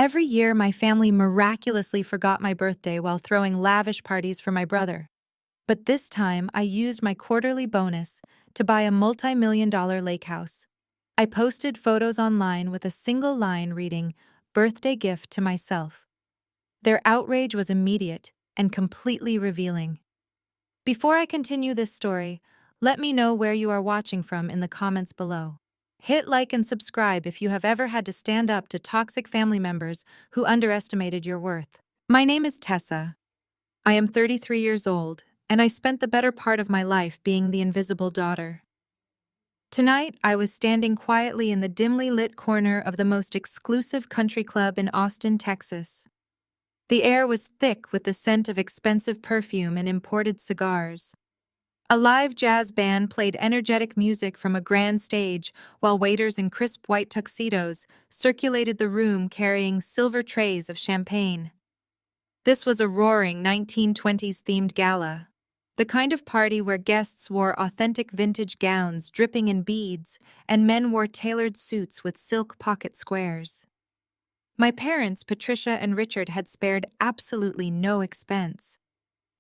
Every year, my family miraculously forgot my birthday while throwing lavish parties for my brother. But this time, I used my quarterly bonus to buy a multi-million-dollar lake house. I posted photos online with a single line reading, "Birthday gift to myself." Their outrage was immediate and completely revealing. Before I continue this story, let me know where you are watching from in the comments below. Hit like and subscribe if you have ever had to stand up to toxic family members who underestimated your worth. My name is Tessa. I am 33 years old, and I spent the better part of my life being the invisible daughter. Tonight, I was standing quietly in the dimly lit corner of the most exclusive country club in Austin, Texas. The air was thick with the scent of expensive perfume and imported cigars. A live jazz band played energetic music from a grand stage, while waiters in crisp white tuxedos circulated the room carrying silver trays of champagne. This was a roaring 1920s themed gala, the kind of party where guests wore authentic vintage gowns dripping in beads and men wore tailored suits with silk pocket squares. My parents, Patricia and Richard, had spared absolutely no expense.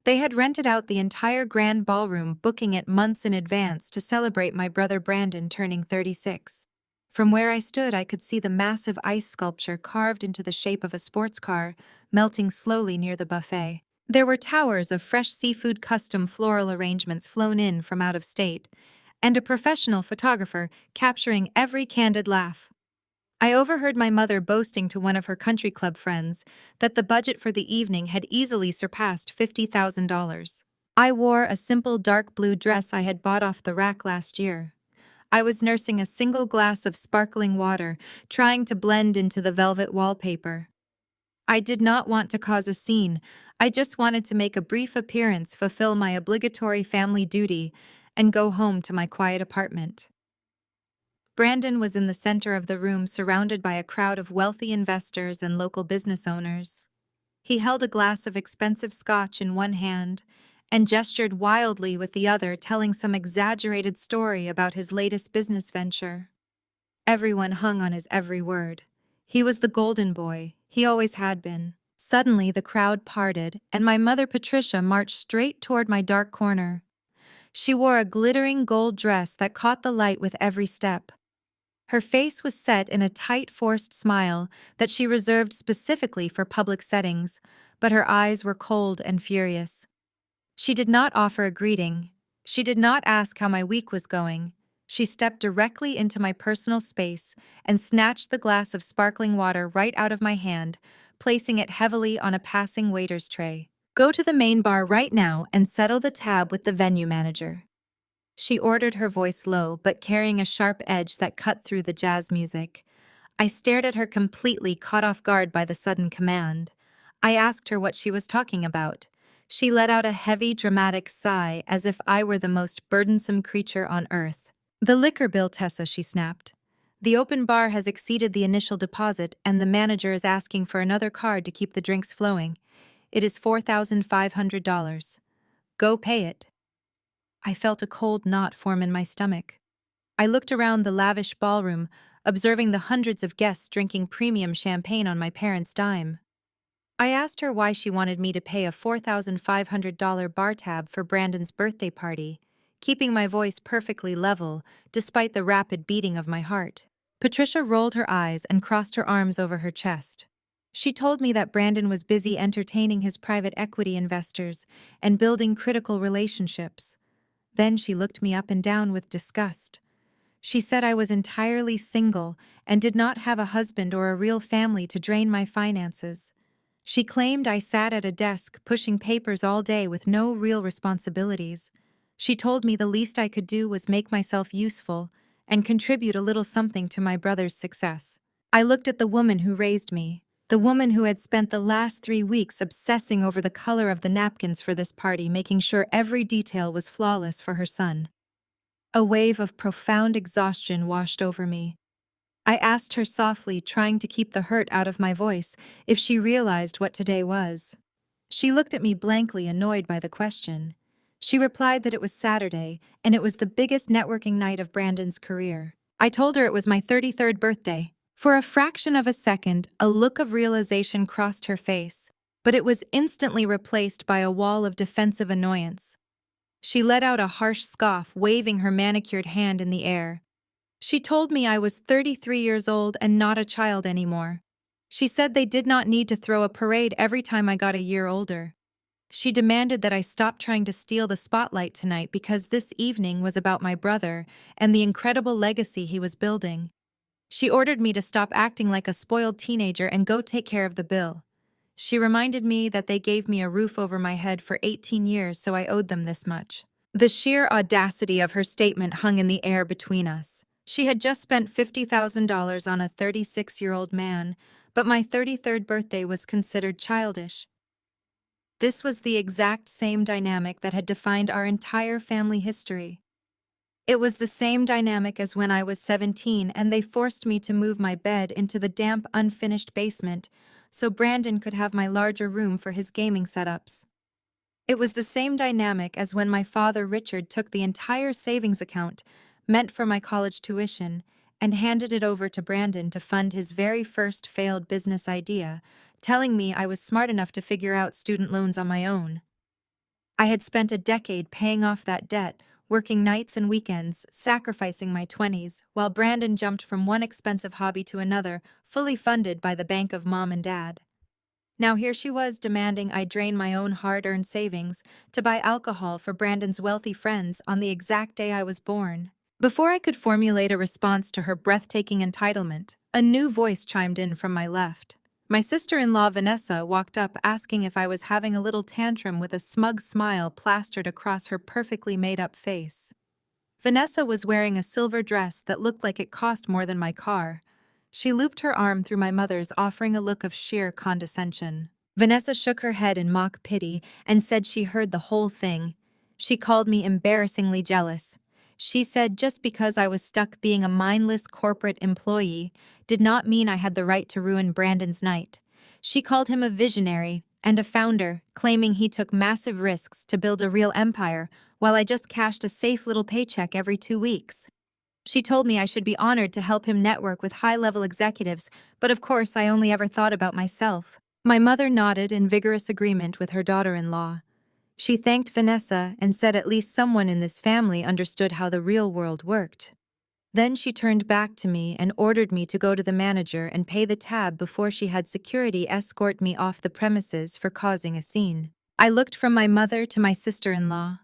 They had rented out the entire grand ballroom, booking it months in advance to celebrate my brother Brandon turning 36. From where I stood, I could see the massive ice sculpture carved into the shape of a sports car, melting slowly near the buffet. There were towers of fresh seafood custom floral arrangements flown in from out of state, and a professional photographer capturing every candid laugh. I overheard my mother boasting to one of her country club friends that the budget for the evening had easily surpassed $50,000. I wore a simple dark blue dress I had bought off the rack last year. I was nursing a single glass of sparkling water, trying to blend into the velvet wallpaper. I did not want to cause a scene. I just wanted to make a brief appearance, fulfill my obligatory family duty, and go home to my quiet apartment. Brandon was in the center of the room, surrounded by a crowd of wealthy investors and local business owners. He held a glass of expensive scotch in one hand and gestured wildly with the other, telling some exaggerated story about his latest business venture. Everyone hung on his every word. He was the golden boy. He always had been. Suddenly, the crowd parted, and my mother, Patricia, marched straight toward my dark corner. She wore a glittering gold dress that caught the light with every step. Her face was set in a tight, forced smile that she reserved specifically for public settings, but her eyes were cold and furious. She did not offer a greeting. She did not ask how my week was going. She stepped directly into my personal space and snatched the glass of sparkling water right out of my hand, placing it heavily on a passing waiter's tray. "Go to the main bar right now and settle the tab with the venue manager," she ordered, her voice low but carrying a sharp edge that cut through the jazz music. I stared at her, completely caught off guard by the sudden command. I asked her what she was talking about. She let out a heavy, dramatic sigh, as if I were the most burdensome creature on earth. "The liquor bill, Tessa," she snapped. "The open bar has exceeded the initial deposit, and the manager is asking for another card to keep the drinks flowing. It is $4,500. Go pay it." I felt a cold knot form in my stomach. I looked around the lavish ballroom, observing the hundreds of guests drinking premium champagne on my parents' dime. I asked her why she wanted me to pay a $4,500 bar tab for Brandon's birthday party, keeping my voice perfectly level despite the rapid beating of my heart. Patricia rolled her eyes and crossed her arms over her chest. She told me that Brandon was busy entertaining his private equity investors and building critical relationships. Then she looked me up and down with disgust. She said I was entirely single and did not have a husband or a real family to drain my finances. She claimed I sat at a desk pushing papers all day with no real responsibilities. She told me the least I could do was make myself useful and contribute a little something to my brother's success. I looked at the woman who raised me, the woman who had spent the last 3 weeks obsessing over the color of the napkins for this party, making sure every detail was flawless for her son. A wave of profound exhaustion washed over me. I asked her softly, trying to keep the hurt out of my voice, if she realized what today was. She looked at me blankly, annoyed by the question. She replied that it was Saturday, and it was the biggest networking night of Brandon's career. I told her it was my 33rd birthday. For a fraction of a second, a look of realization crossed her face, but it was instantly replaced by a wall of defensive annoyance. She let out a harsh scoff, waving her manicured hand in the air. She told me I was 33 years old and not a child anymore. She said they did not need to throw a parade every time I got a year older. She demanded that I stop trying to steal the spotlight tonight because this evening was about my brother and the incredible legacy he was building. She ordered me to stop acting like a spoiled teenager and go take care of the bill. She reminded me that they gave me a roof over my head for 18 years, so I owed them this much. The sheer audacity of her statement hung in the air between us. She had just spent $50,000 on a 36-year-old man, but my 33rd birthday was considered childish. This was the exact same dynamic that had defined our entire family history. It was the same dynamic as when I was 17 and they forced me to move my bed into the damp, unfinished basement so Brandon could have my larger room for his gaming setups. It was the same dynamic as when my father Richard took the entire savings account, meant for my college tuition, and handed it over to Brandon to fund his very first failed business idea, telling me I was smart enough to figure out student loans on my own. I had spent a decade paying off that debt, working nights and weekends, sacrificing my 20s, while Brandon jumped from one expensive hobby to another, fully funded by the bank of mom and dad. Now here she was demanding I drain my own hard-earned savings to buy alcohol for Brandon's wealthy friends on the exact day I was born. Before I could formulate a response to her breathtaking entitlement, a new voice chimed in from my left. My sister-in-law Vanessa walked up asking if I was having a little tantrum with a smug smile plastered across her perfectly made-up face. Vanessa was wearing a silver dress that looked like it cost more than my car. She looped her arm through my mother's, offering a look of sheer condescension. Vanessa shook her head in mock pity and said she heard the whole thing. She called me embarrassingly jealous. She said just because I was stuck being a mindless corporate employee did not mean I had the right to ruin Brandon's night. She called him a visionary and a founder, claiming he took massive risks to build a real empire, while I just cashed a safe little paycheck every 2 weeks. She told me I should be honored to help him network with high-level executives, but of course I only ever thought about myself. My mother nodded in vigorous agreement with her daughter-in-law. She thanked Vanessa and said at least someone in this family understood how the real world worked. Then she turned back to me and ordered me to go to the manager and pay the tab before she had security escort me off the premises for causing a scene. I looked from my mother to my sister-in-law.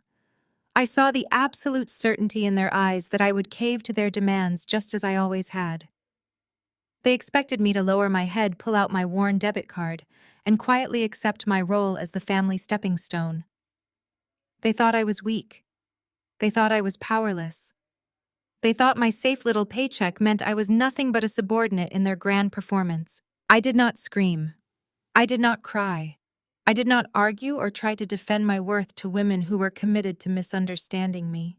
I saw the absolute certainty in their eyes that I would cave to their demands just as I always had. They expected me to lower my head, pull out my worn debit card, and quietly accept my role as the family stepping stone. They thought I was weak. They thought I was powerless. They thought my safe little paycheck meant I was nothing but a subordinate in their grand performance. I did not scream. I did not cry. I did not argue or try to defend my worth to women who were committed to misunderstanding me.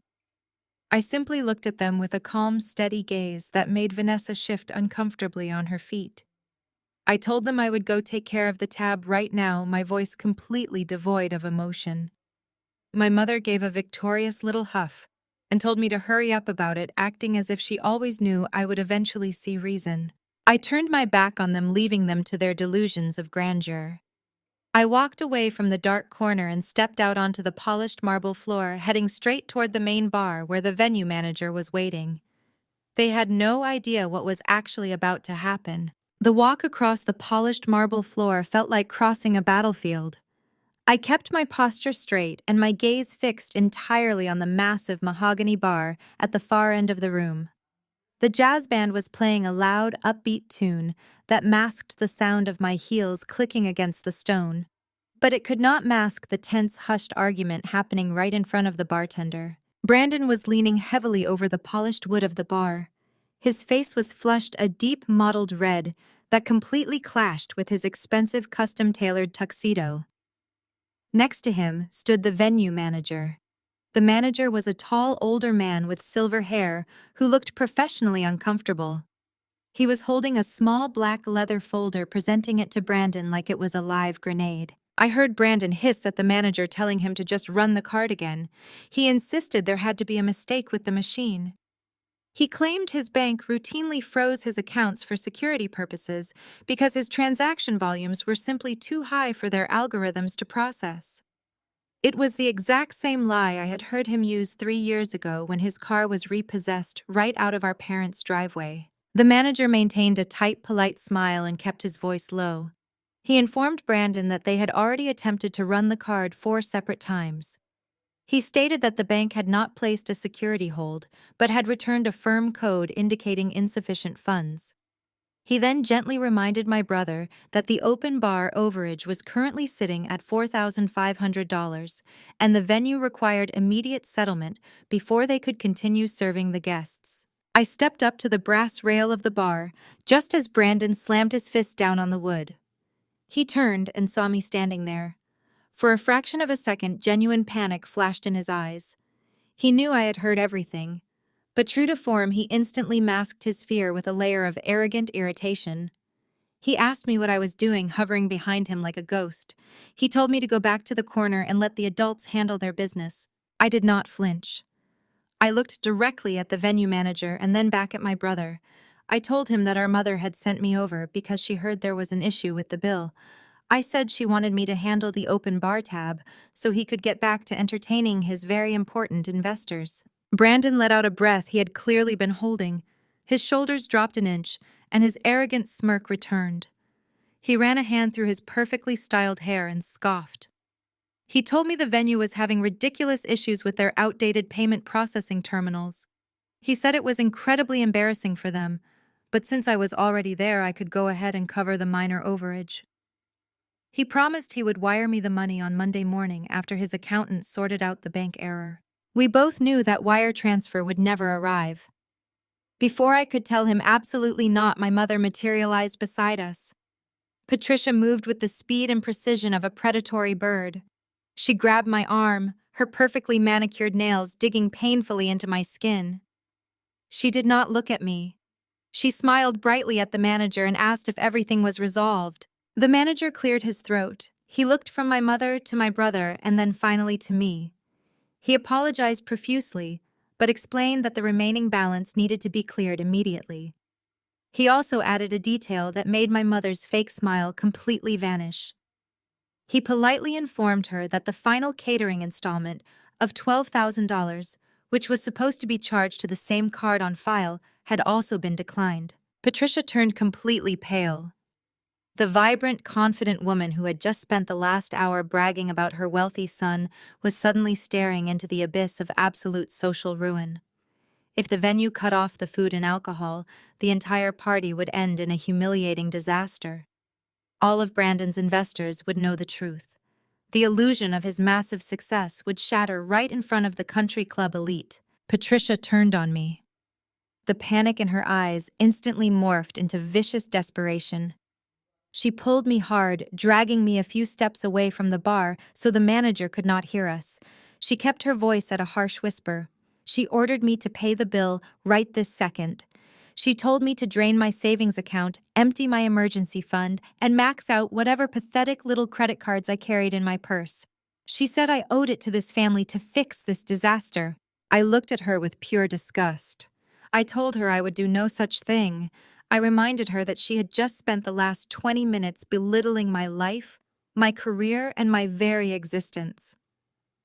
I simply looked at them with a calm, steady gaze that made Vanessa shift uncomfortably on her feet. I told them I would go take care of the tab right now, my voice completely devoid of emotion. My mother gave a victorious little huff and told me to hurry up about it, acting as if she always knew I would eventually see reason. I turned my back on them, leaving them to their delusions of grandeur. I walked away from the dark corner and stepped out onto the polished marble floor, heading straight toward the main bar where the venue manager was waiting. They had no idea what was actually about to happen. The walk across the polished marble floor felt like crossing a battlefield. I kept my posture straight and my gaze fixed entirely on the massive mahogany bar at the far end of the room. The jazz band was playing a loud, upbeat tune that masked the sound of my heels clicking against the stone. But it could not mask the tense, hushed argument happening right in front of the bartender. Brandon was leaning heavily over the polished wood of the bar. His face was flushed a deep mottled red that completely clashed with his expensive custom-tailored tuxedo. Next to him stood the venue manager. The manager was a tall, older man with silver hair who looked professionally uncomfortable. He was holding a small black leather folder, presenting it to Brandon like it was a live grenade. I heard Brandon hiss at the manager, telling him to just run the card again. He insisted there had to be a mistake with the machine. He claimed his bank routinely froze his accounts for security purposes because his transaction volumes were simply too high for their algorithms to process. It was the exact same lie I had heard him use 3 years ago when his car was repossessed right out of our parents' driveway. The manager maintained a tight, polite smile and kept his voice low. He informed Brandon that they had already attempted to run the card 4 separate times. He stated that the bank had not placed a security hold, but had returned a firm code indicating insufficient funds. He then gently reminded my brother that the open bar overage was currently sitting at $4,500, and the venue required immediate settlement before they could continue serving the guests. I stepped up to the brass rail of the bar, just as Brandon slammed his fist down on the wood. He turned and saw me standing there. For a fraction of a second, genuine panic flashed in his eyes. He knew I had heard everything, but true to form, he instantly masked his fear with a layer of arrogant irritation. He asked me what I was doing, hovering behind him like a ghost. He told me to go back to the corner and let the adults handle their business. I did not flinch. I looked directly at the venue manager and then back at my brother. I told him that our mother had sent me over because she heard there was an issue with the bill. I said she wanted me to handle the open bar tab so he could get back to entertaining his very important investors. Brandon let out a breath he had clearly been holding. His shoulders dropped an inch, and his arrogant smirk returned. He ran a hand through his perfectly styled hair and scoffed. He told me the venue was having ridiculous issues with their outdated payment processing terminals. He said it was incredibly embarrassing for them, but since I was already there, I could go ahead and cover the minor overage. He promised he would wire me the money on Monday morning after his accountant sorted out the bank error. We both knew that wire transfer would never arrive. Before I could tell him absolutely not, my mother materialized beside us. Patricia moved with the speed and precision of a predatory bird. She grabbed my arm, her perfectly manicured nails digging painfully into my skin. She did not look at me. She smiled brightly at the manager and asked if everything was resolved. The manager cleared his throat. He looked from my mother to my brother and then finally to me. He apologized profusely, but explained that the remaining balance needed to be cleared immediately. He also added a detail that made my mother's fake smile completely vanish. He politely informed her that the final catering installment of $12,000, which was supposed to be charged to the same card on file, had also been declined. Patricia turned completely pale. The vibrant, confident woman who had just spent the last hour bragging about her wealthy son was suddenly staring into the abyss of absolute social ruin. If the venue cut off the food and alcohol, the entire party would end in a humiliating disaster. All of Brandon's investors would know the truth. The illusion of his massive success would shatter right in front of the country club elite. Patricia turned on me. The panic in her eyes instantly morphed into vicious desperation. She pulled me hard, dragging me a few steps away from the bar so the manager could not hear us. She kept her voice at a harsh whisper. She ordered me to pay the bill right this second. She told me to drain my savings account, empty my emergency fund, and max out whatever pathetic little credit cards I carried in my purse. She said I owed it to this family to fix this disaster. I looked at her with pure disgust. I told her I would do no such thing. I reminded her that she had just spent the last 20 minutes belittling my life, my career, and my very existence.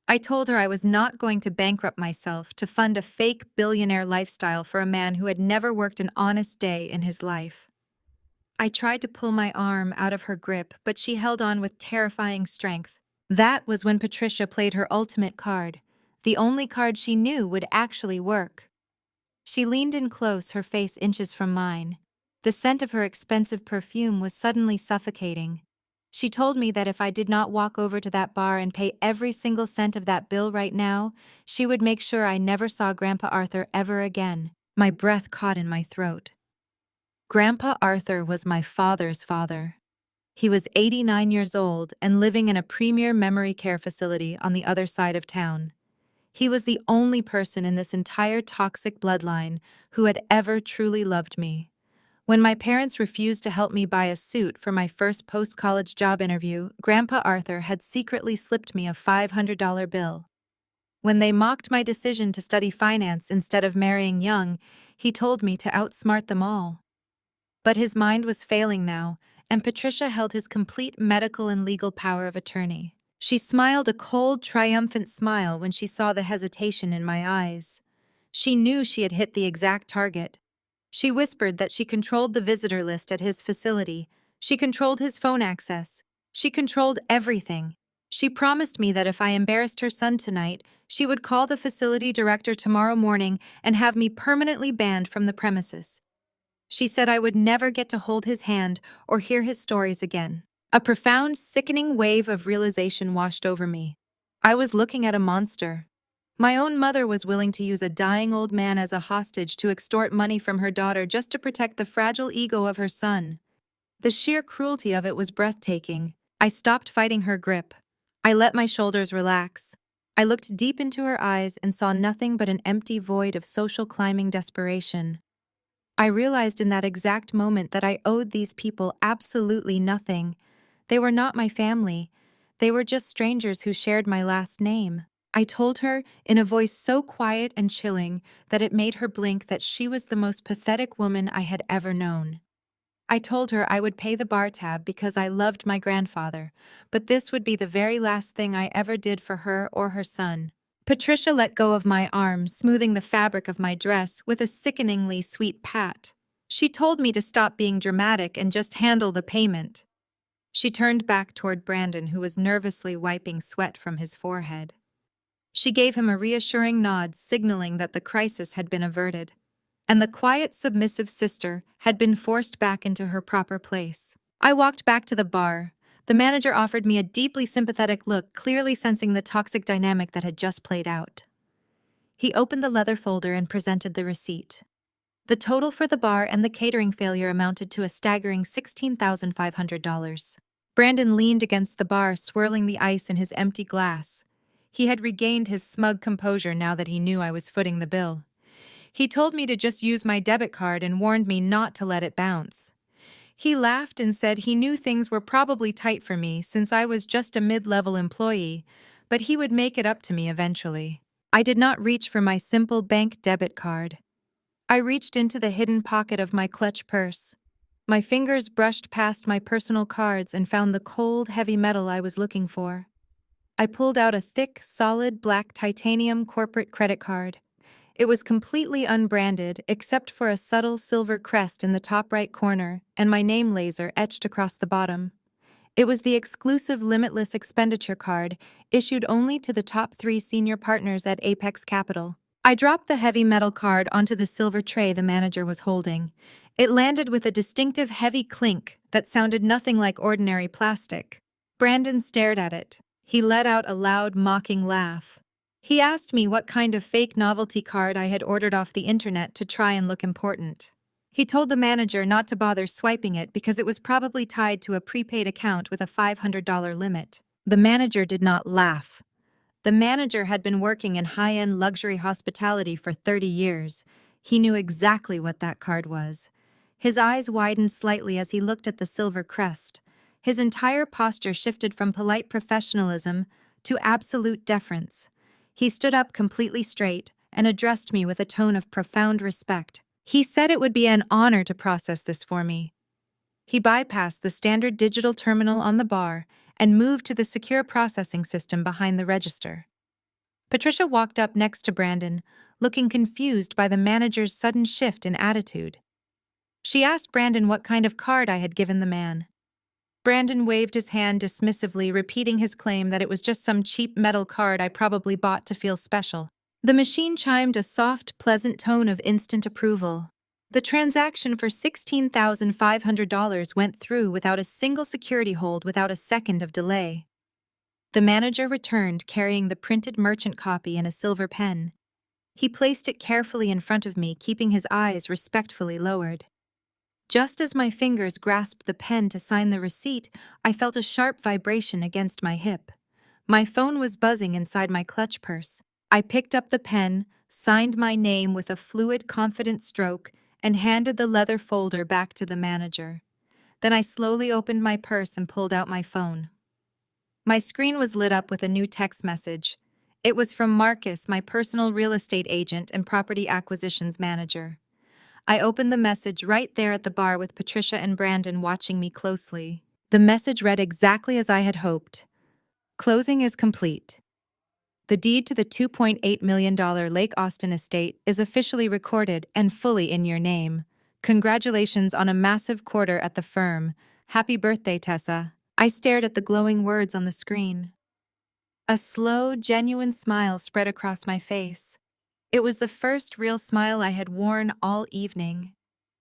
I told her I was not going to bankrupt myself to fund a fake billionaire lifestyle for a man who had never worked an honest day in his life. I tried to pull my arm out of her grip, but she held on with terrifying strength. That was when Patricia played her ultimate card, the only card she knew would actually work. She leaned in close, her face inches from mine. The scent of her expensive perfume was suddenly suffocating. She told me that if I did not walk over to that bar and pay every single cent of that bill right now, she would make sure I never saw Grandpa Arthur ever again. My breath caught in my throat. Grandpa Arthur was my father's father. He was 89 years old and living in a premier memory care facility on the other side of town. He was the only person in this entire toxic bloodline who had ever truly loved me. When my parents refused to help me buy a suit for my first post-college job interview, Grandpa Arthur had secretly slipped me a $500 bill. When they mocked my decision to study finance instead of marrying young, he told me to outsmart them all. But his mind was failing now, and Patricia held his complete medical and legal power of attorney. She smiled a cold, triumphant smile when she saw the hesitation in my eyes. She knew she had hit the exact target. She whispered that she controlled the visitor list at his facility. She controlled his phone access. She controlled everything. She promised me that if I embarrassed her son tonight, she would call the facility director tomorrow morning and have me permanently banned from the premises. She said I would never get to hold his hand or hear his stories again. A profound, sickening wave of realization washed over me. I was looking at a monster. My own mother was willing to use a dying old man as a hostage to extort money from her daughter just to protect the fragile ego of her son. The sheer cruelty of it was breathtaking. I stopped fighting her grip. I let my shoulders relax. I looked deep into her eyes and saw nothing but an empty void of social climbing desperation. I realized in that exact moment that I owed these people absolutely nothing. They were not my family. They were just strangers who shared my last name. I told her, in a voice so quiet and chilling that it made her blink, that she was the most pathetic woman I had ever known. I told her I would pay the bar tab because I loved my grandfather, but this would be the very last thing I ever did for her or her son. Patricia let go of my arm, smoothing the fabric of my dress with a sickeningly sweet pat. She told me to stop being dramatic and just handle the payment. She turned back toward Brandon, who was nervously wiping sweat from his forehead. She gave him a reassuring nod, signaling that the crisis had been averted, and the quiet, submissive sister had been forced back into her proper place. I walked back to the bar. The manager offered me a deeply sympathetic look, clearly sensing the toxic dynamic that had just played out. He opened the leather folder and presented the receipt. The total for the bar and the catering failure amounted to a staggering $16,500. Brandon leaned against the bar, swirling the ice in his empty glass. He had regained his smug composure now that he knew I was footing the bill. He told me to just use my debit card and warned me not to let it bounce. He laughed and said he knew things were probably tight for me since I was just a mid-level employee, but he would make it up to me eventually. I did not reach for my simple bank debit card. I reached into the hidden pocket of my clutch purse. My fingers brushed past my personal cards and found the cold, heavy metal I was looking for. I pulled out a thick, solid black titanium corporate credit card. It was completely unbranded except for a subtle silver crest in the top right corner and my name laser etched across the bottom. It was the exclusive limitless expenditure card issued only to the top 3 senior partners at Apex Capital. I dropped the heavy metal card onto the silver tray the manager was holding. It landed with a distinctive heavy clink that sounded nothing like ordinary plastic. Brandon stared at it. He let out a loud, mocking laugh. He asked me what kind of fake novelty card I had ordered off the internet to try and look important. He told the manager not to bother swiping it because it was probably tied to a prepaid account with a $500 limit. The manager did not laugh. The manager had been working in high-end luxury hospitality for 30 years. He knew exactly what that card was. His eyes widened slightly as he looked at the silver crest. His entire posture shifted from polite professionalism to absolute deference. He stood up completely straight and addressed me with a tone of profound respect. He said it would be an honor to process this for me. He bypassed the standard digital terminal on the bar and moved to the secure processing system behind the register. Patricia walked up next to Brandon, looking confused by the manager's sudden shift in attitude. She asked Brandon what kind of card I had given the man. Brandon waved his hand dismissively, repeating his claim that it was just some cheap metal card I probably bought to feel special. The machine chimed a soft, pleasant tone of instant approval. The transaction for $16,500 went through without a single security hold, without a second of delay. The manager returned, carrying the printed merchant copy and a silver pen. He placed it carefully in front of me, keeping his eyes respectfully lowered. Just as my fingers grasped the pen to sign the receipt, I felt a sharp vibration against my hip. My phone was buzzing inside my clutch purse. I picked up the pen, signed my name with a fluid, confident stroke, and handed the leather folder back to the manager. Then I slowly opened my purse and pulled out my phone. My screen was lit up with a new text message. It was from Marcus, my personal real estate agent and property acquisitions manager. I opened the message right there at the bar with Patricia and Brandon watching me closely. The message read exactly as I had hoped. Closing is complete. The deed to the $2.8 million Lake Austin estate is officially recorded and fully in your name. Congratulations on a massive quarter at the firm. Happy birthday, Tessa. I stared at the glowing words on the screen. A slow, genuine smile spread across my face. It was the first real smile I had worn all evening.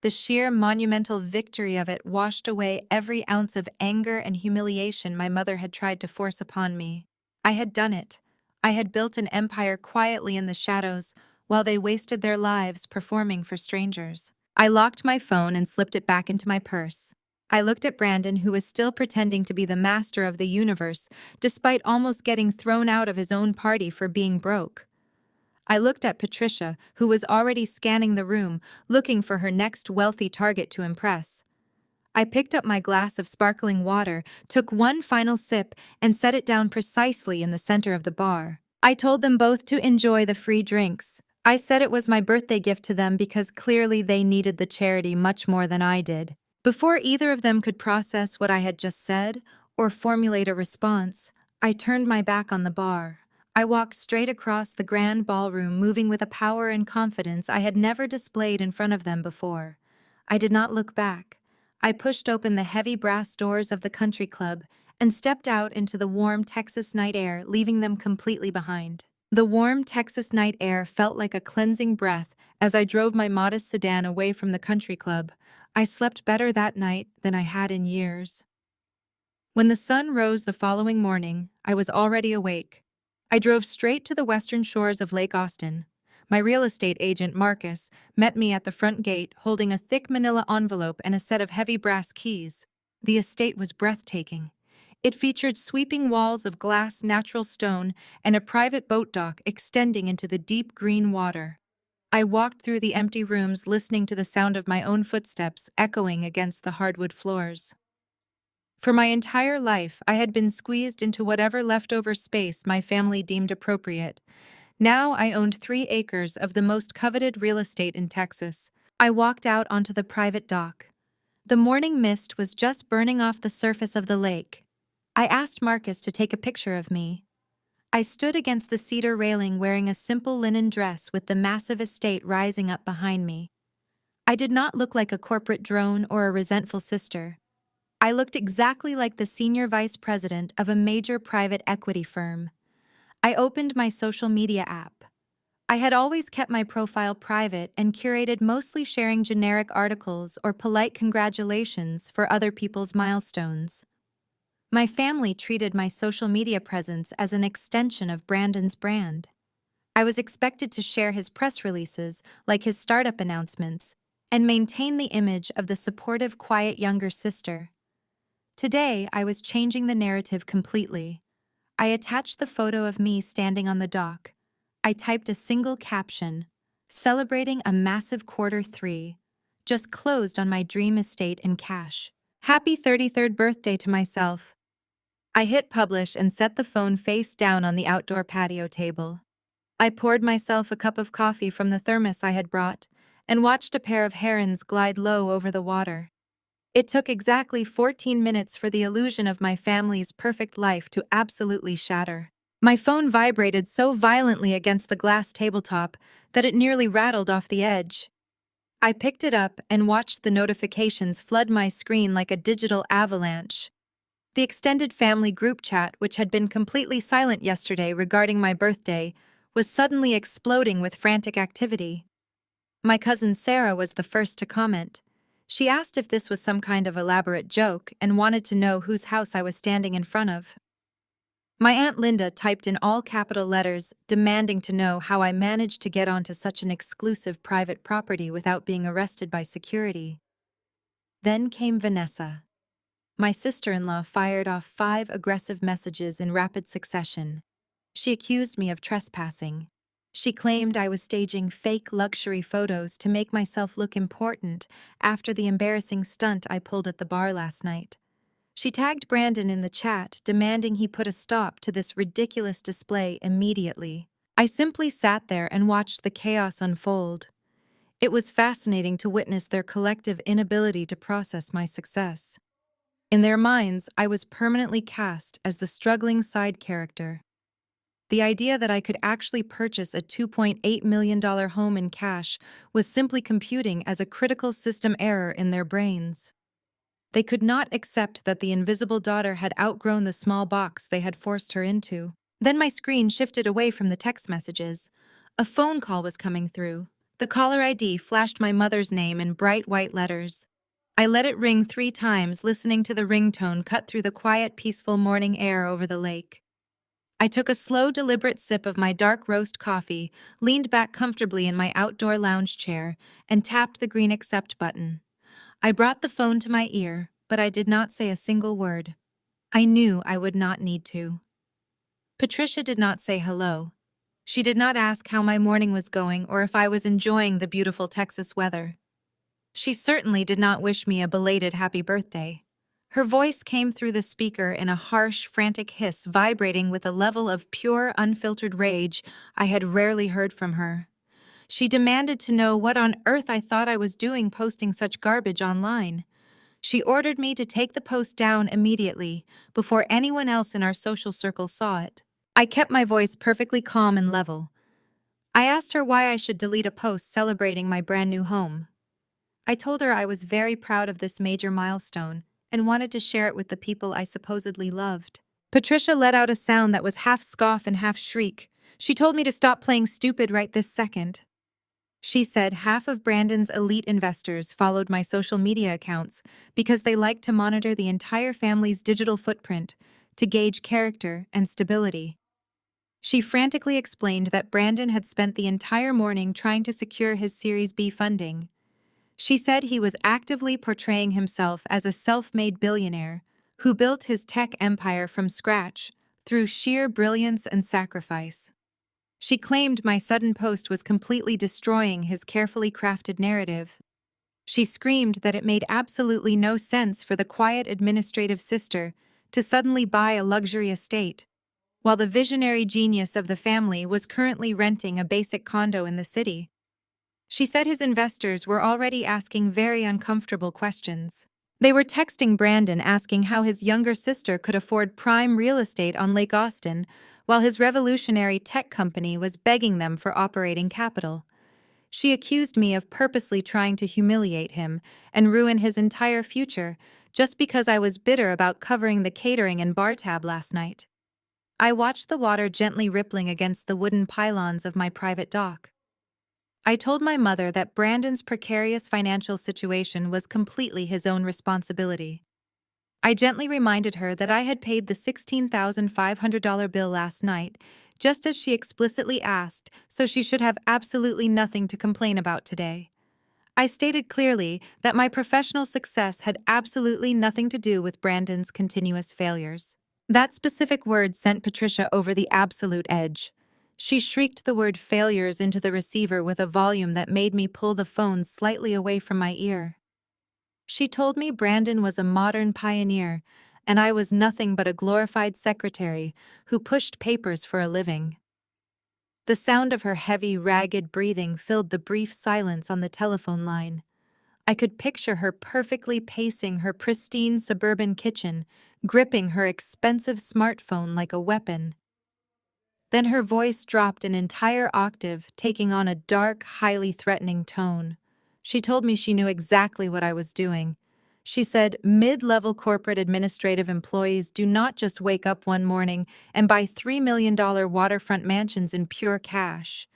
The sheer monumental victory of it washed away every ounce of anger and humiliation my mother had tried to force upon me. I had done it. I had built an empire quietly in the shadows while they wasted their lives performing for strangers. I locked my phone and slipped it back into my purse. I looked at Brandon, who was still pretending to be the master of the universe, despite almost getting thrown out of his own party for being broke. I looked at Patricia, who was already scanning the room, looking for her next wealthy target to impress. I picked up my glass of sparkling water, took one final sip, and set it down precisely in the center of the bar. I told them both to enjoy the free drinks. I said it was my birthday gift to them because clearly they needed the charity much more than I did. Before either of them could process what I had just said or formulate a response, I turned my back on the bar. I walked straight across the grand ballroom, moving with a power and confidence I had never displayed in front of them before. I did not look back. I pushed open the heavy brass doors of the country club and stepped out into the warm Texas night air, leaving them completely behind. The warm Texas night air felt like a cleansing breath as I drove my modest sedan away from the country club. I slept better that night than I had in years. When the sun rose the following morning, I was already awake. I drove straight to the western shores of Lake Austin. My real estate agent, Marcus, met me at the front gate holding a thick manila envelope and a set of heavy brass keys. The estate was breathtaking. It featured sweeping walls of glass natural stone and a private boat dock extending into the deep green water. I walked through the empty rooms, listening to the sound of my own footsteps echoing against the hardwood floors. For my entire life, I had been squeezed into whatever leftover space my family deemed appropriate. Now I owned 3 acres of the most coveted real estate in Texas. I walked out onto the private dock. The morning mist was just burning off the surface of the lake. I asked Marcus to take a picture of me. I stood against the cedar railing wearing a simple linen dress with the massive estate rising up behind me. I did not look like a corporate drone or a resentful sister. I looked exactly like the senior vice president of a major private equity firm. I opened my social media app. I had always kept my profile private and curated mostly sharing generic articles or polite congratulations for other people's milestones. My family treated my social media presence as an extension of Brandon's brand. I was expected to share his press releases, like his startup announcements, and maintain the image of the supportive, quiet younger sister. Today, I was changing the narrative completely. I attached the photo of me standing on the dock. I typed a single caption, celebrating a massive Q3, just closed on my dream estate in cash. Happy 33rd birthday to myself. I hit publish and set the phone face down on the outdoor patio table. I poured myself a cup of coffee from the thermos I had brought and watched a pair of herons glide low over the water. It took exactly 14 minutes for the illusion of my family's perfect life to absolutely shatter. My phone vibrated so violently against the glass tabletop that it nearly rattled off the edge. I picked it up and watched the notifications flood my screen like a digital avalanche. The extended family group chat, which had been completely silent yesterday regarding my birthday, was suddenly exploding with frantic activity. My cousin Sarah was the first to comment. She asked if this was some kind of elaborate joke and wanted to know whose house I was standing in front of. My Aunt Linda typed in all capital letters, demanding to know how I managed to get onto such an exclusive private property without being arrested by security. Then came Vanessa. My sister-in-law fired off 5 aggressive messages in rapid succession. She accused me of trespassing. She claimed I was staging fake luxury photos to make myself look important after the embarrassing stunt I pulled at the bar last night. She tagged Brandon in the chat, demanding he put a stop to this ridiculous display immediately. I simply sat there and watched the chaos unfold. It was fascinating to witness their collective inability to process my success. In their minds, I was permanently cast as the struggling side character. The idea that I could actually purchase a $2.8 million home in cash was simply computing as a critical system error in their brains. They could not accept that the invisible daughter had outgrown the small box they had forced her into. Then my screen shifted away from the text messages. A phone call was coming through. The caller ID flashed my mother's name in bright white letters. I let it ring 3 times, listening to the ringtone cut through the quiet, peaceful morning air over the lake. I took a slow, deliberate sip of my dark roast coffee, leaned back comfortably in my outdoor lounge chair, and tapped the green accept button. I brought the phone to my ear, but I did not say a single word. I knew I would not need to. Patricia did not say hello. She did not ask how my morning was going or if I was enjoying the beautiful Texas weather. She certainly did not wish me a belated happy birthday. Her voice came through the speaker in a harsh, frantic hiss, vibrating with a level of pure, unfiltered rage I had rarely heard from her. She demanded to know what on earth I thought I was doing posting such garbage online. She ordered me to take the post down immediately, before anyone else in our social circle saw it. I kept my voice perfectly calm and level. I asked her why I should delete a post celebrating my brand new home. I told her I was very proud of this major milestone and wanted to share it with the people I supposedly loved. Patricia let out a sound that was half scoff and half shriek. She told me to stop playing stupid right this second. She said half of Brandon's elite investors followed my social media accounts because they liked to monitor the entire family's digital footprint to gauge character and stability. She frantically explained that Brandon had spent the entire morning trying to secure his Series B funding. She said he was actively portraying himself as a self-made billionaire who built his tech empire from scratch through sheer brilliance and sacrifice. She claimed my sudden post was completely destroying his carefully crafted narrative. She screamed that it made absolutely no sense for the quiet administrative sister to suddenly buy a luxury estate, while the visionary genius of the family was currently renting a basic condo in the city. She said his investors were already asking very uncomfortable questions. They were texting Brandon asking how his younger sister could afford prime real estate on Lake Austin, while his revolutionary tech company was begging them for operating capital. She accused me of purposely trying to humiliate him and ruin his entire future just because I was bitter about covering the catering and bar tab last night. I watched the water gently rippling against the wooden pylons of my private dock. I told my mother that Brandon's precarious financial situation was completely his own responsibility. I gently reminded her that I had paid the $16,500 bill last night, just as she explicitly asked, so she should have absolutely nothing to complain about today. I stated clearly that my professional success had absolutely nothing to do with Brandon's continuous failures. That specific word sent Patricia over the absolute edge. She shrieked the word failures into the receiver with a volume that made me pull the phone slightly away from my ear. She told me Brandon was a modern pioneer, and I was nothing but a glorified secretary who pushed papers for a living. The sound of her heavy, ragged breathing filled the brief silence on the telephone line. I could picture her perfectly pacing her pristine suburban kitchen, gripping her expensive smartphone like a weapon. Then her voice dropped an entire octave, taking on a dark, highly threatening tone. She told me she knew exactly what I was doing. She said mid-level corporate administrative employees do not just wake up one morning and buy $3 million waterfront mansions in pure cash.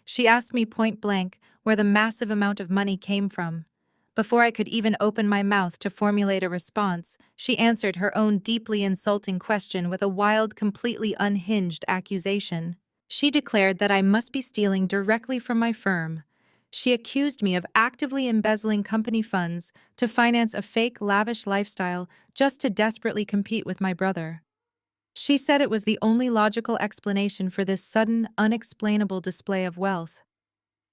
She asked me point blank where the massive amount of money came from. Before I could even open my mouth to formulate a response, she answered her own deeply insulting question with a wild, completely unhinged accusation. She declared that I must be stealing directly from my firm. She accused me of actively embezzling company funds to finance a fake, lavish lifestyle just to desperately compete with my brother. She said it was the only logical explanation for this sudden, unexplainable display of wealth.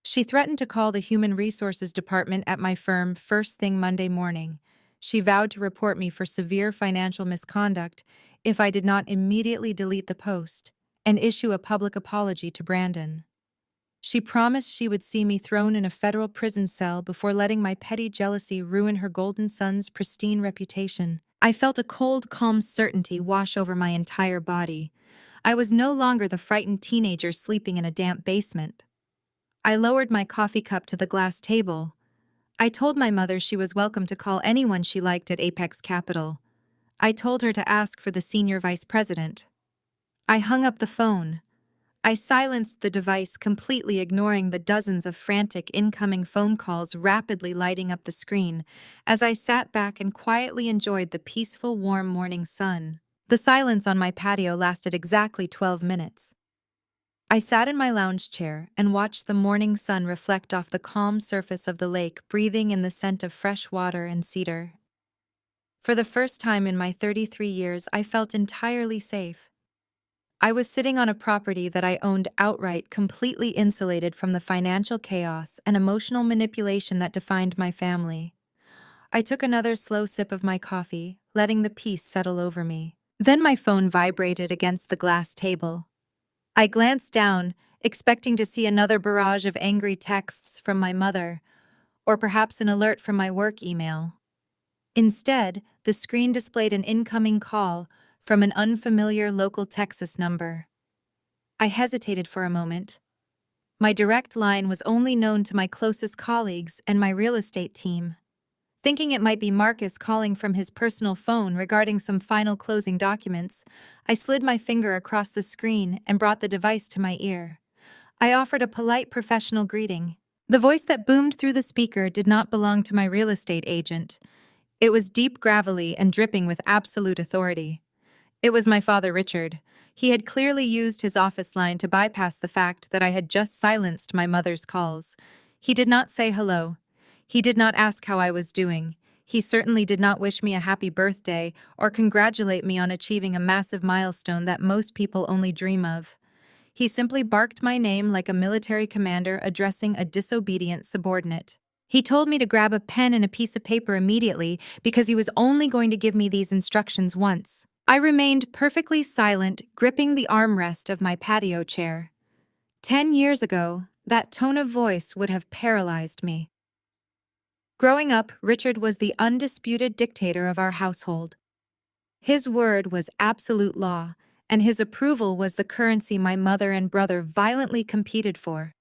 She threatened to call the Human Resources Department at my firm first thing Monday morning. She vowed to report me for severe financial misconduct if I did not immediately delete the post and issue a public apology to Brandon. She promised she would see me thrown in a federal prison cell before letting my petty jealousy ruin her golden son's pristine reputation. I felt a cold, calm certainty wash over my entire body. I was no longer the frightened teenager sleeping in a damp basement. I lowered my coffee cup to the glass table. I told my mother she was welcome to call anyone she liked at Apex Capital. I told her to ask for the senior vice president. I hung up the phone. I silenced the device, completely ignoring the dozens of frantic incoming phone calls rapidly lighting up the screen as I sat back and quietly enjoyed the peaceful, warm morning sun. The silence on my patio lasted exactly 12 minutes. I sat in my lounge chair and watched the morning sun reflect off the calm surface of the lake, breathing in the scent of fresh water and cedar. For the first time in my 33 years, I felt entirely safe. I was sitting on a property that I owned outright, completely insulated from the financial chaos and emotional manipulation that defined my family. I took another slow sip of my coffee, letting the peace settle over me. Then my phone vibrated against the glass table. I glanced down, expecting to see another barrage of angry texts from my mother, or perhaps an alert from my work email. Instead, the screen displayed an incoming call from an unfamiliar local Texas number. I hesitated for a moment. My direct line was only known to my closest colleagues and my real estate team. Thinking it might be Marcus calling from his personal phone regarding some final closing documents, I slid my finger across the screen and brought the device to my ear. I offered a polite professional greeting. The voice that boomed through the speaker did not belong to my real estate agent. It was deep, gravelly, and dripping with absolute authority. It was my father, Richard. He had clearly used his office line to bypass the fact that I had just silenced my mother's calls. He did not say hello. He did not ask how I was doing. He certainly did not wish me a happy birthday or congratulate me on achieving a massive milestone that most people only dream of. He simply barked my name like a military commander addressing a disobedient subordinate. He told me to grab a pen and a piece of paper immediately because he was only going to give me these instructions once. I remained perfectly silent, gripping the armrest of my patio chair. 10 years ago, that tone of voice would have paralyzed me. Growing up, Richard was the undisputed dictator of our household. His word was absolute law, and his approval was the currency my mother and brother violently competed for.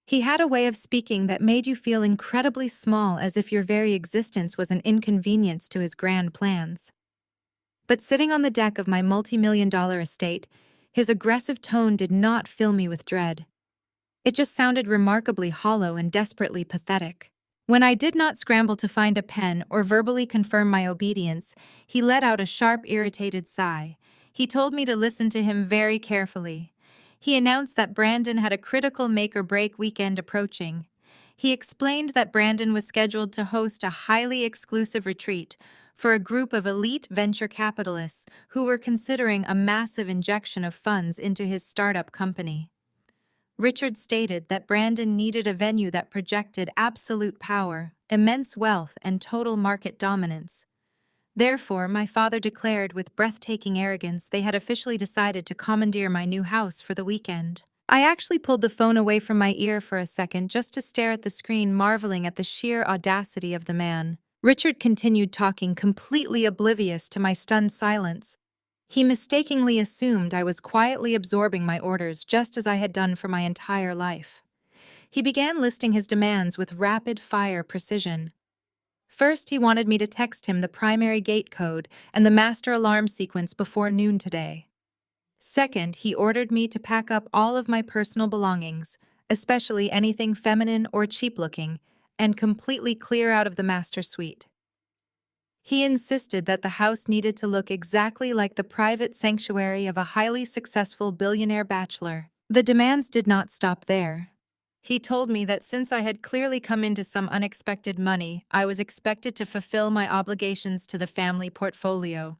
He had a way of speaking that made you feel incredibly small, as if your very existence was an inconvenience to his grand plans. But sitting on the deck of my multi-million-dollar estate, his aggressive tone did not fill me with dread. It just sounded remarkably hollow and desperately pathetic. When I did not scramble to find a pen or verbally confirm my obedience, he let out a sharp, irritated sigh. He told me to listen to him very carefully. He announced that Brandon had a critical make-or-break weekend approaching. He explained that Brandon was scheduled to host a highly exclusive retreat for a group of elite venture capitalists who were considering a massive injection of funds into his startup company. Richard stated that Brandon needed a venue that projected absolute power, immense wealth, and total market dominance. Therefore, my father declared with breathtaking arrogance they had officially decided to commandeer my new house for the weekend. I actually pulled the phone away from my ear for a second just to stare at the screen, marveling at the sheer audacity of the man. Richard continued talking, completely oblivious to my stunned silence. He mistakenly assumed I was quietly absorbing my orders just as I had done for my entire life. He began listing his demands with rapid-fire precision. First, he wanted me to text him the primary gate code and the master alarm sequence before noon today. Second, he ordered me to pack up all of my personal belongings, especially anything feminine or cheap-looking, and completely clear out of the master suite. He insisted that the house needed to look exactly like the private sanctuary of a highly successful billionaire bachelor. The demands did not stop there. He told me that since I had clearly come into some unexpected money, I was expected to fulfill my obligations to the family portfolio.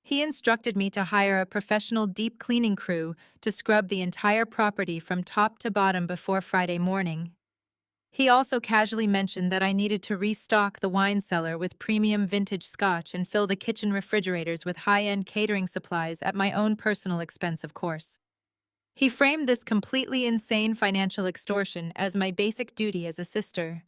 He instructed me to hire a professional deep cleaning crew to scrub the entire property from top to bottom before Friday morning. He also casually mentioned that I needed to restock the wine cellar with premium vintage scotch and fill the kitchen refrigerators with high-end catering supplies at my own personal expense, of course. He framed this completely insane financial extortion as my basic duty as a sister.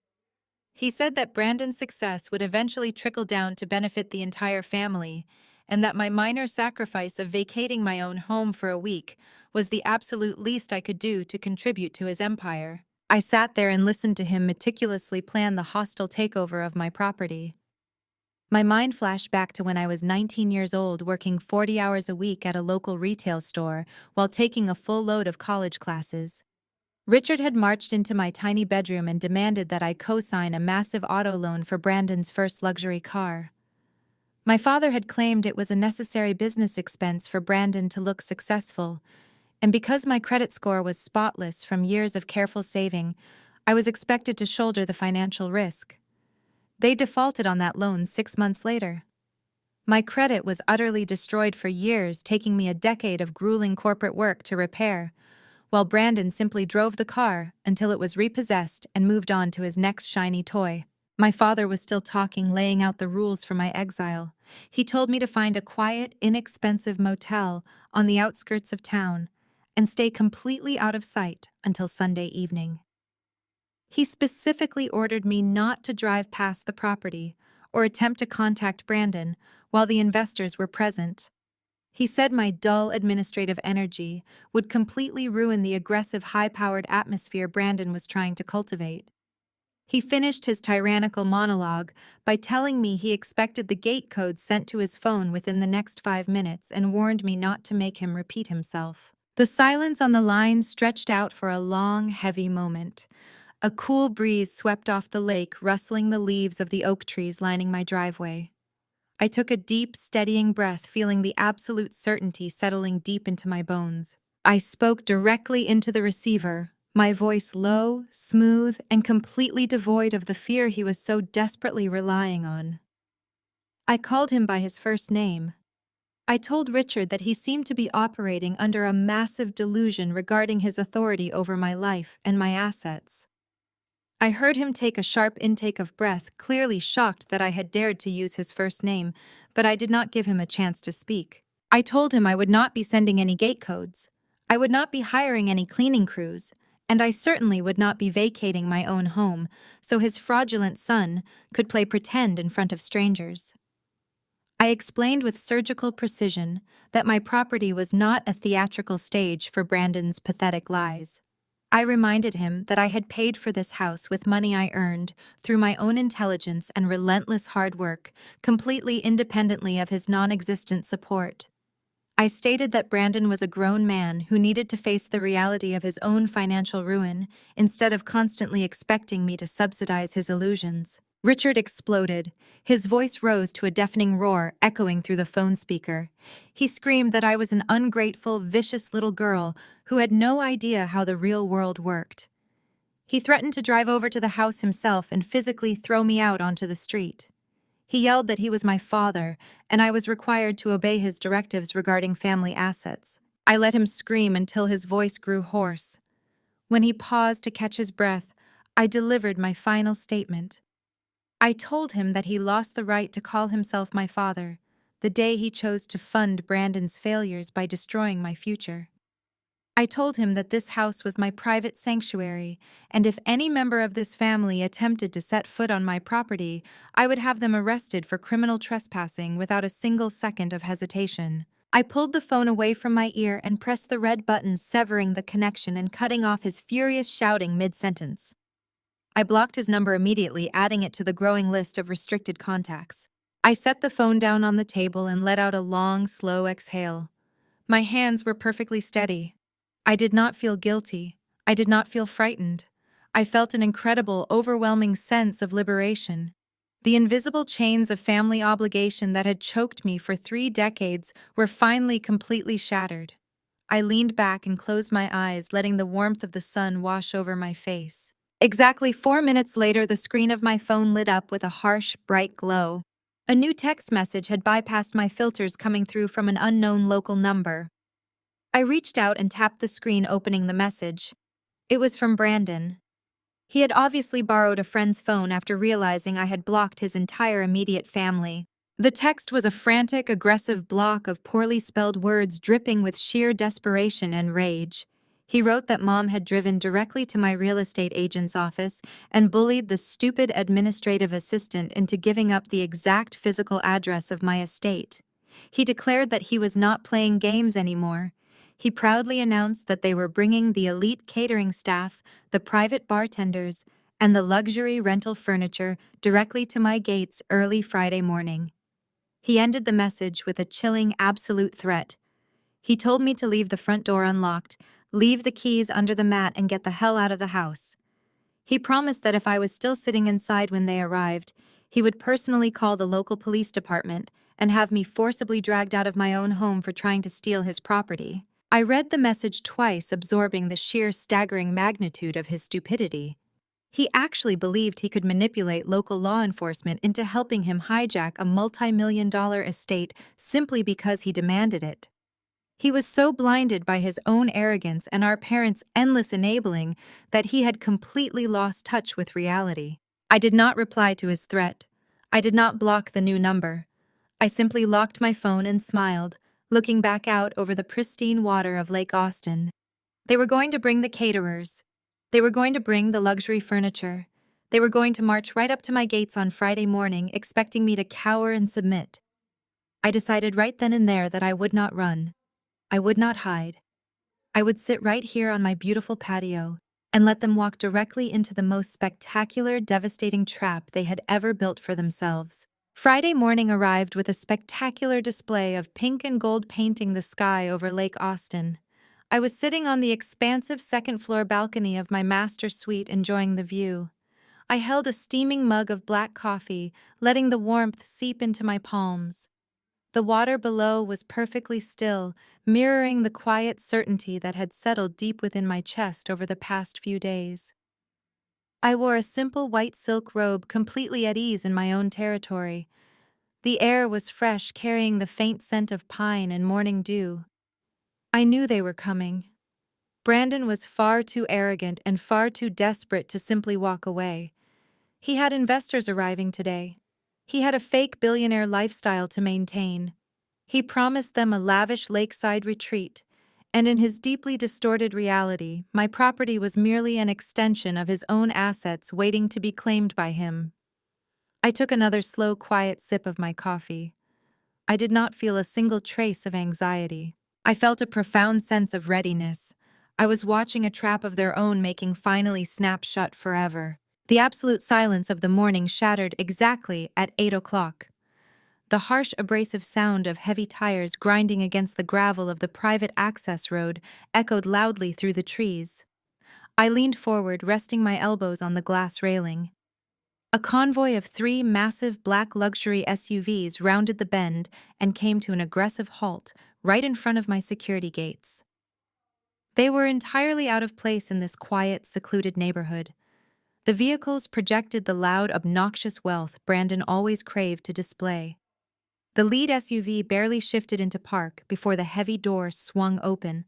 He said that Brandon's success would eventually trickle down to benefit the entire family, and that my minor sacrifice of vacating my own home for a week was the absolute least I could do to contribute to his empire. I sat there and listened to him meticulously plan the hostile takeover of my property. My mind flashed back to when I was 19 years old, working 40 hours a week at a local retail store while taking a full load of college classes. Richard had marched into my tiny bedroom and demanded that I co-sign a massive auto loan for Brandon's first luxury car. My father had claimed it was a necessary business expense for Brandon to look successful, and because my credit score was spotless from years of careful saving, I was expected to shoulder the financial risk. They defaulted on that loan 6 months later. My credit was utterly destroyed for years, taking me a decade of grueling corporate work to repair, while Brandon simply drove the car until it was repossessed and moved on to his next shiny toy. My father was still talking, laying out the rules for my exile. He told me to find a quiet, inexpensive motel on the outskirts of town and stay completely out of sight until Sunday evening. He specifically ordered me not to drive past the property or attempt to contact Brandon while the investors were present. He said my dull administrative energy would completely ruin the aggressive, high-powered atmosphere Brandon was trying to cultivate. He finished his tyrannical monologue by telling me he expected the gate code sent to his phone within the next 5 minutes and warned me not to make him repeat himself. The silence on the line stretched out for a long, heavy moment. A cool breeze swept off the lake, rustling the leaves of the oak trees lining my driveway. I took a deep, steadying breath, feeling the absolute certainty settling deep into my bones. I spoke directly into the receiver, my voice low, smooth, and completely devoid of the fear he was so desperately relying on. I called him by his first name. I told Richard that he seemed to be operating under a massive delusion regarding his authority over my life and my assets. I heard him take a sharp intake of breath, clearly shocked that I had dared to use his first name, but I did not give him a chance to speak. I told him I would not be sending any gate codes. I would not be hiring any cleaning crews, and I certainly would not be vacating my own home, so his fraudulent son could play pretend in front of strangers. I explained with surgical precision that my property was not a theatrical stage for Brandon's pathetic lies. I reminded him that I had paid for this house with money I earned through my own intelligence and relentless hard work, completely independently of his non-existent support. I stated that Brandon was a grown man who needed to face the reality of his own financial ruin instead of constantly expecting me to subsidize his illusions. Richard exploded. His voice rose to a deafening roar, echoing through the phone speaker. He screamed that I was an ungrateful, vicious little girl who had no idea how the real world worked. He threatened to drive over to the house himself and physically throw me out onto the street. He yelled that he was my father, and I was required to obey his directives regarding family assets. I let him scream until his voice grew hoarse. When he paused to catch his breath, I delivered my final statement. I told him that he lost the right to call himself my father the day he chose to fund Brandon's failures by destroying my future. I told him that this house was my private sanctuary, and if any member of this family attempted to set foot on my property, I would have them arrested for criminal trespassing without a single second of hesitation. I pulled the phone away from my ear and pressed the red button, severing the connection and cutting off his furious shouting mid-sentence. I blocked his number immediately, adding it to the growing list of restricted contacts. I set the phone down on the table and let out a long, slow exhale. My hands were perfectly steady. I did not feel guilty. I did not feel frightened. I felt an incredible, overwhelming sense of liberation. The invisible chains of family obligation that had choked me for 3 decades were finally completely shattered. I leaned back and closed my eyes, letting the warmth of the sun wash over my face. Exactly 4 minutes later, the screen of my phone lit up with a harsh, bright glow. A new text message had bypassed my filters, coming through from an unknown local number. I reached out and tapped the screen, opening the message. It was from Brandon. He had obviously borrowed a friend's phone after realizing I had blocked his entire immediate family. The text was a frantic, aggressive block of poorly spelled words dripping with sheer desperation and rage. He wrote that Mom had driven directly to my real estate agent's office and bullied the stupid administrative assistant into giving up the exact physical address of my estate. He declared that he was not playing games anymore. He proudly announced that they were bringing the elite catering staff, the private bartenders, and the luxury rental furniture directly to my gates early Friday morning. He ended the message with a chilling, absolute threat. He told me to leave the front door unlocked, leave the keys under the mat, and get the hell out of the house. He promised that if I was still sitting inside when they arrived, he would personally call the local police department and have me forcibly dragged out of my own home for trying to steal his property. I read the message twice, absorbing the sheer staggering magnitude of his stupidity. He actually believed he could manipulate local law enforcement into helping him hijack a multi-million-dollar estate simply because he demanded it. He was so blinded by his own arrogance and our parents' endless enabling that he had completely lost touch with reality. I did not reply to his threat. I did not block the new number. I simply locked my phone and smiled, looking back out over the pristine water of Lake Austin. They were going to bring the caterers. They were going to bring the luxury furniture. They were going to march right up to my gates on Friday morning, expecting me to cower and submit. I decided right then and there that I would not run. I would not hide. I would sit right here on my beautiful patio and let them walk directly into the most spectacular, devastating trap they had ever built for themselves. Friday morning arrived with a spectacular display of pink and gold painting the sky over Lake Austin. I was sitting on the expansive second-floor balcony of my master suite enjoying the view. I held a steaming mug of black coffee, letting the warmth seep into my palms. The water below was perfectly still, mirroring the quiet certainty that had settled deep within my chest over the past few days. I wore a simple white silk robe, completely at ease in my own territory. The air was fresh, carrying the faint scent of pine and morning dew. I knew they were coming. Brandon was far too arrogant and far too desperate to simply walk away. He had investors arriving today. He had a fake billionaire lifestyle to maintain. He promised them a lavish lakeside retreat, and in his deeply distorted reality, my property was merely an extension of his own assets waiting to be claimed by him. I took another slow, quiet sip of my coffee. I did not feel a single trace of anxiety. I felt a profound sense of readiness. I was watching a trap of their own making finally snap shut forever. The absolute silence of the morning shattered exactly at 8 o'clock. The harsh, abrasive sound of heavy tires grinding against the gravel of the private access road echoed loudly through the trees. I leaned forward, resting my elbows on the glass railing. A convoy of 3 massive black luxury SUVs rounded the bend and came to an aggressive halt right in front of my security gates. They were entirely out of place in this quiet, secluded neighborhood. The vehicles projected the loud, obnoxious wealth Brandon always craved to display. The lead SUV barely shifted into park before the heavy door swung open.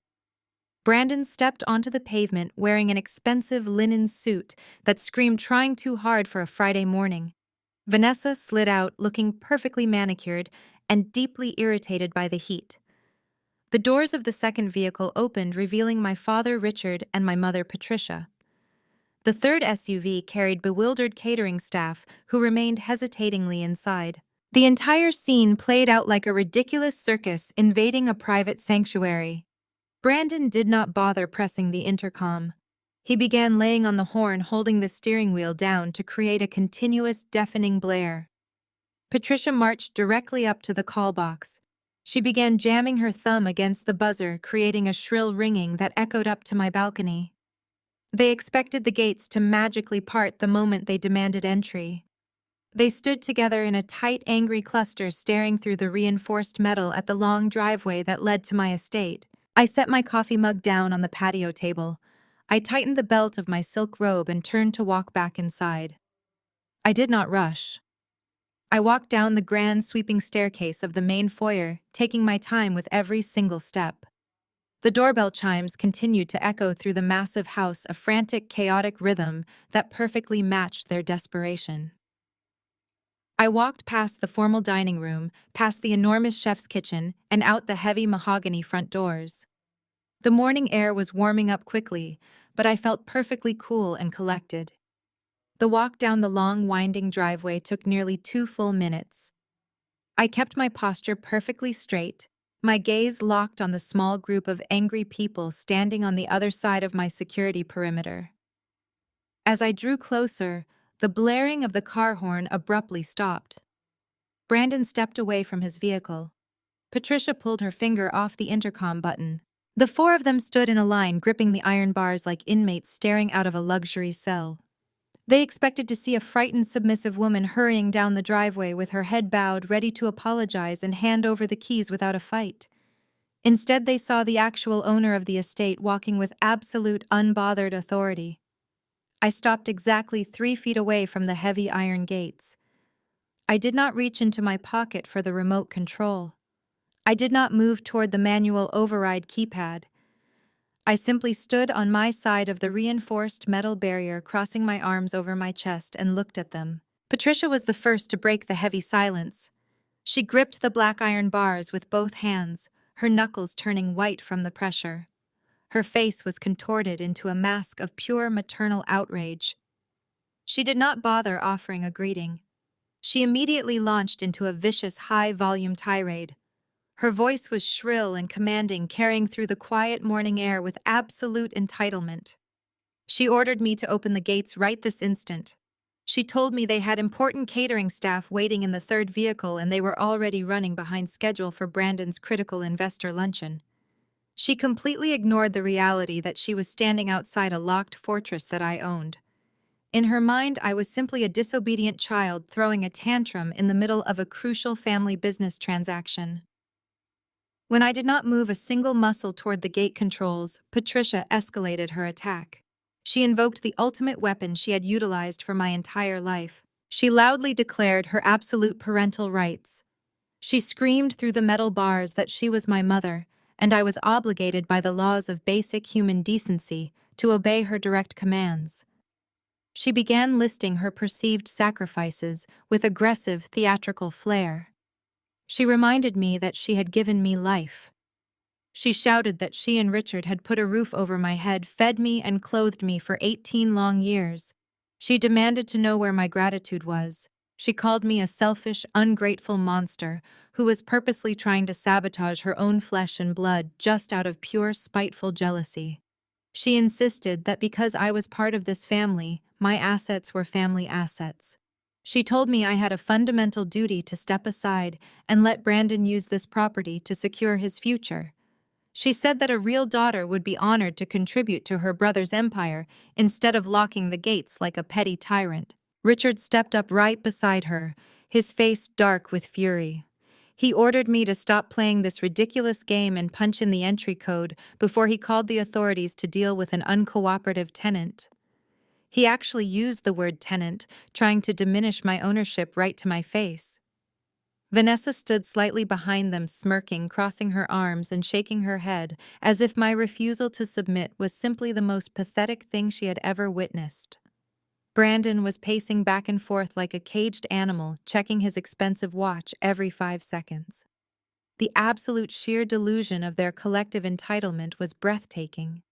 Brandon stepped onto the pavement wearing an expensive linen suit that screamed trying too hard for a Friday morning. Vanessa slid out looking perfectly manicured and deeply irritated by the heat. The doors of the second vehicle opened, revealing my father Richard and my mother Patricia. The third SUV carried bewildered catering staff who remained hesitatingly inside. The entire scene played out like a ridiculous circus invading a private sanctuary. Brandon did not bother pressing the intercom. He began laying on the horn, holding the steering wheel down to create a continuous, deafening blare. Patricia marched directly up to the call box. She began jamming her thumb against the buzzer, creating a shrill ringing that echoed up to my balcony. They expected the gates to magically part the moment they demanded entry. They stood together in a tight, angry cluster, staring through the reinforced metal at the long driveway that led to my estate. I set my coffee mug down on the patio table. I tightened the belt of my silk robe and turned to walk back inside. I did not rush. I walked down the grand, sweeping staircase of the main foyer, taking my time with every single step. The doorbell chimes continued to echo through the massive house, a frantic, chaotic rhythm that perfectly matched their desperation. I walked past the formal dining room, past the enormous chef's kitchen, and out the heavy mahogany front doors. The morning air was warming up quickly, but I felt perfectly cool and collected. The walk down the long, winding driveway took nearly 2 full minutes. I kept my posture perfectly straight, my gaze locked on the small group of angry people standing on the other side of my security perimeter. As I drew closer, the blaring of the car horn abruptly stopped. Brandon stepped away from his vehicle. Patricia pulled her finger off the intercom button. The four of them stood in a line, gripping the iron bars like inmates staring out of a luxury cell. They expected to see a frightened, submissive woman hurrying down the driveway with her head bowed, ready to apologize and hand over the keys without a fight. Instead, they saw the actual owner of the estate walking with absolute, unbothered authority. I stopped exactly 3 feet away from the heavy iron gates. I did not reach into my pocket for the remote control. I did not move toward the manual override keypad. I simply stood on my side of the reinforced metal barrier, crossing my arms over my chest, and looked at them. Patricia was the first to break the heavy silence. She gripped the black iron bars with both hands, her knuckles turning white from the pressure. Her face was contorted into a mask of pure maternal outrage. She did not bother offering a greeting. She immediately launched into a vicious, high-volume tirade. Her voice was shrill and commanding, carrying through the quiet morning air with absolute entitlement. She ordered me to open the gates right this instant. She told me they had important catering staff waiting in the third vehicle and they were already running behind schedule for Brandon's critical investor luncheon. She completely ignored the reality that she was standing outside a locked fortress that I owned. In her mind, I was simply a disobedient child throwing a tantrum in the middle of a crucial family business transaction. When I did not move a single muscle toward the gate controls, Patricia escalated her attack. She invoked the ultimate weapon she had utilized for my entire life. She loudly declared her absolute parental rights. She screamed through the metal bars that she was my mother, and I was obligated by the laws of basic human decency to obey her direct commands. She began listing her perceived sacrifices with aggressive theatrical flair. She reminded me that she had given me life. She shouted that she and Richard had put a roof over my head, fed me, and clothed me for 18 long years. She demanded to know where my gratitude was. She called me a selfish, ungrateful monster who was purposely trying to sabotage her own flesh and blood just out of pure, spiteful jealousy. She insisted that because I was part of this family, my assets were family assets. She told me I had a fundamental duty to step aside and let Brandon use this property to secure his future. She said that a real daughter would be honored to contribute to her brother's empire instead of locking the gates like a petty tyrant. Richard stepped up right beside her, his face dark with fury. He ordered me to stop playing this ridiculous game and punch in the entry code before he called the authorities to deal with an uncooperative tenant. He actually used the word tenant, trying to diminish my ownership right to my face. Vanessa stood slightly behind them, smirking, crossing her arms and shaking her head, as if my refusal to submit was simply the most pathetic thing she had ever witnessed. Brandon was pacing back and forth like a caged animal, checking his expensive watch every 5 seconds. The absolute sheer delusion of their collective entitlement was breathtaking.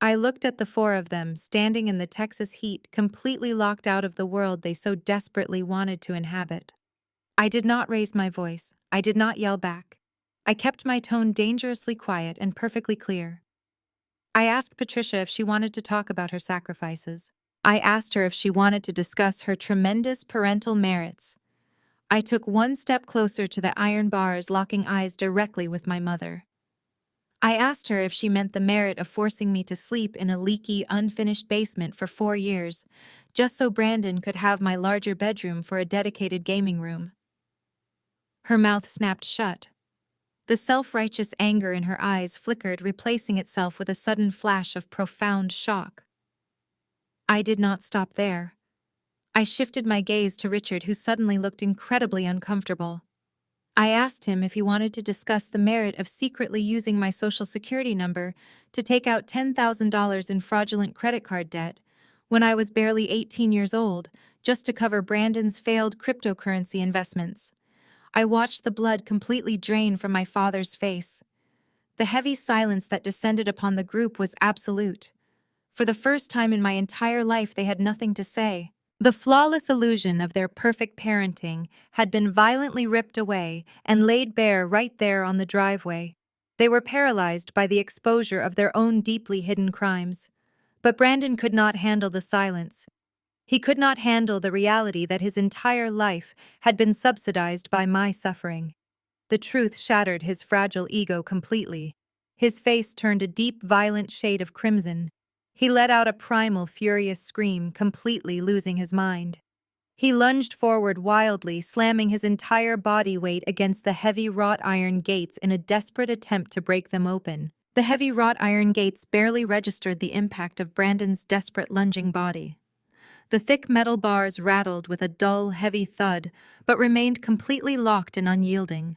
I looked at the four of them, standing in the Texas heat, completely locked out of the world they so desperately wanted to inhabit. I did not raise my voice. I did not yell back. I kept my tone dangerously quiet and perfectly clear. I asked Patricia if she wanted to talk about her sacrifices. I asked her if she wanted to discuss her tremendous parental merits. I took one step closer to the iron bars, locking eyes directly with my mother. I asked her if she meant the merit of forcing me to sleep in a leaky, unfinished basement for 4 years, just so Brandon could have my larger bedroom for a dedicated gaming room. Her mouth snapped shut. The self-righteous anger in her eyes flickered, replacing itself with a sudden flash of profound shock. I did not stop there. I shifted my gaze to Richard, who suddenly looked incredibly uncomfortable. I asked him if he wanted to discuss the merit of secretly using my social security number to take out $10,000 in fraudulent credit card debt when I was barely 18 years old, just to cover Brandon's failed cryptocurrency investments. I watched the blood completely drain from my father's face. The heavy silence that descended upon the group was absolute. For the first time in my entire life, they had nothing to say. The flawless illusion of their perfect parenting had been violently ripped away and laid bare right there on the driveway. They were paralyzed by the exposure of their own deeply hidden crimes. But Brandon could not handle the silence. He could not handle the reality that his entire life had been subsidized by my suffering. The truth shattered his fragile ego completely. His face turned a deep, violent shade of crimson. He let out a primal, furious scream, completely losing his mind. He lunged forward wildly, slamming his entire body weight against the heavy wrought iron gates in a desperate attempt to break them open. The heavy wrought iron gates barely registered the impact of Brandon's desperate lunging body. The thick metal bars rattled with a dull, heavy thud, but remained completely locked and unyielding.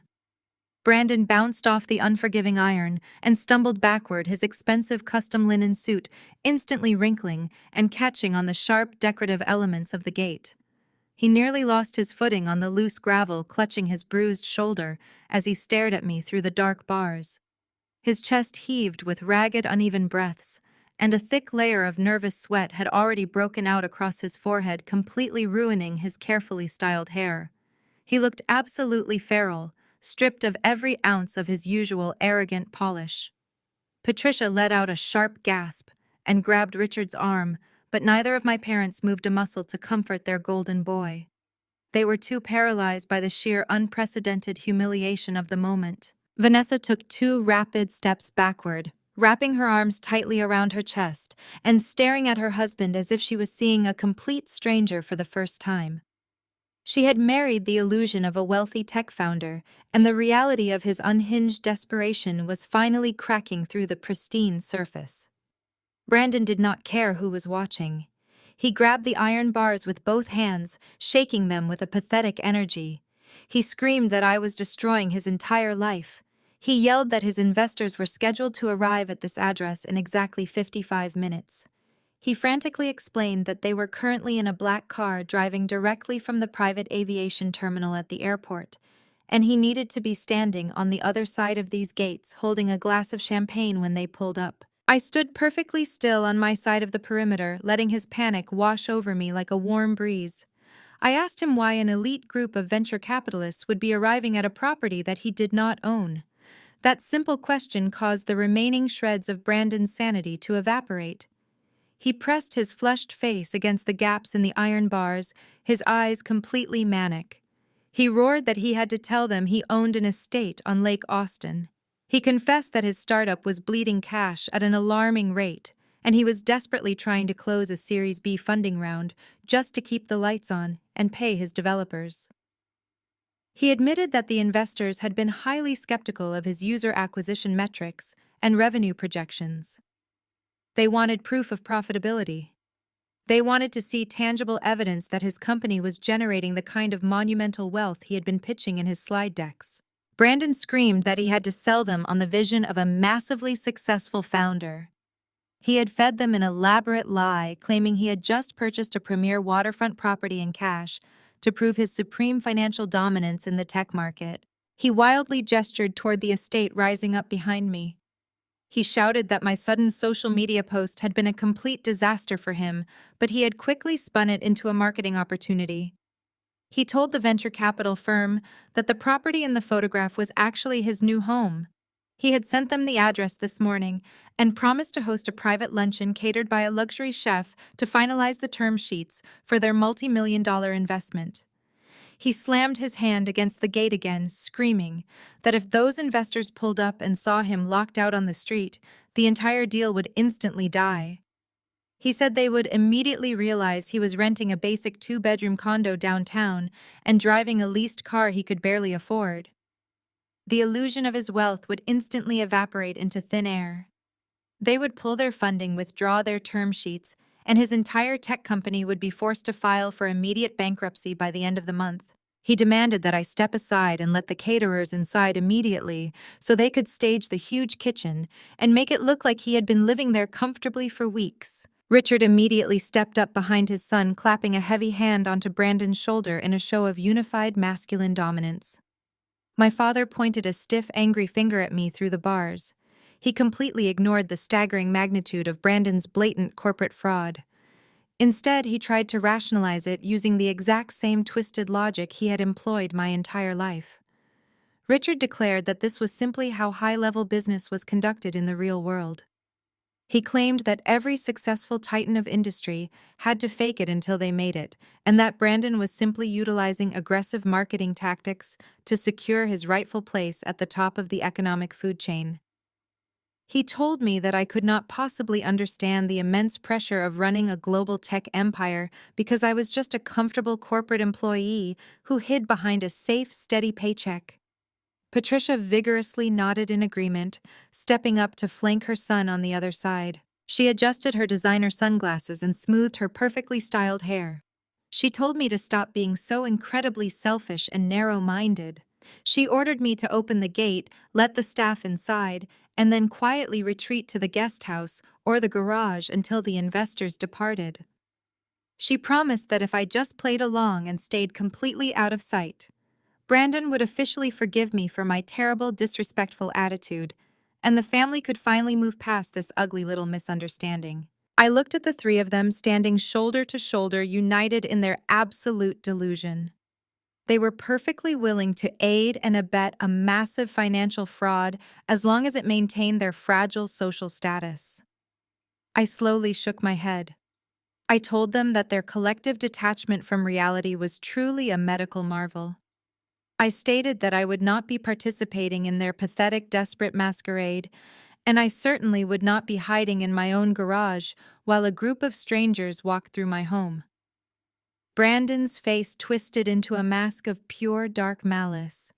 Brandon bounced off the unforgiving iron and stumbled backward, his expensive custom linen suit instantly wrinkling and catching on the sharp, decorative elements of the gate. He nearly lost his footing on the loose gravel, clutching his bruised shoulder as he stared at me through the dark bars. His chest heaved with ragged, uneven breaths, and a thick layer of nervous sweat had already broken out across his forehead, completely ruining his carefully styled hair. He looked absolutely feral, stripped of every ounce of his usual arrogant polish. Patricia let out a sharp gasp and grabbed Richard's arm, but neither of my parents moved a muscle to comfort their golden boy. They were too paralyzed by the sheer unprecedented humiliation of the moment. Vanessa took 2 rapid steps backward, wrapping her arms tightly around her chest and staring at her husband as if she was seeing a complete stranger for the first time. She had married the illusion of a wealthy tech founder, and the reality of his unhinged desperation was finally cracking through the pristine surface. Brandon did not care who was watching. He grabbed the iron bars with both hands, shaking them with a pathetic energy. He screamed that I was destroying his entire life. He yelled that his investors were scheduled to arrive at this address in exactly 55 minutes. He frantically explained that they were currently in a black car driving directly from the private aviation terminal at the airport, and he needed to be standing on the other side of these gates holding a glass of champagne when they pulled up. I stood perfectly still on my side of the perimeter, letting his panic wash over me like a warm breeze. I asked him why an elite group of venture capitalists would be arriving at a property that he did not own. That simple question caused the remaining shreds of Brandon's sanity to evaporate. He pressed his flushed face against the gaps in the iron bars, his eyes completely manic. He roared that he had to tell them he owned an estate on Lake Austin. He confessed that his startup was bleeding cash at an alarming rate, and he was desperately trying to close a Series B funding round just to keep the lights on and pay his developers. He admitted that the investors had been highly skeptical of his user acquisition metrics and revenue projections. They wanted proof of profitability. They wanted to see tangible evidence that his company was generating the kind of monumental wealth he had been pitching in his slide decks. Brandon screamed that he had to sell them on the vision of a massively successful founder. He had fed them an elaborate lie, claiming he had just purchased a premier waterfront property in cash to prove his supreme financial dominance in the tech market. He wildly gestured toward the estate rising up behind me. He shouted that my sudden social media post had been a complete disaster for him, but he had quickly spun it into a marketing opportunity. He told the venture capital firm that the property in the photograph was actually his new home. He had sent them the address this morning and promised to host a private luncheon catered by a luxury chef to finalize the term sheets for their multi-million-dollar investment. He slammed his hand against the gate again, screaming that if those investors pulled up and saw him locked out on the street, the entire deal would instantly die. He said they would immediately realize he was renting a basic 2-bedroom condo downtown and driving a leased car he could barely afford. The illusion of his wealth would instantly evaporate into thin air. They would pull their funding, withdraw their term sheets, and his entire tech company would be forced to file for immediate bankruptcy by the end of the month. He demanded that I step aside and let the caterers inside immediately so they could stage the huge kitchen and make it look like he had been living there comfortably for weeks. Richard immediately stepped up behind his son, clapping a heavy hand onto Brandon's shoulder in a show of unified masculine dominance. My father pointed a stiff, angry finger at me through the bars. He completely ignored the staggering magnitude of Brandon's blatant corporate fraud. Instead, he tried to rationalize it using the exact same twisted logic he had employed my entire life. Richard declared that this was simply how high-level business was conducted in the real world. He claimed that every successful titan of industry had to fake it until they made it, and that Brandon was simply utilizing aggressive marketing tactics to secure his rightful place at the top of the economic food chain. He told me that I could not possibly understand the immense pressure of running a global tech empire because I was just a comfortable corporate employee who hid behind a safe, steady paycheck. Patricia vigorously nodded in agreement, stepping up to flank her son on the other side. She adjusted her designer sunglasses and smoothed her perfectly styled hair. She told me to stop being so incredibly selfish and narrow-minded. She ordered me to open the gate, let the staff inside, and then quietly retreat to the guest house or the garage until the investors departed. She promised that if I just played along and stayed completely out of sight, Brandon would officially forgive me for my terrible, disrespectful attitude, and the family could finally move past this ugly little misunderstanding. I looked at the three of them standing shoulder to shoulder, united in their absolute delusion. They were perfectly willing to aid and abet a massive financial fraud as long as it maintained their fragile social status. I slowly shook my head. I told them that their collective detachment from reality was truly a medical marvel. I stated that I would not be participating in their pathetic, desperate masquerade, and I certainly would not be hiding in my own garage while a group of strangers walked through my home. Brandon's face twisted into a mask of pure, dark malice.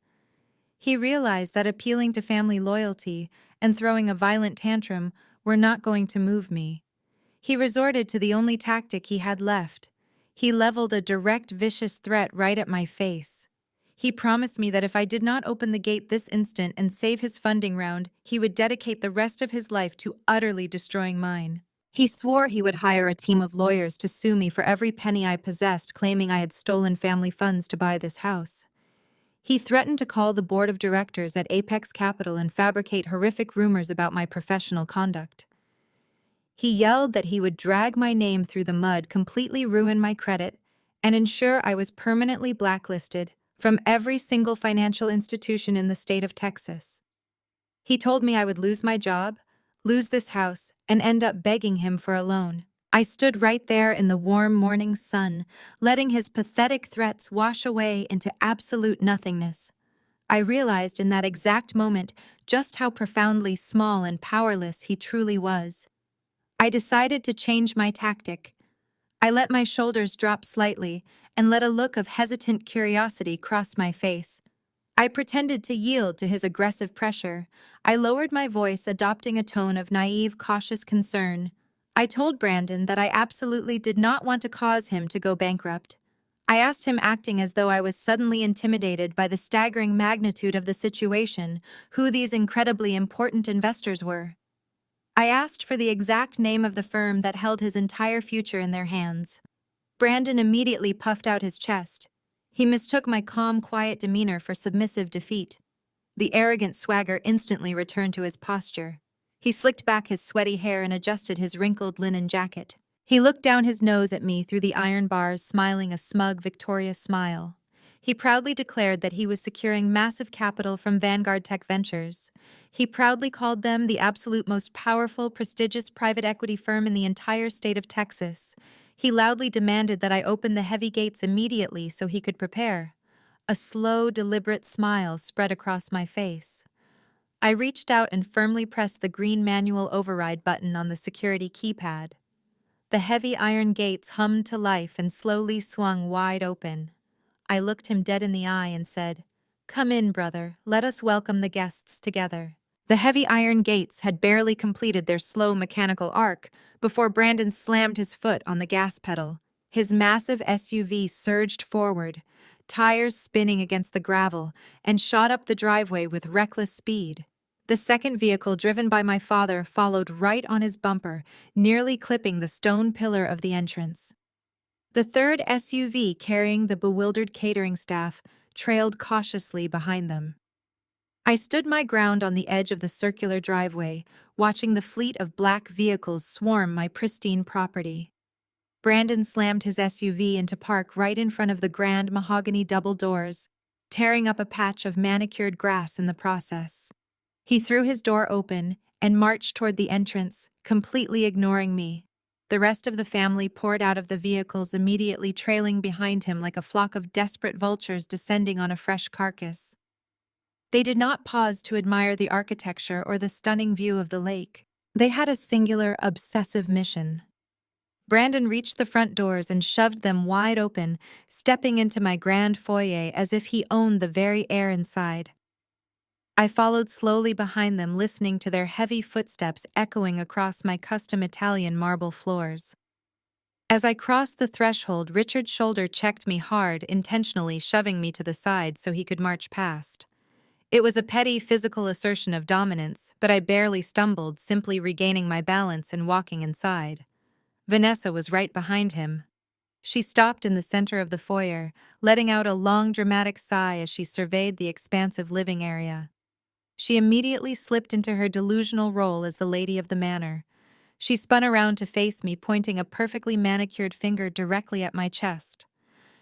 He realized that appealing to family loyalty and throwing a violent tantrum were not going to move me. He resorted to the only tactic he had left. He leveled a direct, vicious threat right at my face. He promised me that if I did not open the gate this instant and save his funding round, he would dedicate the rest of his life to utterly destroying mine. He swore he would hire a team of lawyers to sue me for every penny I possessed, claiming I had stolen family funds to buy this house. He threatened to call the board of directors at Apex Capital and fabricate horrific rumors about my professional conduct. He yelled that he would drag my name through the mud, completely ruin my credit, and ensure I was permanently blacklisted from every single financial institution in the state of Texas. He told me I would lose my job, lose this house, and end up begging him for a loan. I stood right there in the warm morning sun, letting his pathetic threats wash away into absolute nothingness. I realized in that exact moment just how profoundly small and powerless he truly was. I decided to change my tactic. I let my shoulders drop slightly and let a look of hesitant curiosity cross my face. I pretended to yield to his aggressive pressure. I lowered my voice, adopting a tone of naive, cautious concern. I told Brandon that I absolutely did not want to cause him to go bankrupt. I asked him, acting as though I was suddenly intimidated by the staggering magnitude of the situation, who these incredibly important investors were. I asked for the exact name of the firm that held his entire future in their hands. Brandon immediately puffed out his chest. He mistook my calm, quiet demeanor for submissive defeat. The arrogant swagger instantly returned to his posture. He slicked back his sweaty hair and adjusted his wrinkled linen jacket. He looked down his nose at me through the iron bars, smiling a smug, victorious smile. He proudly declared that he was securing massive capital from Vanguard Tech Ventures. He proudly called them the absolute most powerful, prestigious private equity firm in the entire state of Texas. He loudly demanded that I open the heavy gates immediately so he could prepare. A slow, deliberate smile spread across my face. I reached out and firmly pressed the green manual override button on the security keypad. The heavy iron gates hummed to life and slowly swung wide open. I looked him dead in the eye and said, "Come in, brother, let us welcome the guests together." The heavy iron gates had barely completed their slow mechanical arc before Brandon slammed his foot on the gas pedal. His massive SUV surged forward, tires spinning against the gravel, and shot up the driveway with reckless speed. The second vehicle, driven by my father, followed right on his bumper, nearly clipping the stone pillar of the entrance. The third SUV, carrying the bewildered catering staff, trailed cautiously behind them. I stood my ground on the edge of the circular driveway, watching the fleet of black vehicles swarm my pristine property. Brandon slammed his SUV into park right in front of the grand mahogany double doors, tearing up a patch of manicured grass in the process. He threw his door open and marched toward the entrance, completely ignoring me. The rest of the family poured out of the vehicles, immediately trailing behind him like a flock of desperate vultures descending on a fresh carcass. They did not pause to admire the architecture or the stunning view of the lake. They had a singular, obsessive mission. Brandon reached the front doors and shoved them wide open, stepping into my grand foyer as if he owned the very air inside. I followed slowly behind them, listening to their heavy footsteps echoing across my custom Italian marble floors. As I crossed the threshold, Richard's shoulder checked me hard, intentionally shoving me to the side so he could march past. It was a petty physical assertion of dominance, but I barely stumbled, simply regaining my balance and walking inside. Vanessa was right behind him. She stopped in the center of the foyer, letting out a long, dramatic sigh as she surveyed the expansive living area. She immediately slipped into her delusional role as the lady of the manor. She spun around to face me, pointing a perfectly manicured finger directly at my chest.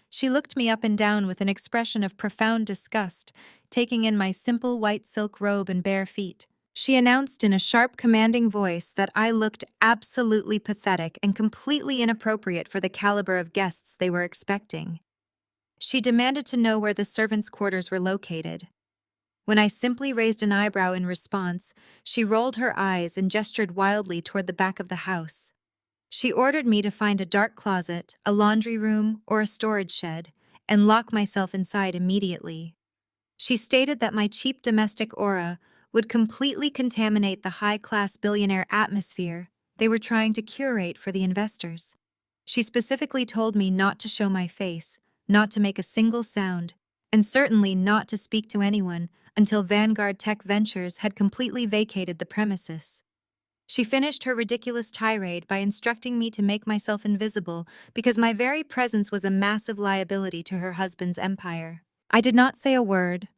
She looked me up and down with an expression of profound disgust, taking in my simple white silk robe and bare feet. She announced in a sharp, commanding voice that I looked absolutely pathetic and completely inappropriate for the caliber of guests they were expecting. She demanded to know where the servants' quarters were located. When I simply raised an eyebrow in response, she rolled her eyes and gestured wildly toward the back of the house. She ordered me to find a dark closet, a laundry room, or a storage shed, and lock myself inside immediately. She stated that my cheap domestic aura would completely contaminate the high-class billionaire atmosphere they were trying to curate for the investors. She specifically told me not to show my face, not to make a single sound, and certainly not to speak to anyone until Vanguard Tech Ventures had completely vacated the premises. She finished her ridiculous tirade by instructing me to make myself invisible because my very presence was a massive liability to her husband's empire. I did not say a word.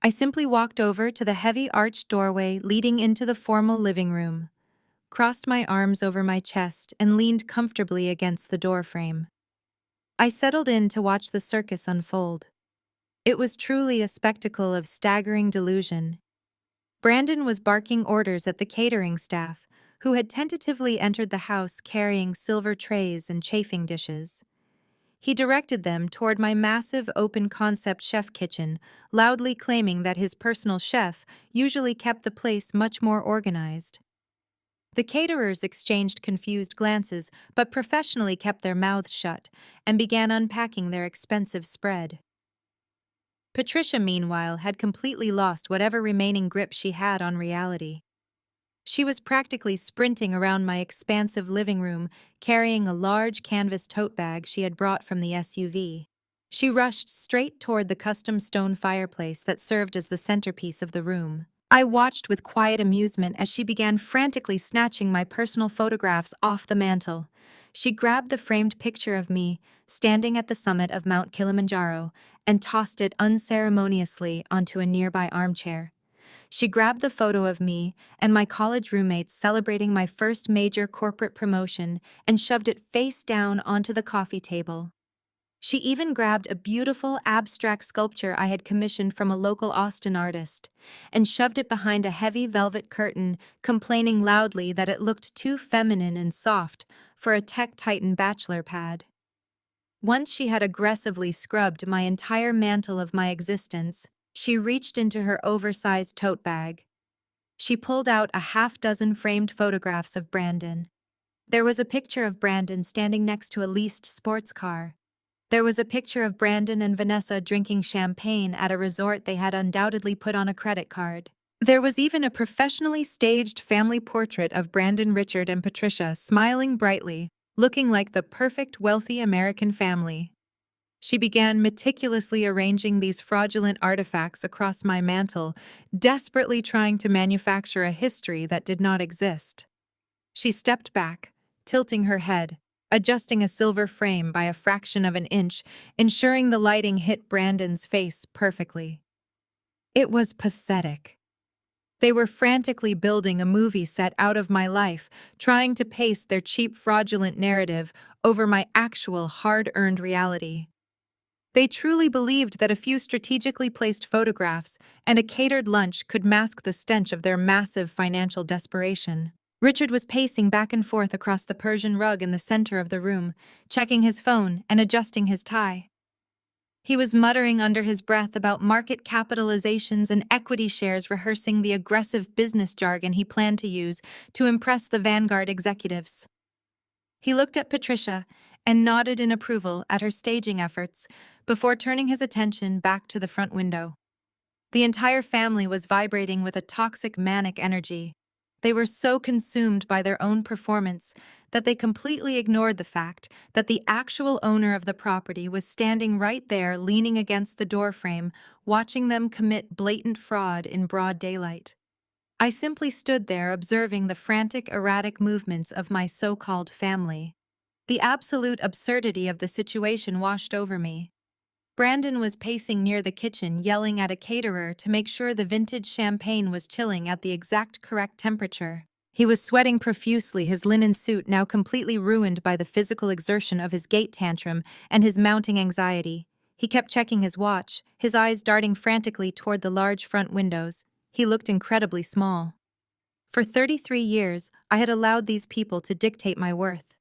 I simply walked over to the heavy arched doorway leading into the formal living room, crossed my arms over my chest, and leaned comfortably against the doorframe. I settled in to watch the circus unfold. It was truly a spectacle of staggering delusion. Brandon was barking orders at the catering staff, who had tentatively entered the house carrying silver trays and chafing dishes. He directed them toward my massive open-concept chef kitchen, loudly claiming that his personal chef usually kept the place much more organized. The caterers exchanged confused glances, but professionally kept their mouths shut and began unpacking their expensive spread. Patricia, meanwhile, had completely lost whatever remaining grip she had on reality. She was practically sprinting around my expansive living room, carrying a large canvas tote bag she had brought from the SUV. She rushed straight toward the custom stone fireplace that served as the centerpiece of the room. I watched with quiet amusement as she began frantically snatching my personal photographs off the mantel. She grabbed the framed picture of me, standing at the summit of Mount Kilimanjaro, and tossed it unceremoniously onto a nearby armchair. She grabbed the photo of me and my college roommates celebrating my first major corporate promotion and shoved it face down onto the coffee table. She even grabbed a beautiful abstract sculpture I had commissioned from a local Austin artist and shoved it behind a heavy velvet curtain, complaining loudly that it looked too feminine and soft for a tech titan bachelor pad. Once she had aggressively scrubbed my entire mantle of my existence, she reached into her oversized tote bag. She pulled out a half-dozen framed photographs of Brandon. There was a picture of Brandon standing next to a leased sports car. There was a picture of Brandon and Vanessa drinking champagne at a resort they had undoubtedly put on a credit card. There was even a professionally staged family portrait of Brandon, Richard, and Patricia smiling brightly, looking like the perfect wealthy American family. She began meticulously arranging these fraudulent artifacts across my mantle, desperately trying to manufacture a history that did not exist. She stepped back, tilting her head, adjusting a silver frame by a fraction of an inch, ensuring the lighting hit Brandon's face perfectly. It was pathetic. They were frantically building a movie set out of my life, trying to paste their cheap, fraudulent narrative over my actual, hard-earned reality. They truly believed that a few strategically placed photographs and a catered lunch could mask the stench of their massive financial desperation. Richard was pacing back and forth across the Persian rug in the center of the room, checking his phone and adjusting his tie. He was muttering under his breath about market capitalizations and equity shares, rehearsing the aggressive business jargon he planned to use to impress the Vanguard executives. He looked at Patricia and nodded in approval at her staging efforts before turning his attention back to the front window. The entire family was vibrating with a toxic manic energy. They were so consumed by their own performance that they completely ignored the fact that the actual owner of the property was standing right there leaning against the doorframe, watching them commit blatant fraud in broad daylight. I simply stood there observing the frantic, erratic movements of my so-called family. The absolute absurdity of the situation washed over me. Brandon was pacing near the kitchen, yelling at a caterer to make sure the vintage champagne was chilling at the exact correct temperature. He was sweating profusely, his linen suit now completely ruined by the physical exertion of his gait tantrum and his mounting anxiety. He kept checking his watch, his eyes darting frantically toward the large front windows. He looked incredibly small. For 33 years, I had allowed these people to dictate my worth.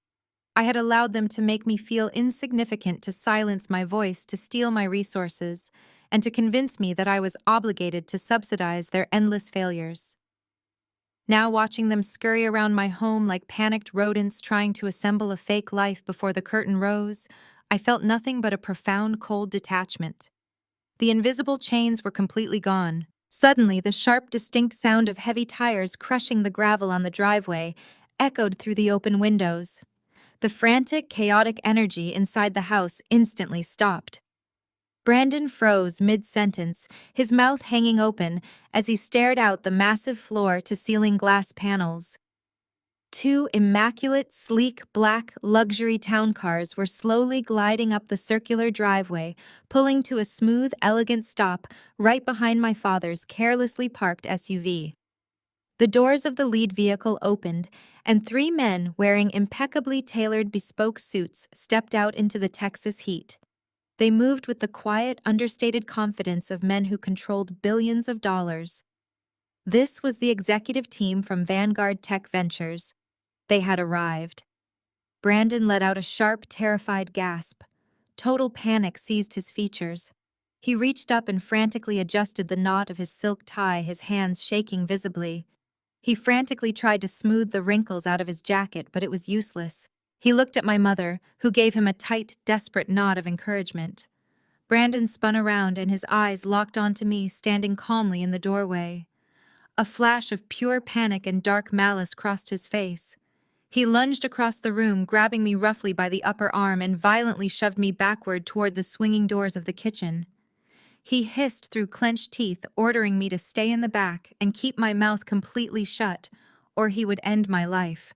I had allowed them to make me feel insignificant, to silence my voice, to steal my resources, and to convince me that I was obligated to subsidize their endless failures. Now, watching them scurry around my home like panicked rodents trying to assemble a fake life before the curtain rose, I felt nothing but a profound cold detachment. The invisible chains were completely gone. Suddenly, the sharp, distinct sound of heavy tires crushing the gravel on the driveway echoed through the open windows. The frantic, chaotic energy inside the house instantly stopped. Brandon froze mid-sentence, his mouth hanging open as he stared out the massive floor-to-ceiling glass panels. Two immaculate, sleek, black luxury town cars were slowly gliding up the circular driveway, pulling to a smooth, elegant stop right behind my father's carelessly parked SUV. The doors of the lead vehicle opened, and three men wearing impeccably tailored bespoke suits stepped out into the Texas heat. They moved with the quiet, understated confidence of men who controlled billions of dollars. This was the executive team from Vanguard Tech Ventures. They had arrived. Brandon let out a sharp, terrified gasp. Total panic seized his features. He reached up and frantically adjusted the knot of his silk tie, his hands shaking visibly. He frantically tried to smooth the wrinkles out of his jacket, but it was useless. He looked at my mother, who gave him a tight, desperate nod of encouragement. Brandon spun around and his eyes locked onto me, standing calmly in the doorway. A flash of pure panic and dark malice crossed his face. He lunged across the room, grabbing me roughly by the upper arm and violently shoved me backward toward the swinging doors of the kitchen. He hissed through clenched teeth, ordering me to stay in the back and keep my mouth completely shut, or he would end my life.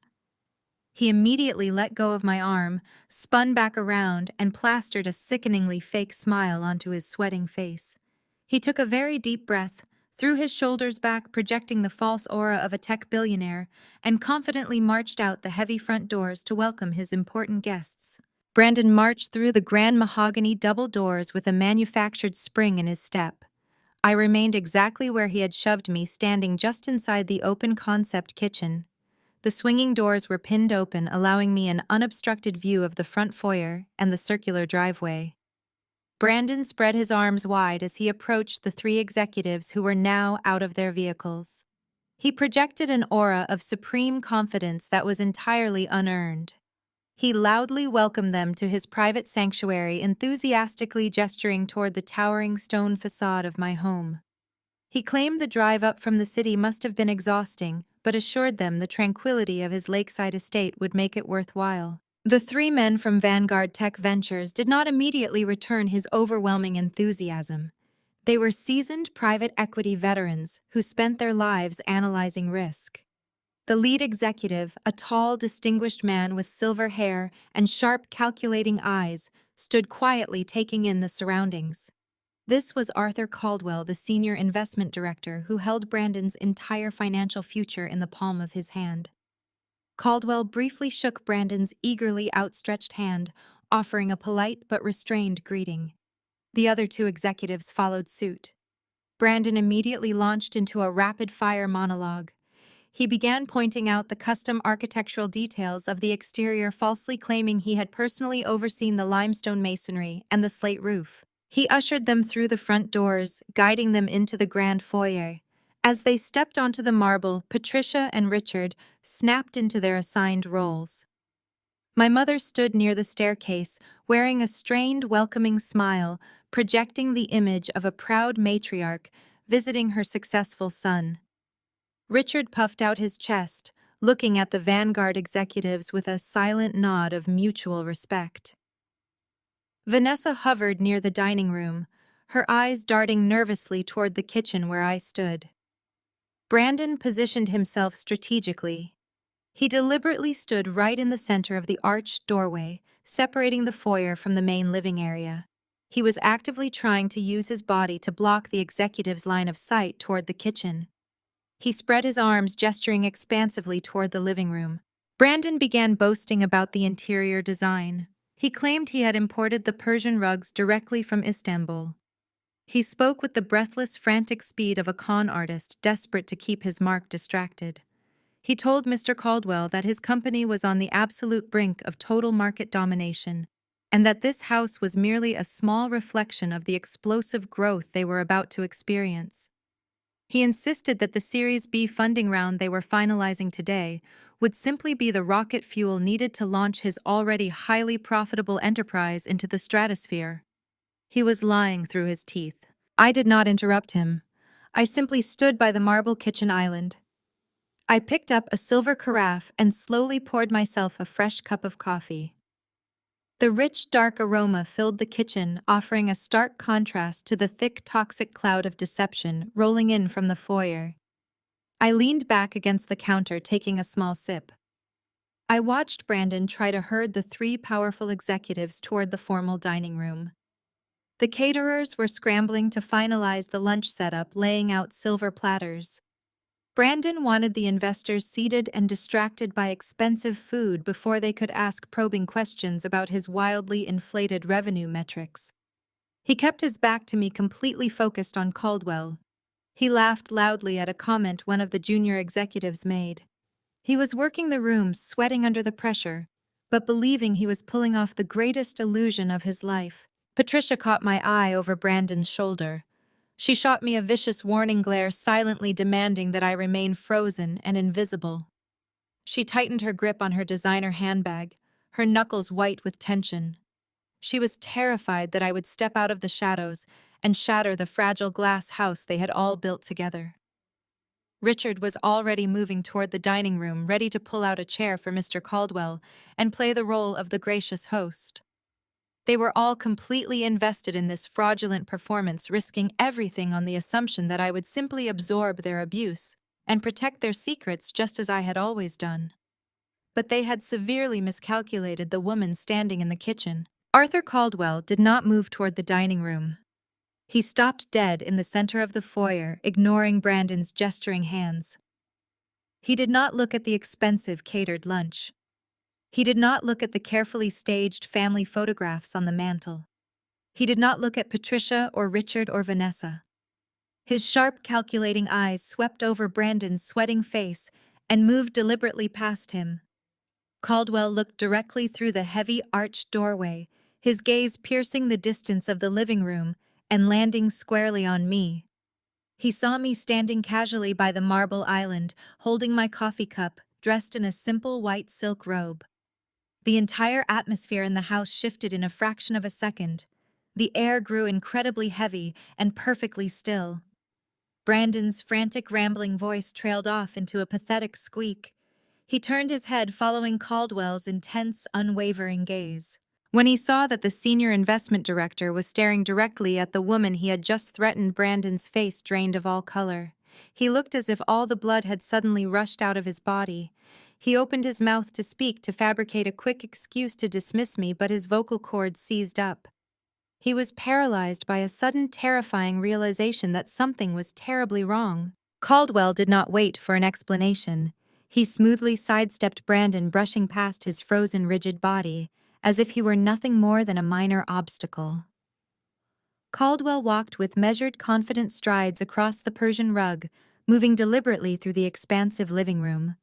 He immediately let go of my arm, spun back around, and plastered a sickeningly fake smile onto his sweating face. He took a very deep breath, threw his shoulders back, projecting the false aura of a tech billionaire, and confidently marched out the heavy front doors to welcome his important guests. Brandon marched through the grand mahogany double doors with a manufactured spring in his step. I remained exactly where he had shoved me, standing just inside the open concept kitchen. The swinging doors were pinned open, allowing me an unobstructed view of the front foyer and the circular driveway. Brandon spread his arms wide as he approached the three executives who were now out of their vehicles. He projected an aura of supreme confidence that was entirely unearned. He loudly welcomed them to his private sanctuary, enthusiastically gesturing toward the towering stone facade of my home. He claimed the drive up from the city must have been exhausting, but assured them the tranquility of his lakeside estate would make it worthwhile. The three men from Vanguard Tech Ventures did not immediately return his overwhelming enthusiasm. They were seasoned private equity veterans who spent their lives analyzing risk. The lead executive, a tall, distinguished man with silver hair and sharp, calculating eyes, stood quietly taking in the surroundings. This was Arthur Caldwell, the senior investment director who held Brandon's entire financial future in the palm of his hand. Caldwell briefly shook Brandon's eagerly outstretched hand, offering a polite but restrained greeting. The other two executives followed suit. Brandon immediately launched into a rapid-fire monologue. He began pointing out the custom architectural details of the exterior, falsely claiming he had personally overseen the limestone masonry and the slate roof. He ushered them through the front doors, guiding them into the grand foyer. As they stepped onto the marble, Patricia and Richard snapped into their assigned roles. My mother stood near the staircase, wearing a strained, welcoming smile, projecting the image of a proud matriarch visiting her successful son. Richard puffed out his chest, looking at the Vanguard executives with a silent nod of mutual respect. Vanessa hovered near the dining room, her eyes darting nervously toward the kitchen where I stood. Brandon positioned himself strategically. He deliberately stood right in the center of the arched doorway, separating the foyer from the main living area. He was actively trying to use his body to block the executive's line of sight toward the kitchen. He spread his arms, gesturing expansively toward the living room. Brandon began boasting about the interior design. He claimed he had imported the Persian rugs directly from Istanbul. He spoke with the breathless, frantic speed of a con artist desperate to keep his mark distracted. He told Mr. Caldwell that his company was on the absolute brink of total market domination, and that this house was merely a small reflection of the explosive growth they were about to experience. He insisted that the Series B funding round they were finalizing today would simply be the rocket fuel needed to launch his already highly profitable enterprise into the stratosphere. He was lying through his teeth. I did not interrupt him. I simply stood by the marble kitchen island. I picked up a silver carafe and slowly poured myself a fresh cup of coffee. The rich, dark aroma filled the kitchen, offering a stark contrast to the thick, toxic cloud of deception rolling in from the foyer. I leaned back against the counter, taking a small sip. I watched Brandon try to herd the three powerful executives toward the formal dining room. The caterers were scrambling to finalize the lunch setup, laying out silver platters. Brandon wanted the investors seated and distracted by expensive food before they could ask probing questions about his wildly inflated revenue metrics. He kept his back to me, completely focused on Caldwell. He laughed loudly at a comment one of the junior executives made. He was working the room, sweating under the pressure, but believing he was pulling off the greatest illusion of his life. Patricia caught my eye over Brandon's shoulder. She shot me a vicious warning glare, silently demanding that I remain frozen and invisible. She tightened her grip on her designer handbag, her knuckles white with tension. She was terrified that I would step out of the shadows and shatter the fragile glass house they had all built together. Richard was already moving toward the dining room, ready to pull out a chair for Mr. Caldwell and play the role of the gracious host. They were all completely invested in this fraudulent performance, risking everything on the assumption that I would simply absorb their abuse and protect their secrets just as I had always done. But they had severely miscalculated the woman standing in the kitchen. Arthur Caldwell did not move toward the dining room. He stopped dead in the center of the foyer, ignoring Brandon's gesturing hands. He did not look at the expensive catered lunch. He did not look at the carefully staged family photographs on the mantel. He did not look at Patricia or Richard or Vanessa. His sharp, calculating eyes swept over Brandon's sweating face and moved deliberately past him. Caldwell looked directly through the heavy, arched doorway, his gaze piercing the distance of the living room and landing squarely on me. He saw me standing casually by the marble island, holding my coffee cup, dressed in a simple white silk robe. The entire atmosphere in the house shifted in a fraction of a second. The air grew incredibly heavy and perfectly still. Brandon's frantic, rambling voice trailed off into a pathetic squeak. He turned his head, following Caldwell's intense, unwavering gaze. When he saw that the senior investment director was staring directly at the woman he had just threatened, Brandon's face drained of all color. He looked as if all the blood had suddenly rushed out of his body. He opened his mouth to speak, to fabricate a quick excuse to dismiss me, but his vocal cords seized up. He was paralyzed by a sudden, terrifying realization that something was terribly wrong. Caldwell did not wait for an explanation. He smoothly sidestepped Brandon, brushing past his frozen, rigid body, as if he were nothing more than a minor obstacle. Caldwell walked with measured, confident strides across the Persian rug, moving deliberately through the expansive living room.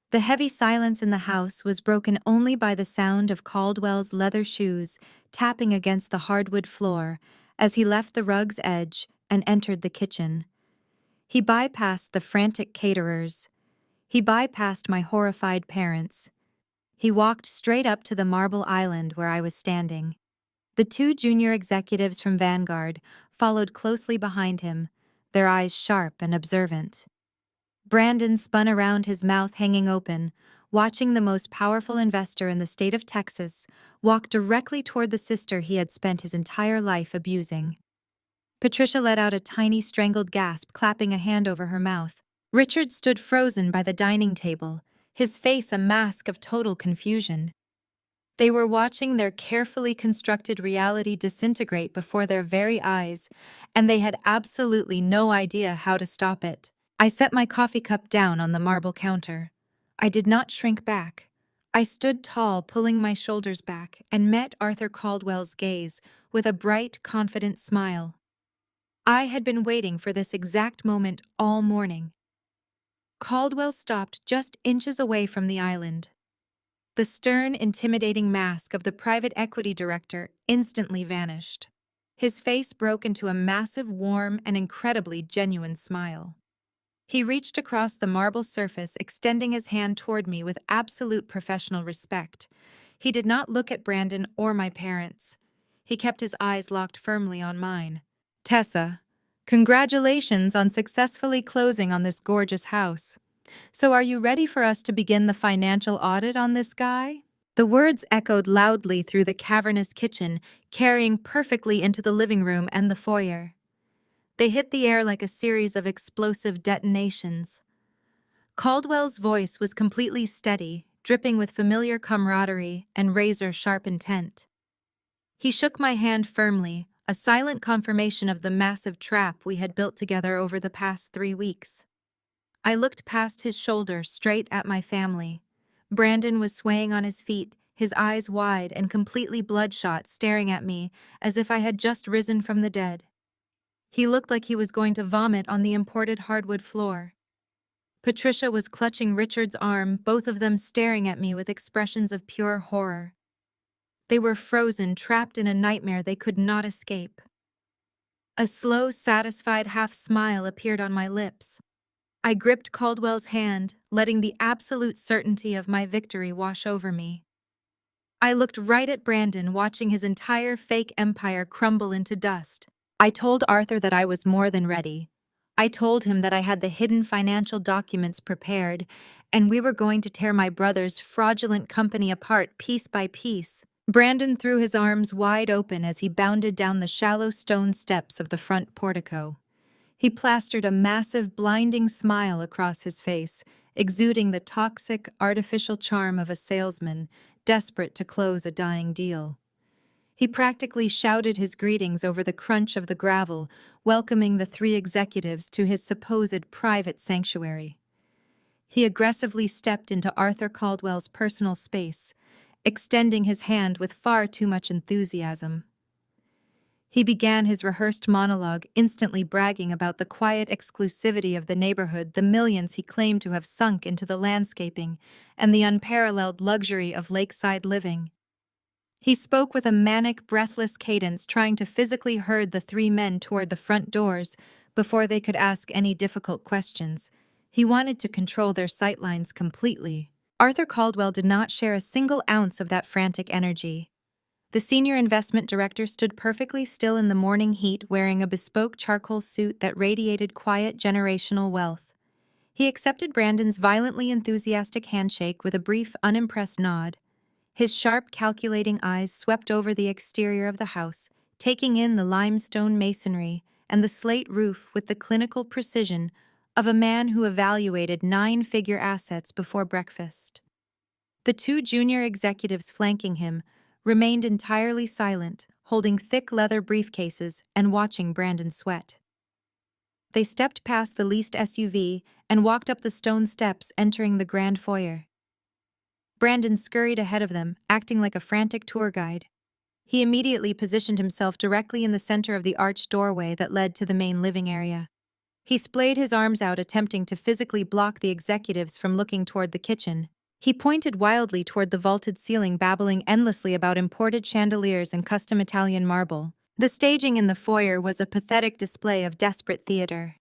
The heavy silence in the house was broken only by the sound of Caldwell's leather shoes tapping against the hardwood floor as he left the rug's edge and entered the kitchen. He bypassed the frantic caterers. He bypassed my horrified parents. He walked straight up to the marble island where I was standing. The two junior executives from Vanguard followed closely behind him, their eyes sharp and observant. Brandon spun around, his mouth hanging open, watching the most powerful investor in the state of Texas walk directly toward the sister he had spent his entire life abusing. Patricia let out a tiny, strangled gasp, clapping a hand over her mouth. Richard stood frozen by the dining table, his face a mask of total confusion. They were watching their carefully constructed reality disintegrate before their very eyes, and they had absolutely no idea how to stop it. I set my coffee cup down on the marble counter. I did not shrink back. I stood tall, pulling my shoulders back, and met Arthur Caldwell's gaze with a bright, confident smile. I had been waiting for this exact moment all morning. Caldwell stopped just inches away from the island. The stern, intimidating mask of the private equity director instantly vanished. His face broke into a massive, warm, and incredibly genuine smile. He reached across the marble surface, extending his hand toward me with absolute professional respect. He did not look at Brandon or my parents. He kept his eyes locked firmly on mine. Tessa, congratulations on successfully closing on this gorgeous house. So are you ready for us to begin the financial audit on this guy? The words echoed loudly through the cavernous kitchen, carrying perfectly into the living room and the foyer. They hit the air like a series of explosive detonations. Caldwell's voice was completely steady, dripping with familiar camaraderie and razor-sharp intent. He shook my hand firmly, a silent confirmation of the massive trap we had built together over the past 3 weeks. I looked past his shoulder, straight at my family. Brandon was swaying on his feet, his eyes wide and completely bloodshot, staring at me as if I had just risen from the dead. He looked like he was going to vomit on the imported hardwood floor. Patricia was clutching Richard's arm, both of them staring at me with expressions of pure horror. They were frozen, trapped in a nightmare they could not escape. A slow, satisfied half smile appeared on my lips. I gripped Caldwell's hand, letting the absolute certainty of my victory wash over me. I looked right at Brandon, watching his entire fake empire crumble into dust. I told Arthur that I was more than ready. I told him that I had the hidden financial documents prepared, and we were going to tear my brother's fraudulent company apart piece by piece. Brandon threw his arms wide open as he bounded down the shallow stone steps of the front portico. He plastered a massive, blinding smile across his face, exuding the toxic, artificial charm of a salesman desperate to close a dying deal. He practically shouted his greetings over the crunch of the gravel, welcoming the 3 executives to his supposed private sanctuary. He aggressively stepped into Arthur Caldwell's personal space, extending his hand with far too much enthusiasm. He began his rehearsed monologue, instantly bragging about the quiet exclusivity of the neighborhood, the millions he claimed to have sunk into the landscaping, and the unparalleled luxury of lakeside living. He spoke with a manic, breathless cadence, trying to physically herd the 3 men toward the front doors before they could ask any difficult questions. He wanted to control their sightlines completely. Arthur Caldwell did not share a single ounce of that frantic energy. The senior investment director stood perfectly still in the morning heat, wearing a bespoke charcoal suit that radiated quiet, generational wealth. He accepted Brandon's violently enthusiastic handshake with a brief, unimpressed nod. His sharp, calculating eyes swept over the exterior of the house, taking in the limestone masonry and the slate roof with the clinical precision of a man who evaluated nine-figure assets before breakfast. The two junior executives flanking him remained entirely silent, holding thick leather briefcases and watching Brandon sweat. They stepped past the leased SUV and walked up the stone steps entering the grand foyer. Brandon scurried ahead of them, acting like a frantic tour guide. He immediately positioned himself directly in the center of the arched doorway that led to the main living area. He splayed his arms out, attempting to physically block the executives from looking toward the kitchen. He pointed wildly toward the vaulted ceiling, babbling endlessly about imported chandeliers and custom Italian marble. The staging in the foyer was a pathetic display of desperate theater.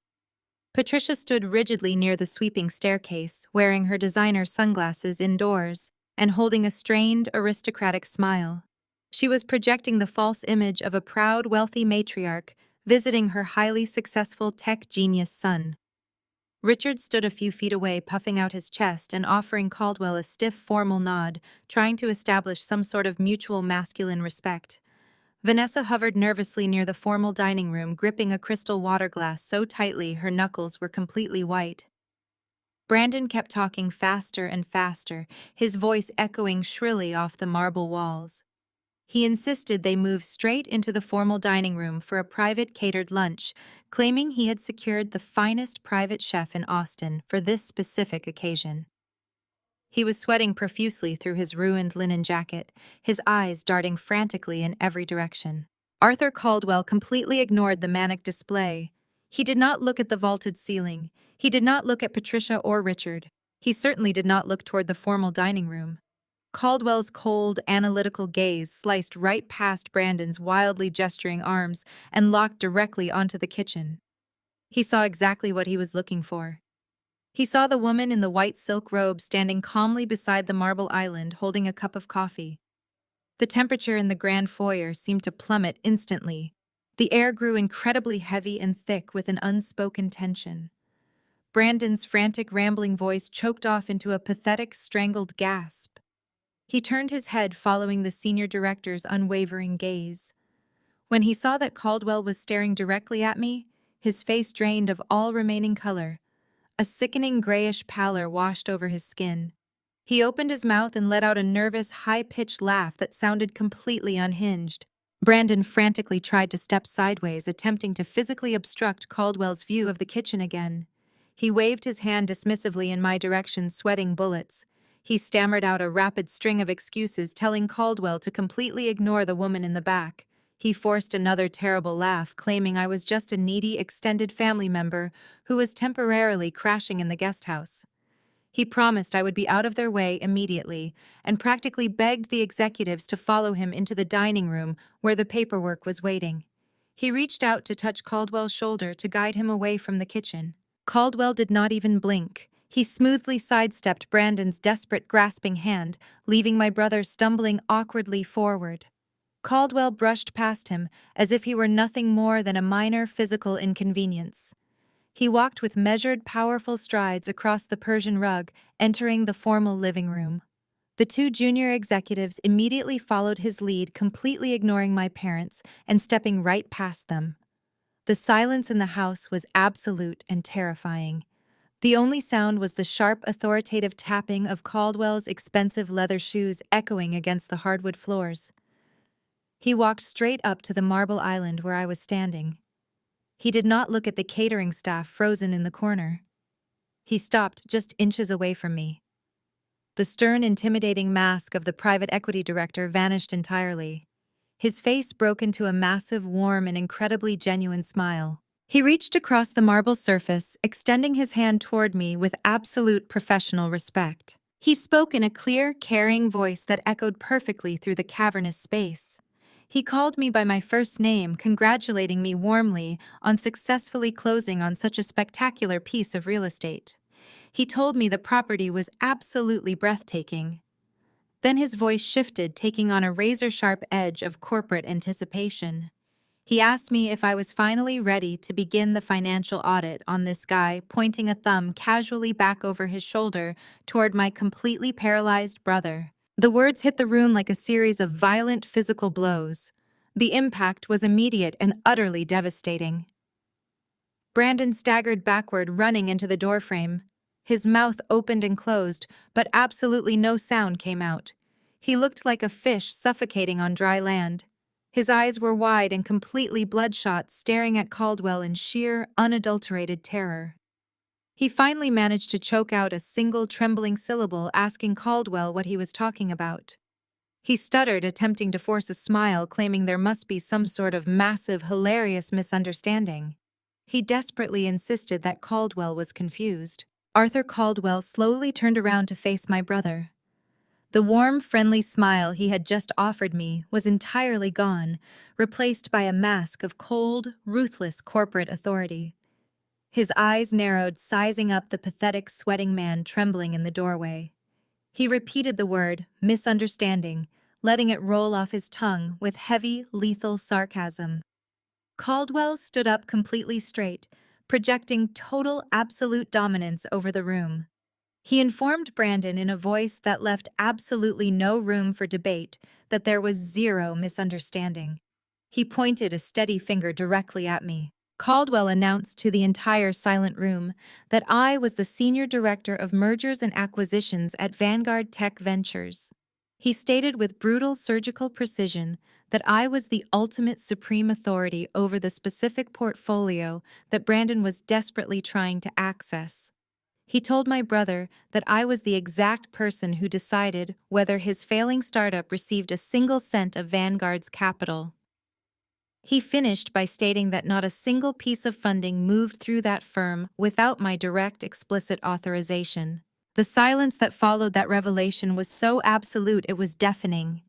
Patricia stood rigidly near the sweeping staircase, wearing her designer sunglasses indoors and holding a strained, aristocratic smile. She was projecting the false image of a proud, wealthy matriarch visiting her highly successful tech genius son. Richard stood a few feet away, puffing out his chest and offering Caldwell a stiff, formal nod, trying to establish some sort of mutual masculine respect. Vanessa hovered nervously near the formal dining room, gripping a crystal water glass so tightly her knuckles were completely white. Brandon kept talking faster and faster, his voice echoing shrilly off the marble walls. He insisted they move straight into the formal dining room for a private catered lunch, claiming he had secured the finest private chef in Austin for this specific occasion. He was sweating profusely through his ruined linen jacket, his eyes darting frantically in every direction. Arthur Caldwell completely ignored the manic display. He did not look at the vaulted ceiling. He did not look at Patricia or Richard. He certainly did not look toward the formal dining room. Caldwell's cold, analytical gaze sliced right past Brandon's wildly gesturing arms and locked directly onto the kitchen. He saw exactly what he was looking for. He saw the woman in the white silk robe standing calmly beside the marble island holding a cup of coffee. The temperature in the grand foyer seemed to plummet instantly. The air grew incredibly heavy and thick with an unspoken tension. Brandon's frantic, rambling voice choked off into a pathetic, strangled gasp. He turned his head, following the senior director's unwavering gaze. When he saw that Caldwell was staring directly at me, his face drained of all remaining color. A sickening grayish pallor washed over his skin. He opened his mouth and let out a nervous, high-pitched laugh that sounded completely unhinged. Brandon frantically tried to step sideways, attempting to physically obstruct Caldwell's view of the kitchen again. He waved his hand dismissively in my direction, sweating bullets. He stammered out a rapid string of excuses, telling Caldwell to completely ignore the woman in the back. He forced another terrible laugh, claiming I was just a needy extended family member who was temporarily crashing in the guest house. He promised I would be out of their way immediately, and practically begged the executives to follow him into the dining room where the paperwork was waiting. He reached out to touch Caldwell's shoulder to guide him away from the kitchen. Caldwell did not even blink. He smoothly sidestepped Brandon's desperate, grasping hand, leaving my brother stumbling awkwardly forward. Caldwell brushed past him as if he were nothing more than a minor physical inconvenience. He walked with measured, powerful strides across the Persian rug, entering the formal living room. The two junior executives immediately followed his lead, completely ignoring my parents and stepping right past them. The silence in the house was absolute and terrifying. The only sound was the sharp, authoritative tapping of Caldwell's expensive leather shoes echoing against the hardwood floors. He walked straight up to the marble island where I was standing. He did not look at the catering staff frozen in the corner. He stopped just inches away from me. The stern, intimidating mask of the private equity director vanished entirely. His face broke into a massive, warm, and incredibly genuine smile. He reached across the marble surface, extending his hand toward me with absolute professional respect. He spoke in a clear, caring voice that echoed perfectly through the cavernous space. He called me by my first name, congratulating me warmly on successfully closing on such a spectacular piece of real estate. He told me the property was absolutely breathtaking. Then his voice shifted, taking on a razor-sharp edge of corporate anticipation. He asked me if I was finally ready to begin the financial audit on this guy, pointing a thumb casually back over his shoulder toward my completely paralyzed brother. The words hit the room like a series of violent physical blows. The impact was immediate and utterly devastating. Brandon staggered backward, running into the doorframe. His mouth opened and closed, but absolutely no sound came out. He looked like a fish suffocating on dry land. His eyes were wide and completely bloodshot, staring at Caldwell in sheer, unadulterated terror. He finally managed to choke out a single trembling syllable, asking Caldwell what he was talking about. He stuttered, attempting to force a smile, claiming there must be some sort of massive, hilarious misunderstanding. He desperately insisted that Caldwell was confused. Arthur Caldwell slowly turned around to face my brother. The warm, friendly smile he had just offered me was entirely gone, replaced by a mask of cold, ruthless corporate authority. His eyes narrowed, sizing up the pathetic, sweating man trembling in the doorway. He repeated the word, misunderstanding, letting it roll off his tongue with heavy, lethal sarcasm. Caldwell stood up completely straight, projecting total, absolute dominance over the room. He informed Brandon in a voice that left absolutely no room for debate that there was zero misunderstanding. He pointed a steady finger directly at me. Caldwell announced to the entire silent room that I was the Senior Director of Mergers and Acquisitions at Vanguard Tech Ventures. He stated with brutal surgical precision that I was the ultimate supreme authority over the specific portfolio that Brandon was desperately trying to access. He told my brother that I was the exact person who decided whether his failing startup received a single cent of Vanguard's capital. He finished by stating that not a single piece of funding moved through that firm without my direct, explicit authorization. The silence that followed that revelation was so absolute it was deafening.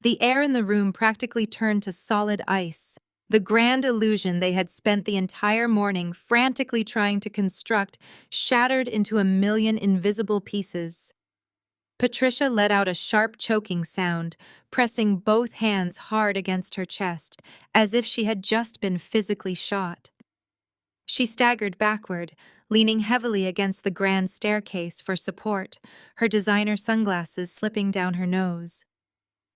The air in the room practically turned to solid ice. The grand illusion they had spent the entire morning frantically trying to construct shattered into a million invisible pieces. Patricia let out a sharp choking sound, pressing both hands hard against her chest, as if she had just been physically shot. She staggered backward, leaning heavily against the grand staircase for support, her designer sunglasses slipping down her nose.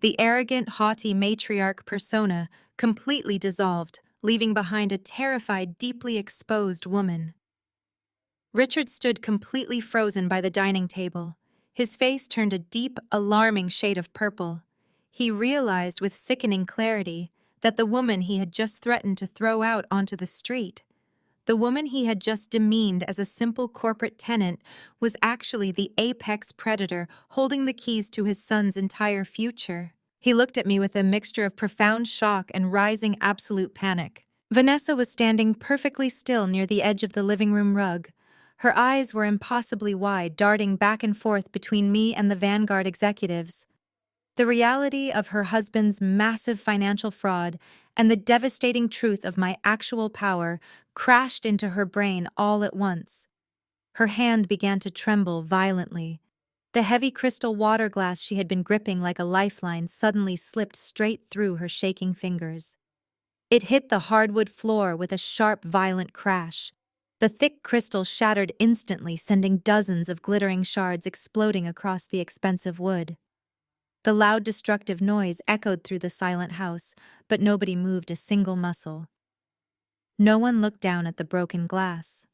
The arrogant, haughty matriarch persona completely dissolved, leaving behind a terrified, deeply exposed woman. Richard stood completely frozen by the dining table. His face turned a deep, alarming shade of purple. He realized with sickening clarity that the woman he had just threatened to throw out onto the street, the woman he had just demeaned as a simple corporate tenant, was actually the apex predator holding the keys to his son's entire future. He looked at me with a mixture of profound shock and rising absolute panic. Vanessa was standing perfectly still near the edge of the living room rug. Her eyes were impossibly wide, darting back and forth between me and the Vanguard executives. The reality of her husband's massive financial fraud and the devastating truth of my actual power crashed into her brain all at once. Her hand began to tremble violently. The heavy crystal water glass she had been gripping like a lifeline suddenly slipped straight through her shaking fingers. It hit the hardwood floor with a sharp, violent crash. The thick crystal shattered instantly, sending dozens of glittering shards exploding across the expensive wood. The loud, destructive noise echoed through the silent house, but nobody moved a single muscle. No one looked down at the broken glass.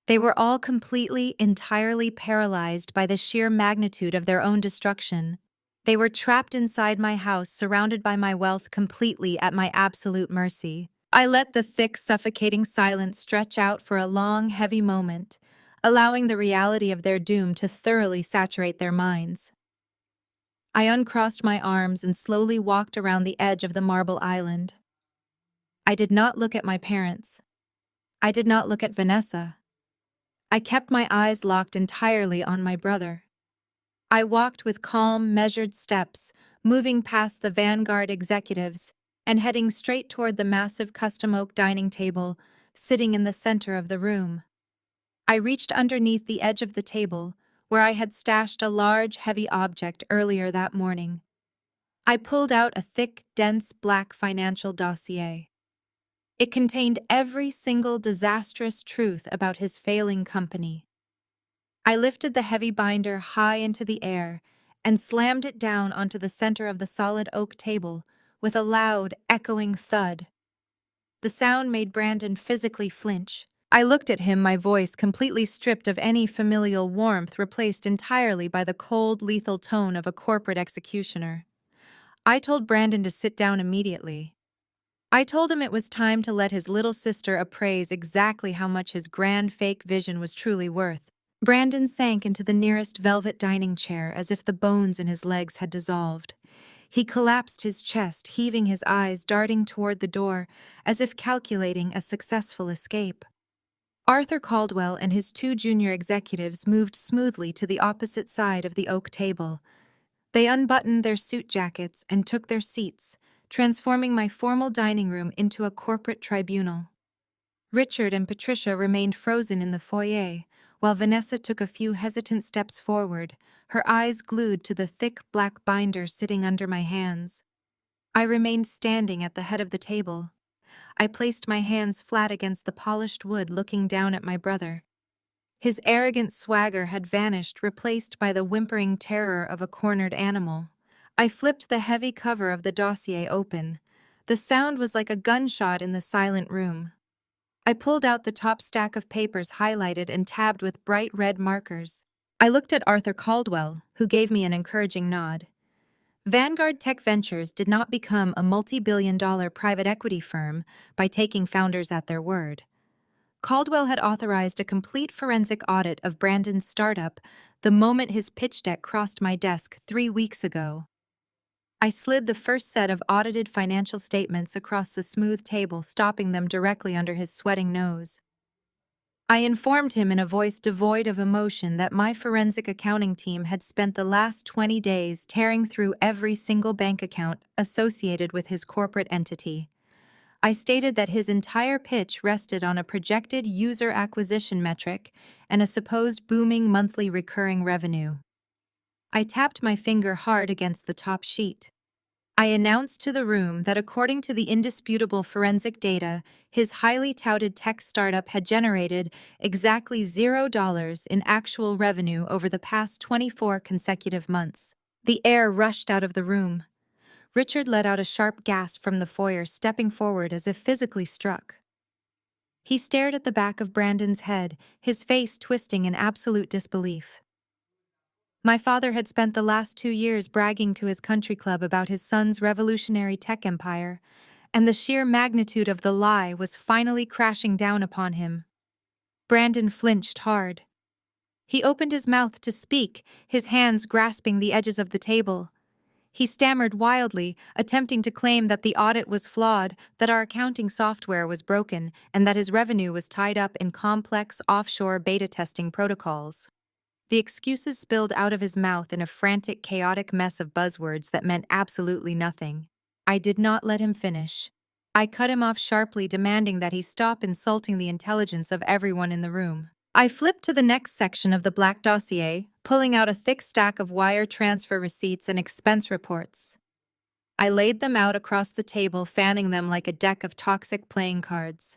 They were all completely, entirely paralyzed by the sheer magnitude of their own destruction. They were trapped inside my house, surrounded by my wealth, completely at my absolute mercy. I let the thick, suffocating silence stretch out for a long, heavy moment, allowing the reality of their doom to thoroughly saturate their minds. I uncrossed my arms and slowly walked around the edge of the marble island. I did not look at my parents. I did not look at Vanessa. I kept my eyes locked entirely on my brother. I walked with calm, measured steps, moving past the Vanguard executives and heading straight toward the massive custom oak dining table sitting in the center of the room. I reached underneath the edge of the table, where I had stashed a large, heavy object earlier that morning. I pulled out a thick, dense black financial dossier. It contained every single disastrous truth about his failing company. I lifted the heavy binder high into the air and slammed it down onto the center of the solid oak table with a loud, echoing thud. The sound made Brandon physically flinch. I looked at him, my voice completely stripped of any familial warmth, replaced entirely by the cold, lethal tone of a corporate executioner. I told Brandon to sit down immediately. I told him it was time to let his little sister appraise exactly how much his grand fake vision was truly worth. Brandon sank into the nearest velvet dining chair as if the bones in his legs had dissolved. He collapsed his chest, heaving his eyes, darting toward the door, as if calculating a successful escape. Arthur Caldwell and his two junior executives moved smoothly to the opposite side of the oak table. They unbuttoned their suit jackets and took their seats, transforming my formal dining room into a corporate tribunal. Richard and Patricia remained frozen in the foyer, while Vanessa took a few hesitant steps forward, her eyes glued to the thick black binder sitting under my hands. I remained standing at the head of the table. I placed my hands flat against the polished wood, looking down at my brother. His arrogant swagger had vanished, replaced by the whimpering terror of a cornered animal. I flipped the heavy cover of the dossier open. The sound was like a gunshot in the silent room. I pulled out the top stack of papers highlighted and tabbed with bright red markers. I looked at Arthur Caldwell, who gave me an encouraging nod. Vanguard Tech Ventures did not become a multi-billion-dollar private equity firm by taking founders at their word. Caldwell had authorized a complete forensic audit of Brandon's startup the moment his pitch deck crossed my desk 3 weeks ago. I slid the first set of audited financial statements across the smooth table, stopping them directly under his sweating nose. I informed him in a voice devoid of emotion that my forensic accounting team had spent the last 20 days tearing through every single bank account associated with his corporate entity. I stated that his entire pitch rested on a projected user acquisition metric and a supposed booming monthly recurring revenue. I tapped my finger hard against the top sheet. I announced to the room that according to the indisputable forensic data, his highly touted tech startup had generated exactly $0 in actual revenue over the past 24 consecutive months. The air rushed out of the room. Richard let out a sharp gasp from the foyer, stepping forward as if physically struck. He stared at the back of Brandon's head, his face twisting in absolute disbelief. My father had spent the last 2 years bragging to his country club about his son's revolutionary tech empire, and the sheer magnitude of the lie was finally crashing down upon him. Brandon flinched hard. He opened his mouth to speak, his hands grasping the edges of the table. He stammered wildly, attempting to claim that the audit was flawed, that our accounting software was broken, and that his revenue was tied up in complex offshore beta testing protocols. The excuses spilled out of his mouth in a frantic, chaotic mess of buzzwords that meant absolutely nothing. I did not let him finish. I cut him off sharply, demanding that he stop insulting the intelligence of everyone in the room. I flipped to the next section of the black dossier, pulling out a thick stack of wire transfer receipts and expense reports. I laid them out across the table, fanning them like a deck of toxic playing cards.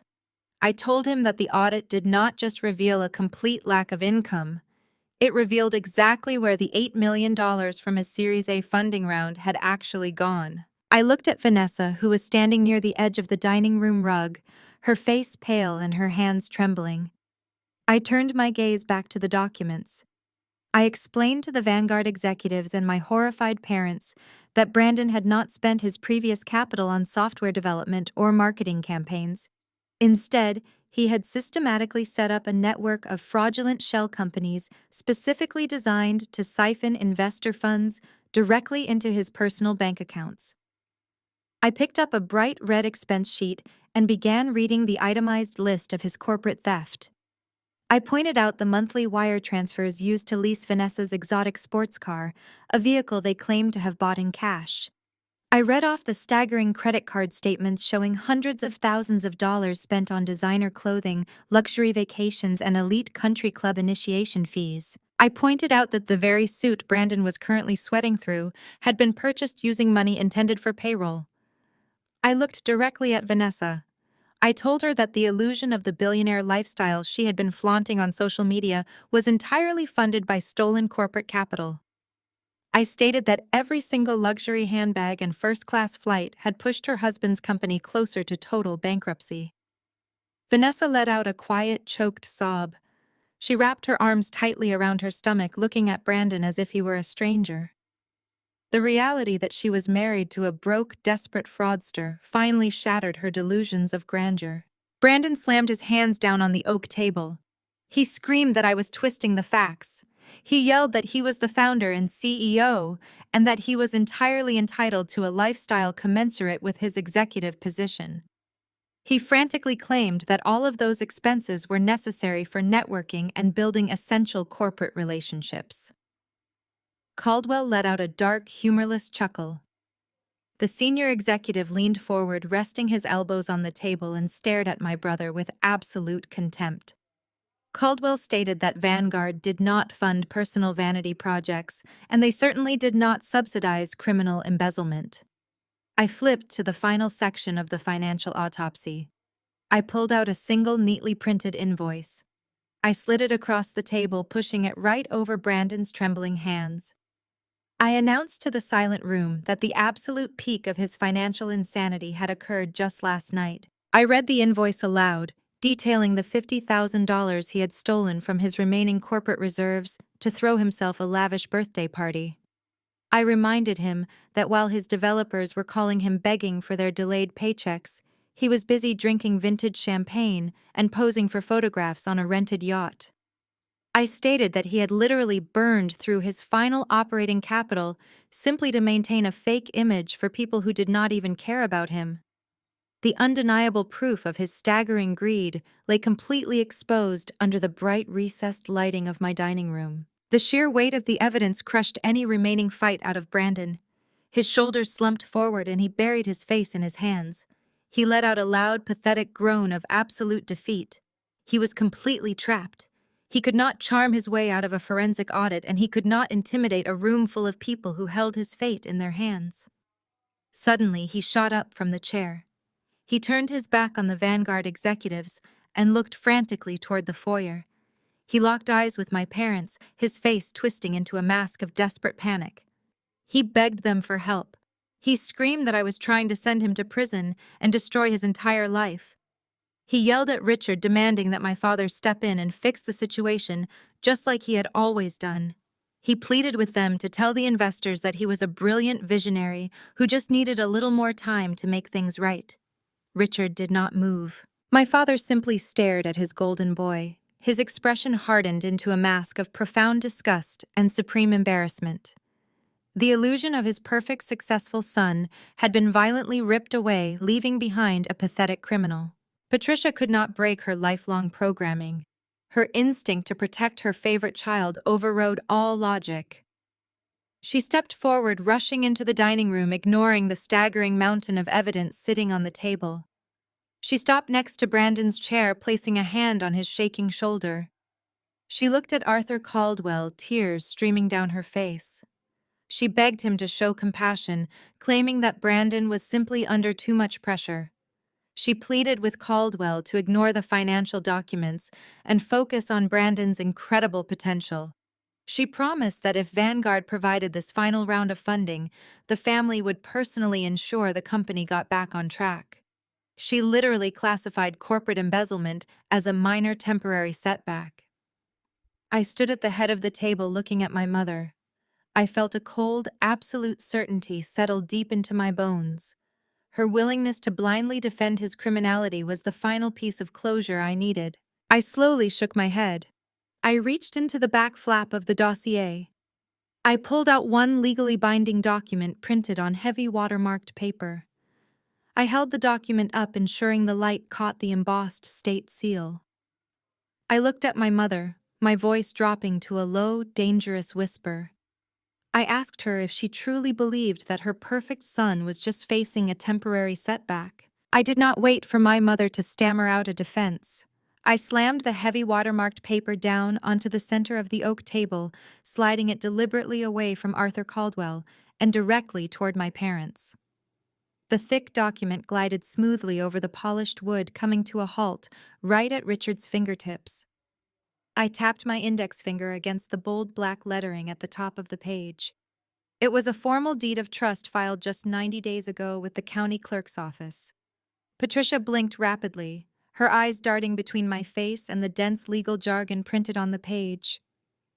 I told him that the audit did not just reveal a complete lack of income. It revealed exactly where the $8 million from his Series A funding round had actually gone. I looked at Vanessa, who was standing near the edge of the dining room rug, her face pale and her hands trembling. I turned my gaze back to the documents. I explained to the Vanguard executives and my horrified parents that Brandon had not spent his previous capital on software development or marketing campaigns. Instead, he had systematically set up a network of fraudulent shell companies specifically designed to siphon investor funds directly into his personal bank accounts. I picked up a bright red expense sheet and began reading the itemized list of his corporate theft. I pointed out the monthly wire transfers used to lease Vanessa's exotic sports car, a vehicle they claimed to have bought in cash. I read off the staggering credit card statements showing hundreds of thousands of dollars spent on designer clothing, luxury vacations, and elite country club initiation fees. I pointed out that the very suit Brandon was currently sweating through had been purchased using money intended for payroll. I looked directly at Vanessa. I told her that the illusion of the billionaire lifestyle she had been flaunting on social media was entirely funded by stolen corporate capital. I stated that every single luxury handbag and first-class flight had pushed her husband's company closer to total bankruptcy. Vanessa let out a quiet, choked sob. She wrapped her arms tightly around her stomach, looking at Brandon as if he were a stranger. The reality that she was married to a broke, desperate fraudster finally shattered her delusions of grandeur. Brandon slammed his hands down on the oak table. He screamed that I was twisting the facts. He yelled that he was the founder and CEO, and that he was entirely entitled to a lifestyle commensurate with his executive position. He frantically claimed that all of those expenses were necessary for networking and building essential corporate relationships. Caldwell let out a dark, humorless chuckle. The senior executive leaned forward, resting his elbows on the table, and stared at my brother with absolute contempt. Caldwell stated that Vanguard did not fund personal vanity projects, and they certainly did not subsidize criminal embezzlement. I flipped to the final section of the financial autopsy. I pulled out a single neatly printed invoice. I slid it across the table, pushing it right over Brandon's trembling hands. I announced to the silent room that the absolute peak of his financial insanity had occurred just last night. I read the invoice aloud, detailing the $50,000 he had stolen from his remaining corporate reserves to throw himself a lavish birthday party. I reminded him that while his developers were calling him begging for their delayed paychecks, he was busy drinking vintage champagne and posing for photographs on a rented yacht. I stated that he had literally burned through his final operating capital simply to maintain a fake image for people who did not even care about him. The undeniable proof of his staggering greed lay completely exposed under the bright recessed lighting of my dining room. The sheer weight of the evidence crushed any remaining fight out of Brandon. His shoulders slumped forward and he buried his face in his hands. He let out a loud, pathetic groan of absolute defeat. He was completely trapped. He could not charm his way out of a forensic audit, and he could not intimidate a room full of people who held his fate in their hands. Suddenly, he shot up from the chair. He turned his back on the Vanguard executives and looked frantically toward the foyer. He locked eyes with my parents, his face twisting into a mask of desperate panic. He begged them for help. He screamed that I was trying to send him to prison and destroy his entire life. He yelled at Richard, demanding that my father step in and fix the situation, just like he had always done. He pleaded with them to tell the investors that he was a brilliant visionary who just needed a little more time to make things right. Richard did not move. My father simply stared at his golden boy. His expression hardened into a mask of profound disgust and supreme embarrassment. The illusion of his perfect, successful son had been violently ripped away, leaving behind a pathetic criminal. Patricia could not break her lifelong programming. Her instinct to protect her favorite child overrode all logic. She stepped forward, rushing into the dining room, ignoring the staggering mountain of evidence sitting on the table. She stopped next to Brandon's chair, placing a hand on his shaking shoulder. She looked at Arthur Caldwell, tears streaming down her face. She begged him to show compassion, claiming that Brandon was simply under too much pressure. She pleaded with Caldwell to ignore the financial documents and focus on Brandon's incredible potential. She promised that if Vanguard provided this final round of funding, the family would personally ensure the company got back on track. She literally classified corporate embezzlement as a minor temporary setback. I stood at the head of the table looking at my mother. I felt a cold, absolute certainty settle deep into my bones. Her willingness to blindly defend his criminality was the final piece of closure I needed. I slowly shook my head. I reached into the back flap of the dossier. I pulled out one legally binding document printed on heavy watermarked paper. I held the document up, ensuring the light caught the embossed state seal. I looked at my mother, my voice dropping to a low, dangerous whisper. I asked her if she truly believed that her perfect son was just facing a temporary setback. I did not wait for my mother to stammer out a defense. I slammed the heavy watermarked paper down onto the center of the oak table, sliding it deliberately away from Arthur Caldwell and directly toward my parents. The thick document glided smoothly over the polished wood, coming to a halt right at Richard's fingertips. I tapped my index finger against the bold black lettering at the top of the page. It was a formal deed of trust filed just 90 days ago with the county clerk's office. Patricia blinked rapidly, her eyes darting between my face and the dense legal jargon printed on the page.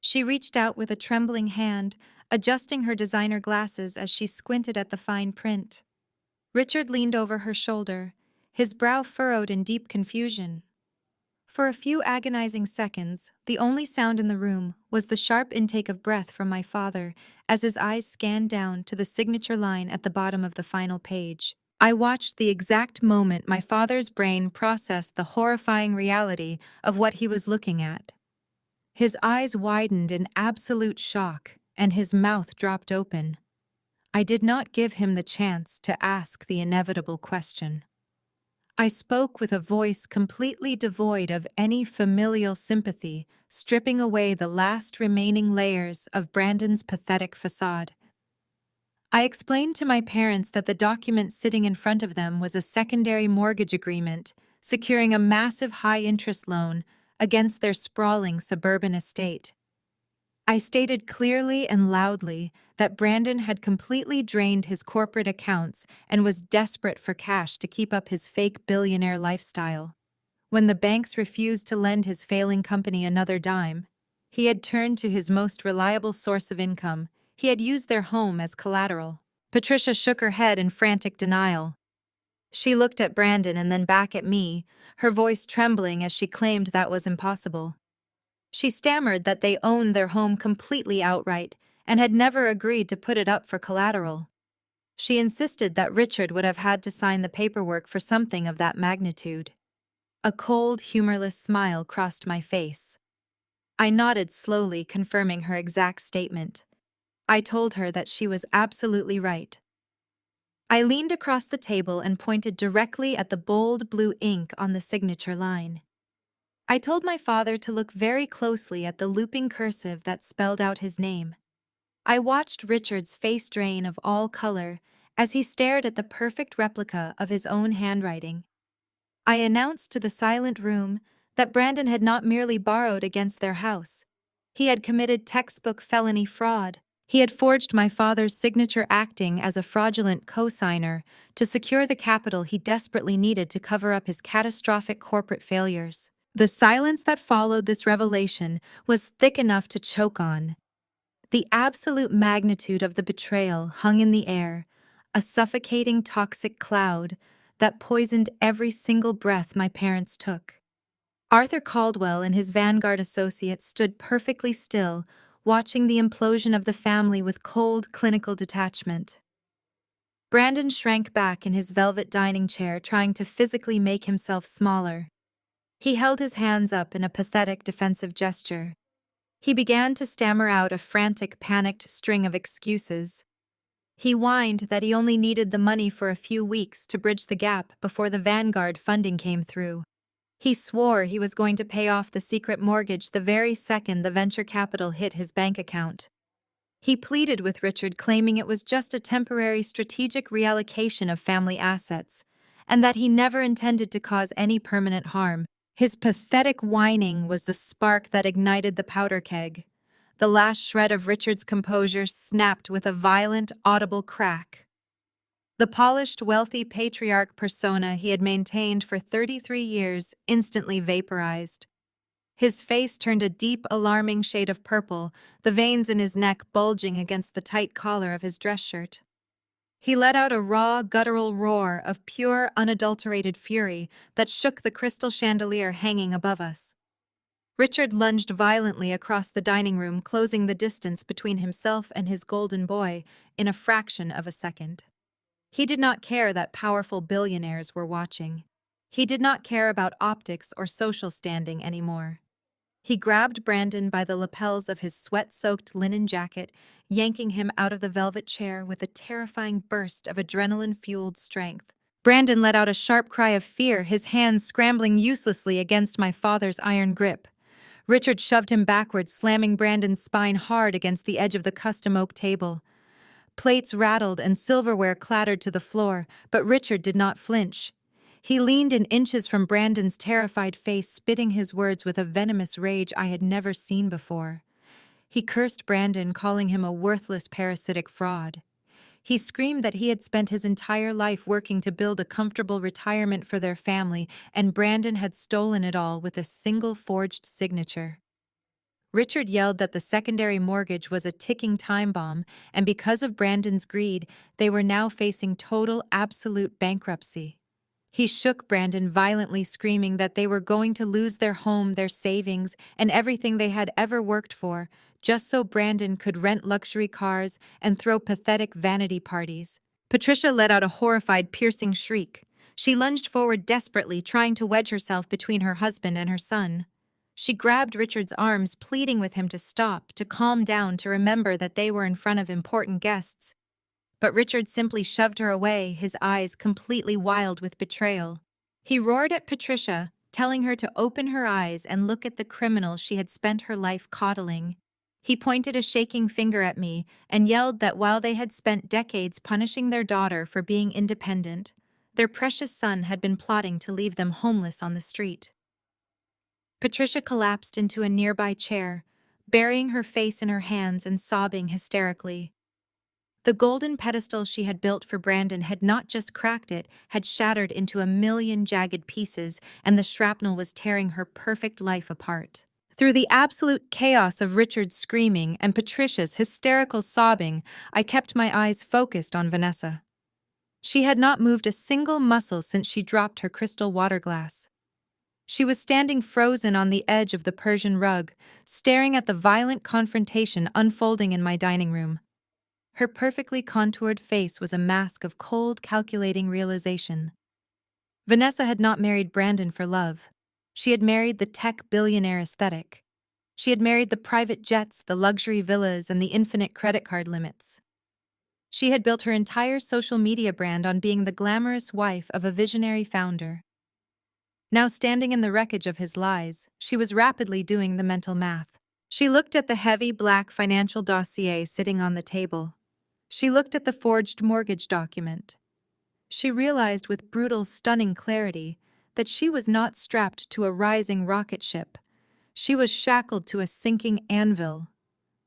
She reached out with a trembling hand, adjusting her designer glasses as she squinted at the fine print. Richard leaned over her shoulder, his brow furrowed in deep confusion. For a few agonizing seconds, the only sound in the room was the sharp intake of breath from my father as his eyes scanned down to the signature line at the bottom of the final page. I watched the exact moment my father's brain processed the horrifying reality of what he was looking at. His eyes widened in absolute shock, and his mouth dropped open. I did not give him the chance to ask the inevitable question. I spoke with a voice completely devoid of any familial sympathy, stripping away the last remaining layers of Brandon's pathetic facade. I explained to my parents that the document sitting in front of them was a secondary mortgage agreement securing a massive high-interest loan against their sprawling suburban estate. I stated clearly and loudly that Brandon had completely drained his corporate accounts and was desperate for cash to keep up his fake billionaire lifestyle. When the banks refused to lend his failing company another dime, he had turned to his most reliable source of income. He had used their home as collateral. Patricia shook her head in frantic denial. She looked at Brandon and then back at me, her voice trembling as she claimed that was impossible. She stammered that they owned their home completely outright and had never agreed to put it up for collateral. She insisted that Richard would have had to sign the paperwork for something of that magnitude. A cold, humorless smile crossed my face. I nodded slowly, confirming her exact statement. I told her that she was absolutely right. I leaned across the table and pointed directly at the bold blue ink on the signature line. I told my father to look very closely at the looping cursive that spelled out his name. I watched Richard's face drain of all color as he stared at the perfect replica of his own handwriting. I announced to the silent room that Brandon had not merely borrowed against their house. He had committed textbook felony fraud. He had forged my father's signature, acting as a fraudulent co-signer to secure the capital he desperately needed to cover up his catastrophic corporate failures. The silence that followed this revelation was thick enough to choke on. The absolute magnitude of the betrayal hung in the air, a suffocating toxic cloud that poisoned every single breath my parents took. Arthur Caldwell and his Vanguard associates stood perfectly still, watching the implosion of the family with cold, clinical detachment. Brandon shrank back in his velvet dining chair, trying to physically make himself smaller. He held his hands up in a pathetic, defensive gesture. He began to stammer out a frantic, panicked string of excuses. He whined that he only needed the money for a few weeks to bridge the gap before the Vanguard funding came through. He swore he was going to pay off the secret mortgage the very second the venture capital hit his bank account. He pleaded with Richard, claiming it was just a temporary strategic reallocation of family assets, and that he never intended to cause any permanent harm. His pathetic whining was the spark that ignited the powder keg. The last shred of Richard's composure snapped with a violent, audible crack. The polished, wealthy patriarch persona he had maintained for 33 years instantly vaporized. His face turned a deep, alarming shade of purple, the veins in his neck bulging against the tight collar of his dress shirt. He let out a raw, guttural roar of pure, unadulterated fury that shook the crystal chandelier hanging above us. Richard lunged violently across the dining room, closing the distance between himself and his golden boy in a fraction of a second. He did not care that powerful billionaires were watching. He did not care about optics or social standing anymore. He grabbed Brandon by the lapels of his sweat-soaked linen jacket, yanking him out of the velvet chair with a terrifying burst of adrenaline-fueled strength. Brandon let out a sharp cry of fear, his hands scrambling uselessly against my father's iron grip. Richard shoved him backwards, slamming Brandon's spine hard against the edge of the custom oak table. Plates rattled and silverware clattered to the floor, but Richard did not flinch. He leaned in inches from Brandon's terrified face, spitting his words with a venomous rage I had never seen before. He cursed Brandon, calling him a worthless parasitic fraud. He screamed that he had spent his entire life working to build a comfortable retirement for their family, and Brandon had stolen it all with a single forged signature. Richard yelled that the secondary mortgage was a ticking time bomb, and because of Brandon's greed, they were now facing total, absolute bankruptcy. He shook Brandon violently, screaming that they were going to lose their home, their savings, and everything they had ever worked for, just so Brandon could rent luxury cars and throw pathetic vanity parties. Patricia let out a horrified, piercing shriek. She lunged forward desperately, trying to wedge herself between her husband and her son. She grabbed Richard's arms, pleading with him to stop, to calm down, to remember that they were in front of important guests. But Richard simply shoved her away, his eyes completely wild with betrayal. He roared at Patricia, telling her to open her eyes and look at the criminal she had spent her life coddling. He pointed a shaking finger at me and yelled that while they had spent decades punishing their daughter for being independent, their precious son had been plotting to leave them homeless on the street. Patricia collapsed into a nearby chair, burying her face in her hands and sobbing hysterically. The golden pedestal she had built for Brandon had not just cracked, it had shattered into a million jagged pieces, and the shrapnel was tearing her perfect life apart. Through the absolute chaos of Richard's screaming and Patricia's hysterical sobbing, I kept my eyes focused on Vanessa. She had not moved a single muscle since she dropped her crystal water glass. She was standing frozen on the edge of the Persian rug, staring at the violent confrontation unfolding in my dining room. Her perfectly contoured face was a mask of cold, calculating realization. Vanessa had not married Brandon for love. She had married the tech billionaire aesthetic. She had married the private jets, the luxury villas, and the infinite credit card limits. She had built her entire social media brand on being the glamorous wife of a visionary founder. Now standing in the wreckage of his lies, she was rapidly doing the mental math. She looked at the heavy black financial dossier sitting on the table. She looked at the forged mortgage document. She realized with brutal, stunning clarity that she was not strapped to a rising rocket ship. She was shackled to a sinking anvil.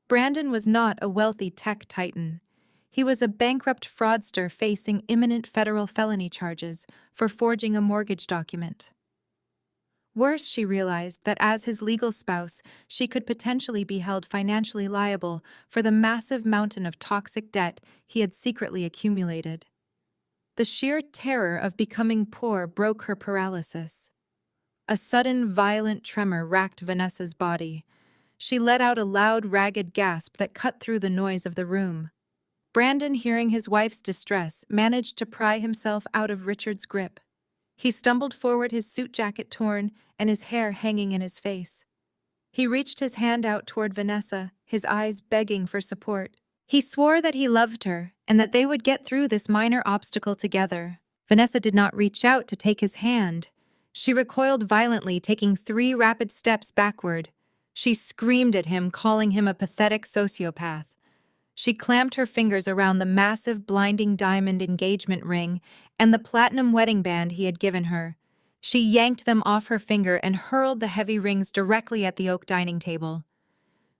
Brandon was not a wealthy tech titan. He was a bankrupt fraudster facing imminent federal felony charges for forging a mortgage document. Worse, she realized that as his legal spouse, she could potentially be held financially liable for the massive mountain of toxic debt he had secretly accumulated. The sheer terror of becoming poor broke her paralysis. A sudden, violent tremor racked Vanessa's body. She let out a loud, ragged gasp that cut through the noise of the room. Brandon, hearing his wife's distress, managed to pry himself out of Richard's grip. He stumbled forward, his suit jacket torn and his hair hanging in his face. He reached his hand out toward Vanessa, his eyes begging for support. He swore that he loved her and that they would get through this minor obstacle together. Vanessa did not reach out to take his hand. She recoiled violently, taking 3 rapid steps backward. She screamed at him, calling him a pathetic sociopath. She clamped her fingers around the massive, blinding diamond engagement ring and the platinum wedding band he had given her. She yanked them off her finger and hurled the heavy rings directly at the oak dining table.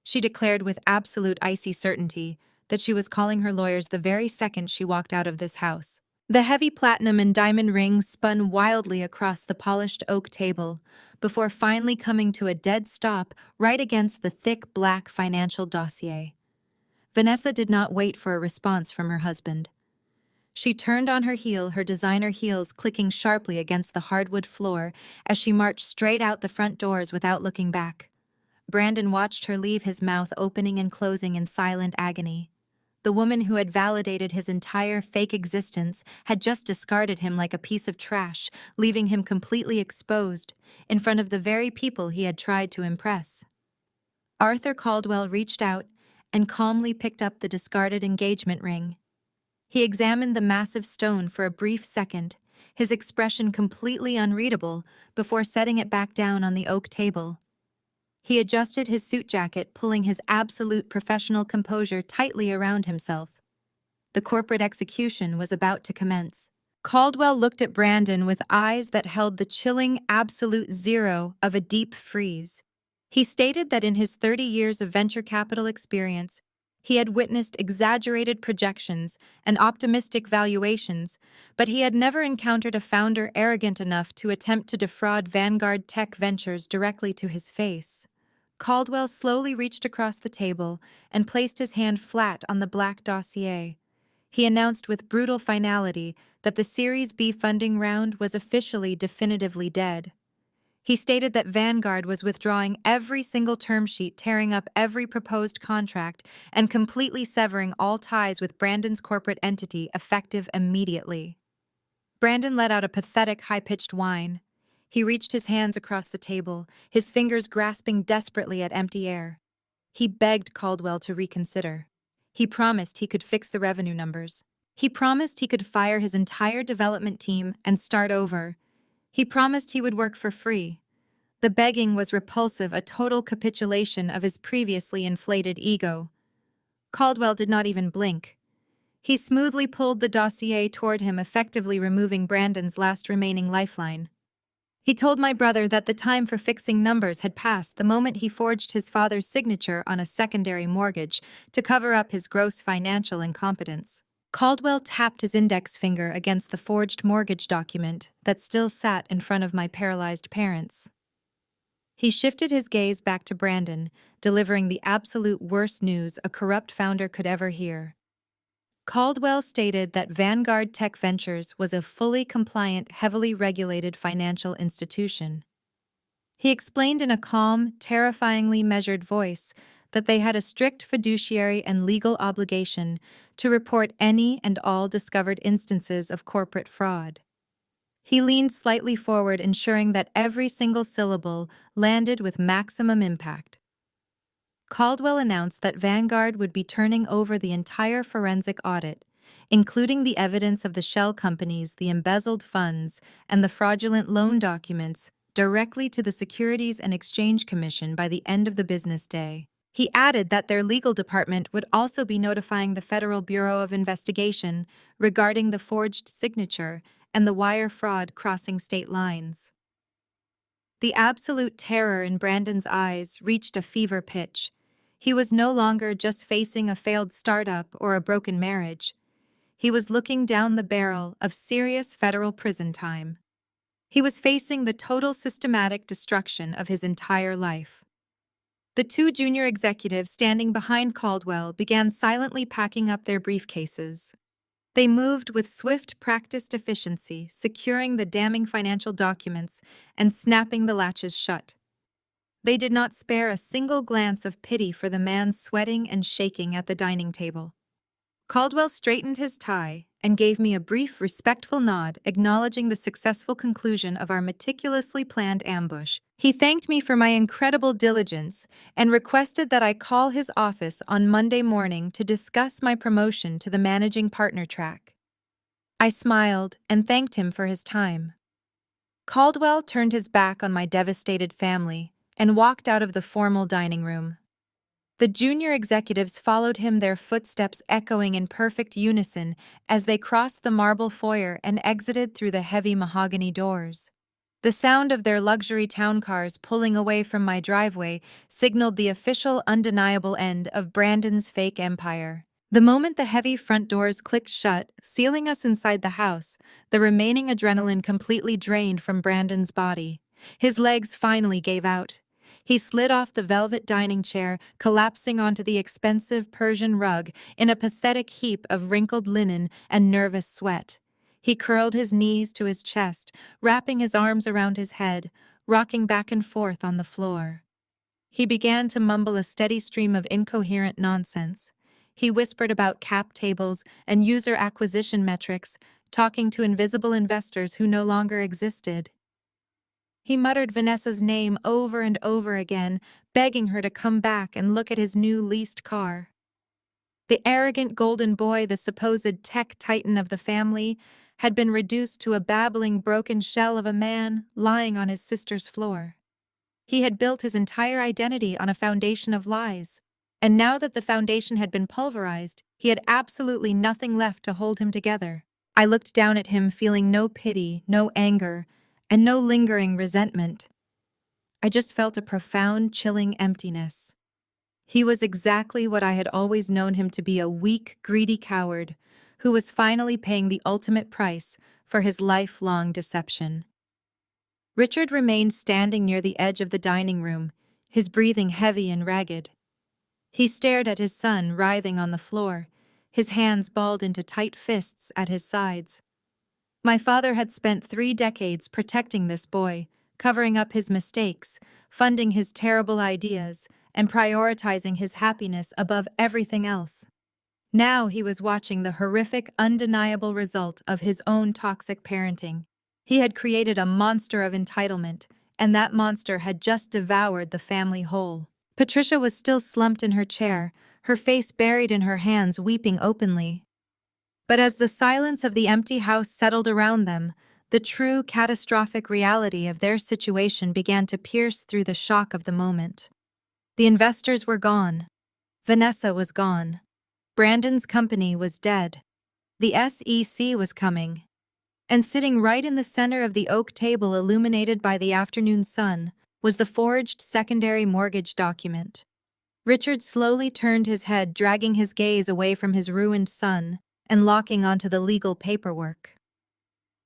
She declared with absolute icy certainty that she was calling her lawyers the very second she walked out of this house. The heavy platinum and diamond rings spun wildly across the polished oak table before finally coming to a dead stop right against the thick black financial dossier. Vanessa did not wait for a response from her husband. She turned on her heel, her designer heels clicking sharply against the hardwood floor as she marched straight out the front doors without looking back. Brandon watched her leave, his mouth opening and closing in silent agony. The woman who had validated his entire fake existence had just discarded him like a piece of trash, leaving him completely exposed in front of the very people he had tried to impress. Arthur Caldwell reached out and calmly picked up the discarded engagement ring. He examined the massive stone for a brief second, his expression completely unreadable, before setting it back down on the oak table. He adjusted his suit jacket, pulling his absolute professional composure tightly around himself. The corporate execution was about to commence. Caldwell looked at Brandon with eyes that held the chilling absolute zero of a deep freeze. He stated that in his 30 years of venture capital experience, he had witnessed exaggerated projections and optimistic valuations, but he had never encountered a founder arrogant enough to attempt to defraud Vanguard Tech Ventures directly to his face. Caldwell slowly reached across the table and placed his hand flat on the black dossier. He announced with brutal finality that the Series B funding round was officially definitively dead. He stated that Vanguard was withdrawing every single term sheet, tearing up every proposed contract, and completely severing all ties with Brandon's corporate entity effective immediately. Brandon let out a pathetic, high-pitched whine. He reached his hands across the table, his fingers grasping desperately at empty air. He begged Caldwell to reconsider. He promised he could fix the revenue numbers. He promised he could fire his entire development team and start over. He promised he would work for free. The begging was repulsive, a total capitulation of his previously inflated ego. Caldwell did not even blink. He smoothly pulled the dossier toward him, effectively removing Brandon's last remaining lifeline. He told my brother that the time for fixing numbers had passed the moment he forged his father's signature on a secondary mortgage to cover up his gross financial incompetence. Caldwell tapped his index finger against the forged mortgage document that still sat in front of my paralyzed parents. He shifted his gaze back to Brandon, delivering the absolute worst news a corrupt founder could ever hear. Caldwell stated that Vanguard Tech Ventures was a fully compliant, heavily regulated financial institution. He explained in a calm, terrifyingly measured voice that they had a strict fiduciary and legal obligation to report any and all discovered instances of corporate fraud. He leaned slightly forward, ensuring that every single syllable landed with maximum impact. Caldwell announced that Vanguard would be turning over the entire forensic audit, including the evidence of the shell companies, the embezzled funds, and the fraudulent loan documents, directly to the Securities and Exchange Commission by the end of the business day. He added that their legal department would also be notifying the Federal Bureau of Investigation regarding the forged signature and the wire fraud crossing state lines. The absolute terror in Brandon's eyes reached a fever pitch. He was no longer just facing a failed startup or a broken marriage. He was looking down the barrel of serious federal prison time. He was facing the total systematic destruction of his entire life. The two junior executives standing behind Caldwell began silently packing up their briefcases. They moved with swift, practiced efficiency, securing the damning financial documents and snapping the latches shut. They did not spare a single glance of pity for the man sweating and shaking at the dining table. Caldwell straightened his tie and gave me a brief, respectful nod, acknowledging the successful conclusion of our meticulously planned ambush. He thanked me for my incredible diligence and requested that I call his office on Monday morning to discuss my promotion to the managing partner track. I smiled and thanked him for his time. Caldwell turned his back on my devastated family and walked out of the formal dining room. The junior executives followed him, their footsteps echoing in perfect unison as they crossed the marble foyer and exited through the heavy mahogany doors. The sound of their luxury town cars pulling away from my driveway signaled the official, undeniable end of Brandon's fake empire. The moment the heavy front doors clicked shut, sealing us inside the house, the remaining adrenaline completely drained from Brandon's body. His legs finally gave out. He slid off the velvet dining chair, collapsing onto the expensive Persian rug in a pathetic heap of wrinkled linen and nervous sweat. He curled his knees to his chest, wrapping his arms around his head, rocking back and forth on the floor. He began to mumble a steady stream of incoherent nonsense. He whispered about cap tables and user acquisition metrics, talking to invisible investors who no longer existed. He muttered Vanessa's name over and over again, begging her to come back and look at his new leased car. The arrogant golden boy, the supposed tech titan of the family, had been reduced to a babbling broken shell of a man lying on his sister's floor. He had built his entire identity on a foundation of lies, and now that the foundation had been pulverized, He had absolutely nothing left to hold him together. I looked down at him, feeling no pity, no anger, and no lingering resentment. I just felt a profound, chilling emptiness. He was exactly what I had always known him to be, a weak, greedy coward who was finally paying the ultimate price for his lifelong deception. Richard remained standing near the edge of the dining room, his breathing heavy and ragged. He stared at his son writhing on the floor, his hands balled into tight fists at his sides. My father had spent 3 decades protecting this boy, covering up his mistakes, funding his terrible ideas, and prioritizing his happiness above everything else. Now he was watching the horrific, undeniable result of his own toxic parenting. He had created a monster of entitlement, and that monster had just devoured the family whole. Patricia was still slumped in her chair, her face buried in her hands, weeping openly. But as the silence of the empty house settled around them, the true catastrophic reality of their situation began to pierce through the shock of the moment. The investors were gone. Vanessa was gone. Brandon's company was dead. The SEC was coming. And sitting right in the center of the oak table illuminated by the afternoon sun was the forged secondary mortgage document. Richard slowly turned his head, dragging his gaze away from his ruined son and locking onto the legal paperwork.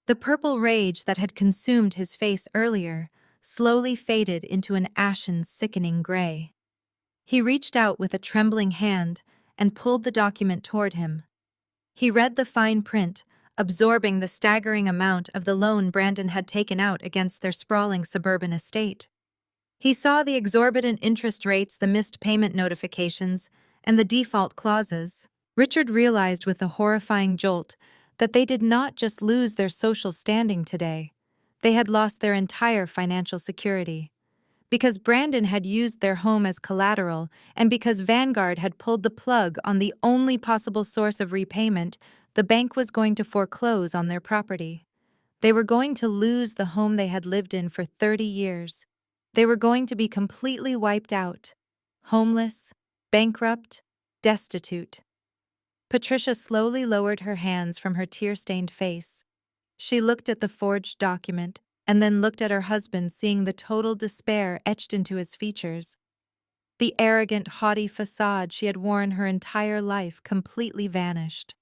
The purple rage that had consumed his face earlier slowly faded into an ashen, sickening gray. He reached out with a trembling hand and pulled the document toward him. He read the fine print, absorbing the staggering amount of the loan Brandon had taken out against their sprawling suburban estate. He saw the exorbitant interest rates, the missed payment notifications, and the default clauses. Richard realized with a horrifying jolt that they did not just lose their social standing today, they had lost their entire financial security. Because Brandon had used their home as collateral, and because Vanguard had pulled the plug on the only possible source of repayment, the bank was going to foreclose on their property. They were going to lose the home they had lived in for 30 years. They were going to be completely wiped out, homeless, bankrupt, destitute. Patricia slowly lowered her hands from her tear-stained face. She looked at the forged document, and then looked at her husband, seeing the total despair etched into his features. The arrogant, haughty facade she had worn her entire life completely vanished.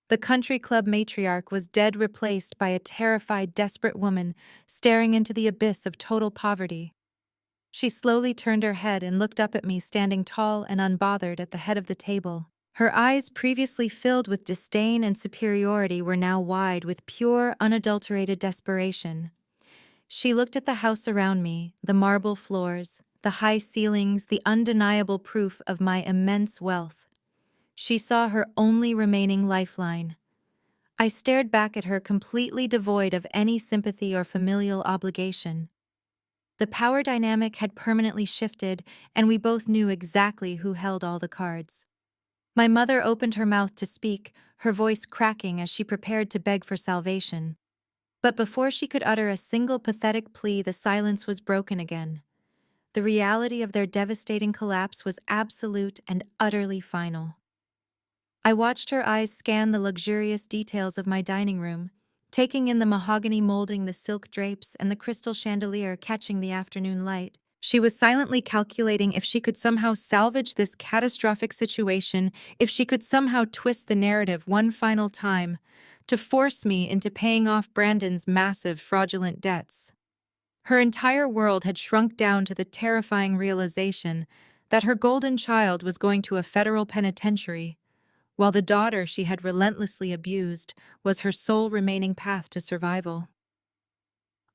The country club matriarch was dead, replaced by a terrified, desperate woman staring into the abyss of total poverty. She slowly turned her head and looked up at me, standing tall and unbothered at the head of the table. Her eyes, previously filled with disdain and superiority, were now wide with pure, unadulterated desperation. She looked at the house around me, the marble floors, the high ceilings, the undeniable proof of my immense wealth. She saw her only remaining lifeline. I stared back at her, completely devoid of any sympathy or familial obligation. The power dynamic had permanently shifted, and we both knew exactly who held all the cards. My mother opened her mouth to speak, her voice cracking as she prepared to beg for salvation. But before she could utter a single pathetic plea, the silence was broken again. The reality of their devastating collapse was absolute and utterly final. I watched her eyes scan the luxurious details of my dining room, taking in the mahogany molding, the silk drapes, and the crystal chandelier catching the afternoon light. She was silently calculating if she could somehow salvage this catastrophic situation, if she could somehow twist the narrative one final time to force me into paying off Brandon's massive, fraudulent debts. Her entire world had shrunk down to the terrifying realization that her golden child was going to a federal penitentiary, while the daughter she had relentlessly abused was her sole remaining path to survival.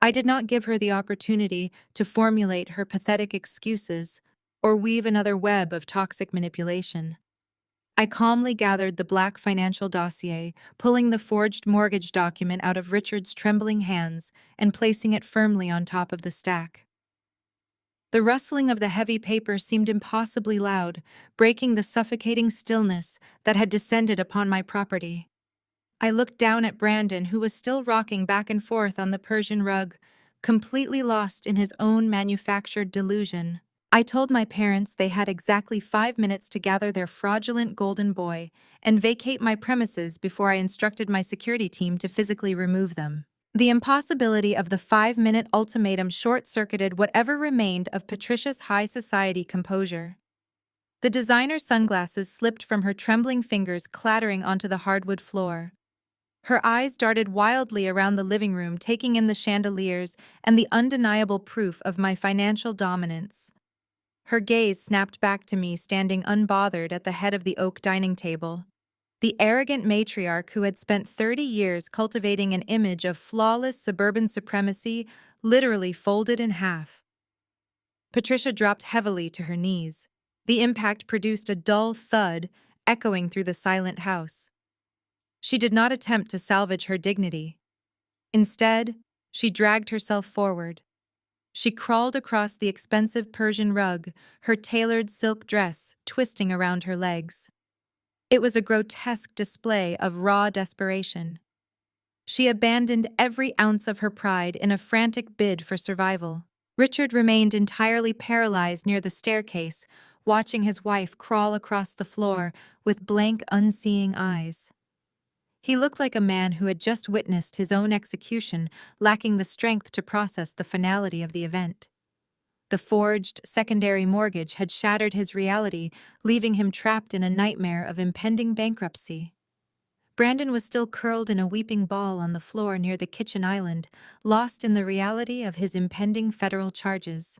I did not give her the opportunity to formulate her pathetic excuses or weave another web of toxic manipulation. I calmly gathered the black financial dossier, pulling the forged mortgage document out of Richard's trembling hands and placing it firmly on top of the stack. The rustling of the heavy paper seemed impossibly loud, breaking the suffocating stillness that had descended upon my property. I looked down at Brandon, who was still rocking back and forth on the Persian rug, completely lost in his own manufactured delusion. I told my parents they had exactly 5 minutes to gather their fraudulent golden boy and vacate my premises before I instructed my security team to physically remove them. The impossibility of the 5-minute ultimatum short-circuited whatever remained of Patricia's high society composure. The designer sunglasses slipped from her trembling fingers, clattering onto the hardwood floor. Her eyes darted wildly around the living room, taking in the chandeliers and the undeniable proof of my financial dominance. Her gaze snapped back to me, standing unbothered at the head of the oak dining table. The arrogant matriarch who had spent 30 years cultivating an image of flawless suburban supremacy literally folded in half. Patricia dropped heavily to her knees. The impact produced a dull thud, echoing through the silent house. She did not attempt to salvage her dignity. Instead, she dragged herself forward. She crawled across the expensive Persian rug, her tailored silk dress twisting around her legs. It was a grotesque display of raw desperation. She abandoned every ounce of her pride in a frantic bid for survival. Richard remained entirely paralyzed near the staircase, watching his wife crawl across the floor with blank, unseeing eyes. He looked like a man who had just witnessed his own execution, lacking the strength to process the finality of the event. The forged secondary mortgage had shattered his reality, leaving him trapped in a nightmare of impending bankruptcy. Brandon was still curled in a weeping ball on the floor near the kitchen island, lost in the reality of his impending federal charges.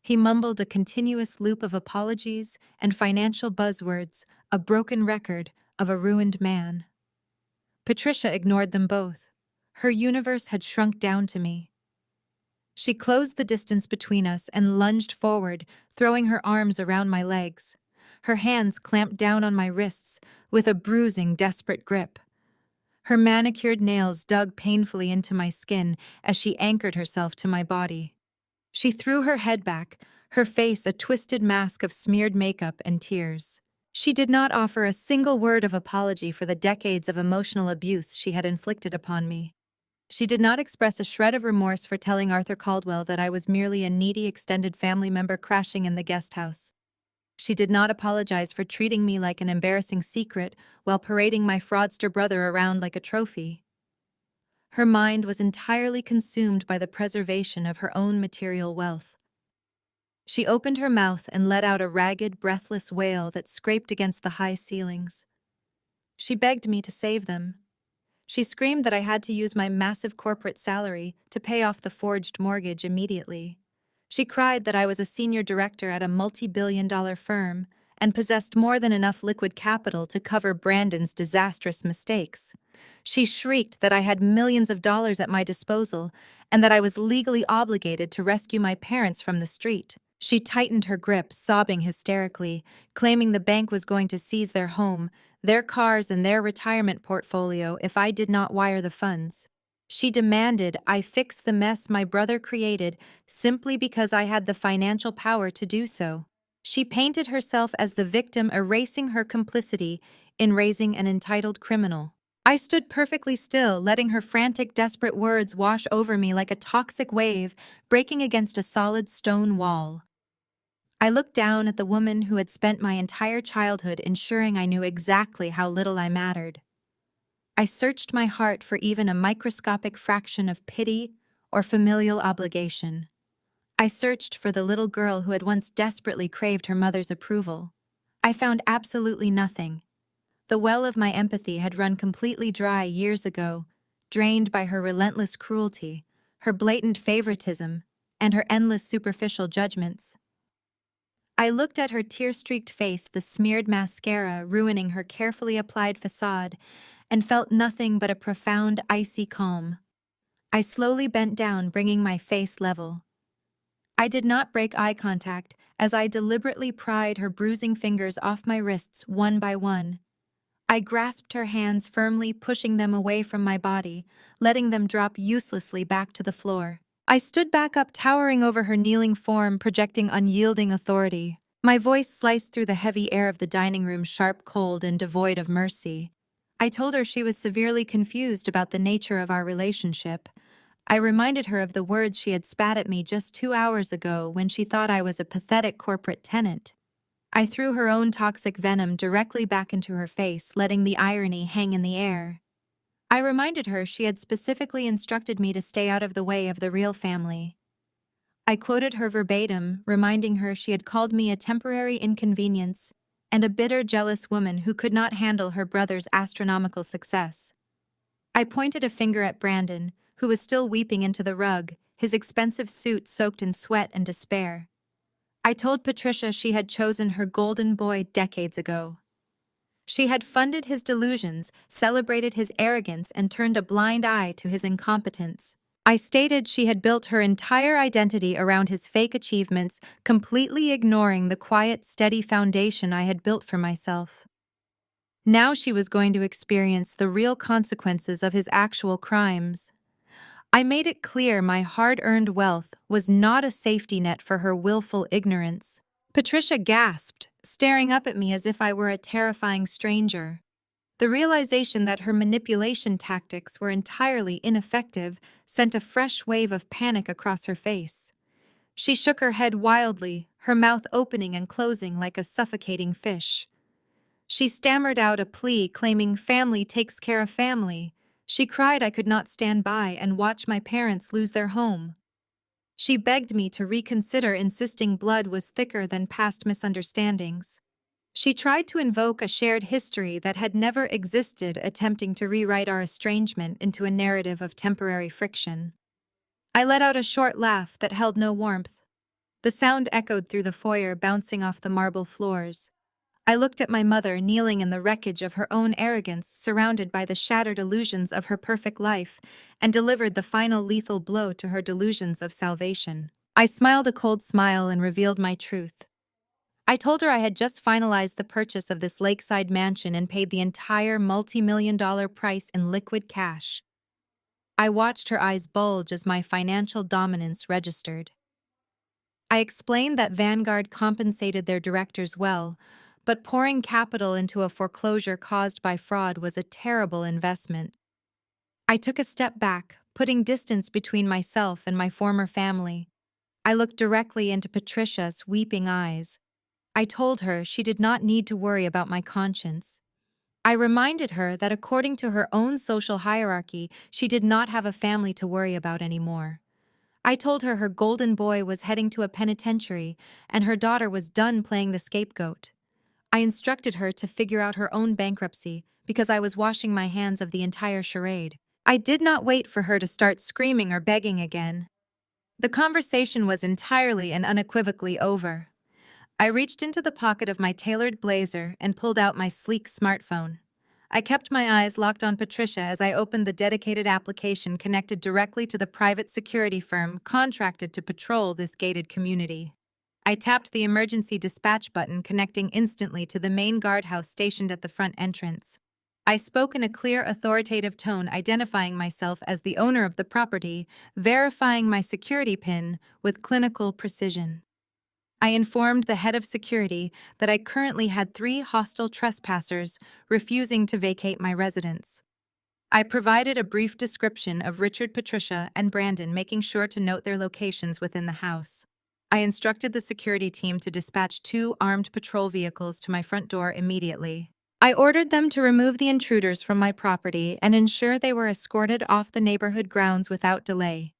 He mumbled a continuous loop of apologies and financial buzzwords, a broken record of a ruined man. Patricia ignored them both. Her universe had shrunk down to me. She closed the distance between us and lunged forward, throwing her arms around my legs. Her hands clamped down on my wrists with a bruising, desperate grip. Her manicured nails dug painfully into my skin as she anchored herself to my body. She threw her head back, her face a twisted mask of smeared makeup and tears. She did not offer a single word of apology for the decades of emotional abuse she had inflicted upon me. She did not express a shred of remorse for telling Arthur Caldwell that I was merely a needy extended family member crashing in the guest house. She did not apologize for treating me like an embarrassing secret while parading my fraudster brother around like a trophy. Her mind was entirely consumed by the preservation of her own material wealth. She opened her mouth and let out a ragged, breathless wail that scraped against the high ceilings. She begged me to save them. She screamed that I had to use my massive corporate salary to pay off the forged mortgage immediately. She cried that I was a senior director at a multi-billion-dollar firm and possessed more than enough liquid capital to cover Brandon's disastrous mistakes. She shrieked that I had millions of dollars at my disposal and that I was legally obligated to rescue my parents from the street. She tightened her grip, sobbing hysterically, claiming the bank was going to seize their home, their cars, and their retirement portfolio if I did not wire the funds. She demanded I fix the mess my brother created simply because I had the financial power to do so. She painted herself as the victim, erasing her complicity in raising an entitled criminal. I stood perfectly still, letting her frantic, desperate words wash over me like a toxic wave breaking against a solid stone wall. I looked down at the woman who had spent my entire childhood ensuring I knew exactly how little I mattered. I searched my heart for even a microscopic fraction of pity or familial obligation. I searched for the little girl who had once desperately craved her mother's approval. I found absolutely nothing. The well of my empathy had run completely dry years ago, drained by her relentless cruelty, her blatant favoritism, and her endless superficial judgments. I looked at her tear-streaked face, the smeared mascara ruining her carefully applied facade, and felt nothing but a profound, icy calm. I slowly bent down, bringing my face level. I did not break eye contact as I deliberately pried her bruising fingers off my wrists one by one. I grasped her hands firmly, pushing them away from my body, letting them drop uselessly back to the floor. I stood back up, towering over her kneeling form, projecting unyielding authority. My voice sliced through the heavy air of the dining room, sharp, cold, and devoid of mercy. I told her she was severely confused about the nature of our relationship. I reminded her of the words she had spat at me just 2 hours ago when she thought I was a pathetic corporate tenant. I threw her own toxic venom directly back into her face, letting the irony hang in the air. I reminded her she had specifically instructed me to stay out of the way of the real family. I quoted her verbatim, reminding her she had called me a temporary inconvenience and a bitter, jealous woman who could not handle her brother's astronomical success. I pointed a finger at Brandon, who was still weeping into the rug, his expensive suit soaked in sweat and despair. I told Patricia she had chosen her golden boy decades ago. She had funded his delusions, celebrated his arrogance, and turned a blind eye to his incompetence. I stated she had built her entire identity around his fake achievements, completely ignoring the quiet, steady foundation I had built for myself. Now she was going to experience the real consequences of his actual crimes. I made it clear my hard-earned wealth was not a safety net for her willful ignorance. Patricia gasped, staring up at me as if I were a terrifying stranger. The realization that her manipulation tactics were entirely ineffective sent a fresh wave of panic across her face. She shook her head wildly, her mouth opening and closing like a suffocating fish. She stammered out a plea claiming family takes care of family. She cried I could not stand by and watch my parents lose their home. She begged me to reconsider, insisting blood was thicker than past misunderstandings. She tried to invoke a shared history that had never existed, attempting to rewrite our estrangement into a narrative of temporary friction. I let out a short laugh that held no warmth. The sound echoed through the foyer, bouncing off the marble floors. I looked at my mother kneeling in the wreckage of her own arrogance, surrounded by the shattered illusions of her perfect life, and delivered the final lethal blow to her delusions of salvation. I smiled a cold smile and revealed my truth. I told her I had just finalized the purchase of this lakeside mansion and paid the entire multi-million-dollar price in liquid cash. I watched her eyes bulge as my financial dominance registered. I explained that Vanguard compensated their directors well, but pouring capital into a foreclosure caused by fraud was a terrible investment. I took a step back, putting distance between myself and my former family. I looked directly into Patricia's weeping eyes. I told her she did not need to worry about my conscience. I reminded her that according to her own social hierarchy, she did not have a family to worry about anymore. I told her her golden boy was heading to a penitentiary and her daughter was done playing the scapegoat. I instructed her to figure out her own bankruptcy because I was washing my hands of the entire charade. I did not wait for her to start screaming or begging again. The conversation was entirely and unequivocally over. I reached into the pocket of my tailored blazer and pulled out my sleek smartphone. I kept my eyes locked on Patricia as I opened the dedicated application connected directly to the private security firm contracted to patrol this gated community. I tapped the emergency dispatch button, connecting instantly to the main guardhouse stationed at the front entrance. I spoke in a clear, authoritative tone, identifying myself as the owner of the property, verifying my security PIN with clinical precision. I informed the head of security that I currently had 3 hostile trespassers refusing to vacate my residence. I provided a brief description of Richard, Patricia, and Brandon, making sure to note their locations within the house. I instructed the security team to dispatch 2 armed patrol vehicles to my front door immediately. I ordered them to remove the intruders from my property and ensure they were escorted off the neighborhood grounds without delay.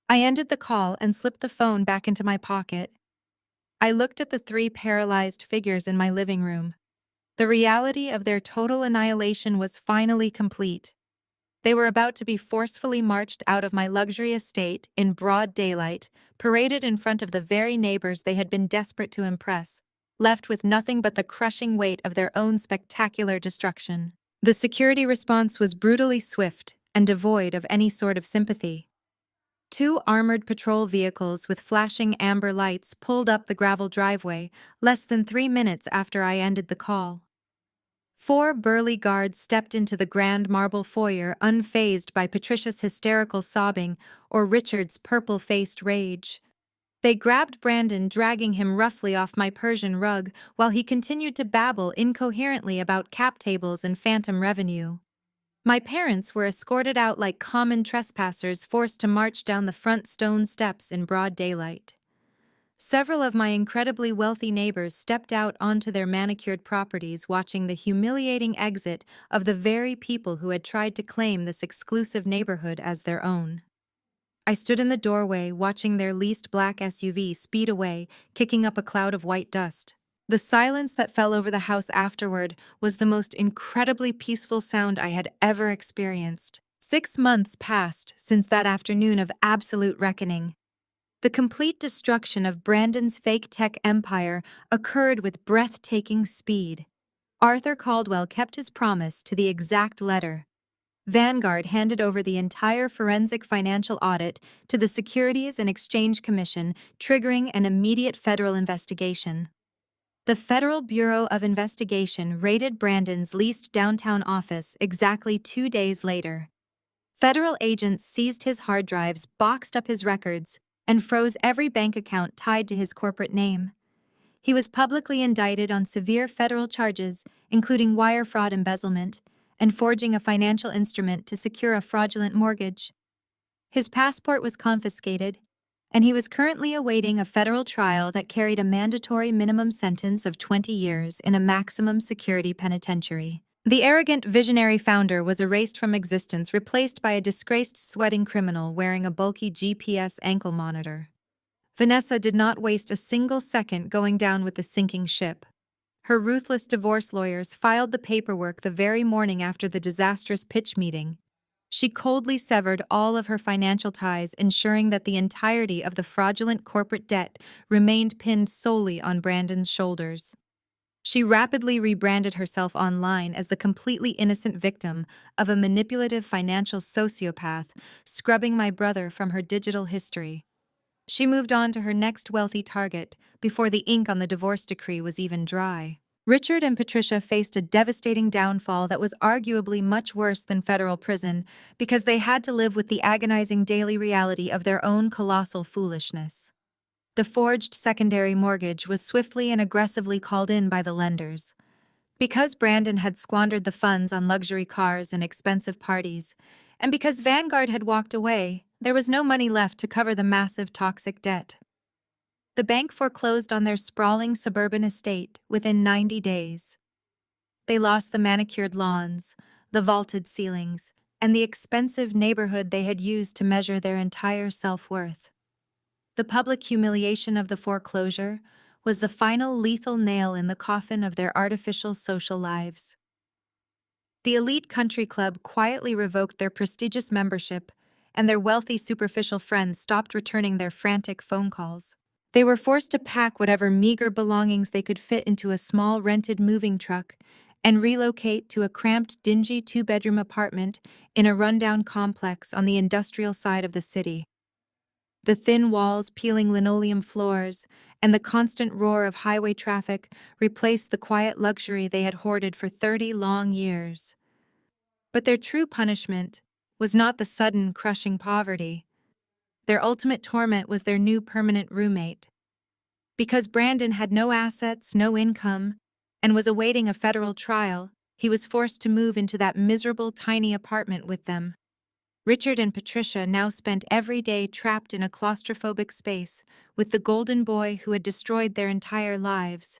I ended the call and slipped the phone back into my pocket. I looked at the 3 paralyzed figures in my living room. The reality of their total annihilation was finally complete. They were about to be forcefully marched out of my luxury estate in broad daylight, paraded in front of the very neighbors they had been desperate to impress, left with nothing but the crushing weight of their own spectacular destruction. The security response was brutally swift and devoid of any sort of sympathy. 2 armored patrol vehicles with flashing amber lights pulled up the gravel driveway less than 3 minutes after I ended the call. 4 burly guards stepped into the grand marble foyer, unfazed by Patricia's hysterical sobbing or Richard's purple-faced rage. They grabbed Brandon, dragging him roughly off my Persian rug while he continued to babble incoherently about cap tables and phantom revenue. My parents were escorted out like common trespassers forced to march down the front stone steps in broad daylight. Several of my incredibly wealthy neighbors stepped out onto their manicured properties watching the humiliating exit of the very people who had tried to claim this exclusive neighborhood as their own. I stood in the doorway watching their leased black SUV speed away, kicking up a cloud of white dust. The silence that fell over the house afterward was the most incredibly peaceful sound I had ever experienced. 6 months passed since that afternoon of absolute reckoning. The complete destruction of Brandon's fake tech empire occurred with breathtaking speed. Arthur Caldwell kept his promise to the exact letter. Vanguard handed over the entire forensic financial audit to the Securities and Exchange Commission, triggering an immediate federal investigation. The Federal Bureau of Investigation raided Brandon's leased downtown office exactly 2 days later. Federal agents seized his hard drives, boxed up his records, and froze every bank account tied to his corporate name. He was publicly indicted on severe federal charges, including wire fraud embezzlement and forging a financial instrument to secure a fraudulent mortgage. His passport was confiscated, and he was currently awaiting a federal trial that carried a mandatory minimum sentence of 20 years in a maximum security penitentiary. The arrogant visionary founder was erased from existence, replaced by a disgraced sweating criminal wearing a bulky GPS ankle monitor. Vanessa did not waste a single second going down with the sinking ship. Her ruthless divorce lawyers filed the paperwork the very morning after the disastrous pitch meeting. She coldly severed all of her financial ties, ensuring that the entirety of the fraudulent corporate debt remained pinned solely on Brandon's shoulders. She rapidly rebranded herself online as the completely innocent victim of a manipulative financial sociopath, scrubbing my brother from her digital history. She moved on to her next wealthy target before the ink on the divorce decree was even dry. Richard and Patricia faced a devastating downfall that was arguably much worse than federal prison because they had to live with the agonizing daily reality of their own colossal foolishness. The forged secondary mortgage was swiftly and aggressively called in by the lenders. Because Brandon had squandered the funds on luxury cars and expensive parties, and because Vanguard had walked away, there was no money left to cover the massive toxic debt. The bank foreclosed on their sprawling suburban estate within 90 days. They lost the manicured lawns, the vaulted ceilings, and the expensive neighborhood they had used to measure their entire self-worth. The public humiliation of the foreclosure was the final lethal nail in the coffin of their artificial social lives. The elite country club quietly revoked their prestigious membership, and their wealthy superficial friends stopped returning their frantic phone calls. They were forced to pack whatever meager belongings they could fit into a small rented moving truck and relocate to a cramped, dingy two-bedroom apartment in a rundown complex on the industrial side of the city. The thin walls, peeling linoleum floors, and the constant roar of highway traffic replaced the quiet luxury they had hoarded for 30 long years. But their true punishment was not the sudden, crushing poverty. Their ultimate torment was their new permanent roommate. Because Brandon had no assets, no income, and was awaiting a federal trial, he was forced to move into that miserable, tiny apartment with them. Richard and Patricia now spent every day trapped in a claustrophobic space with the golden boy who had destroyed their entire lives.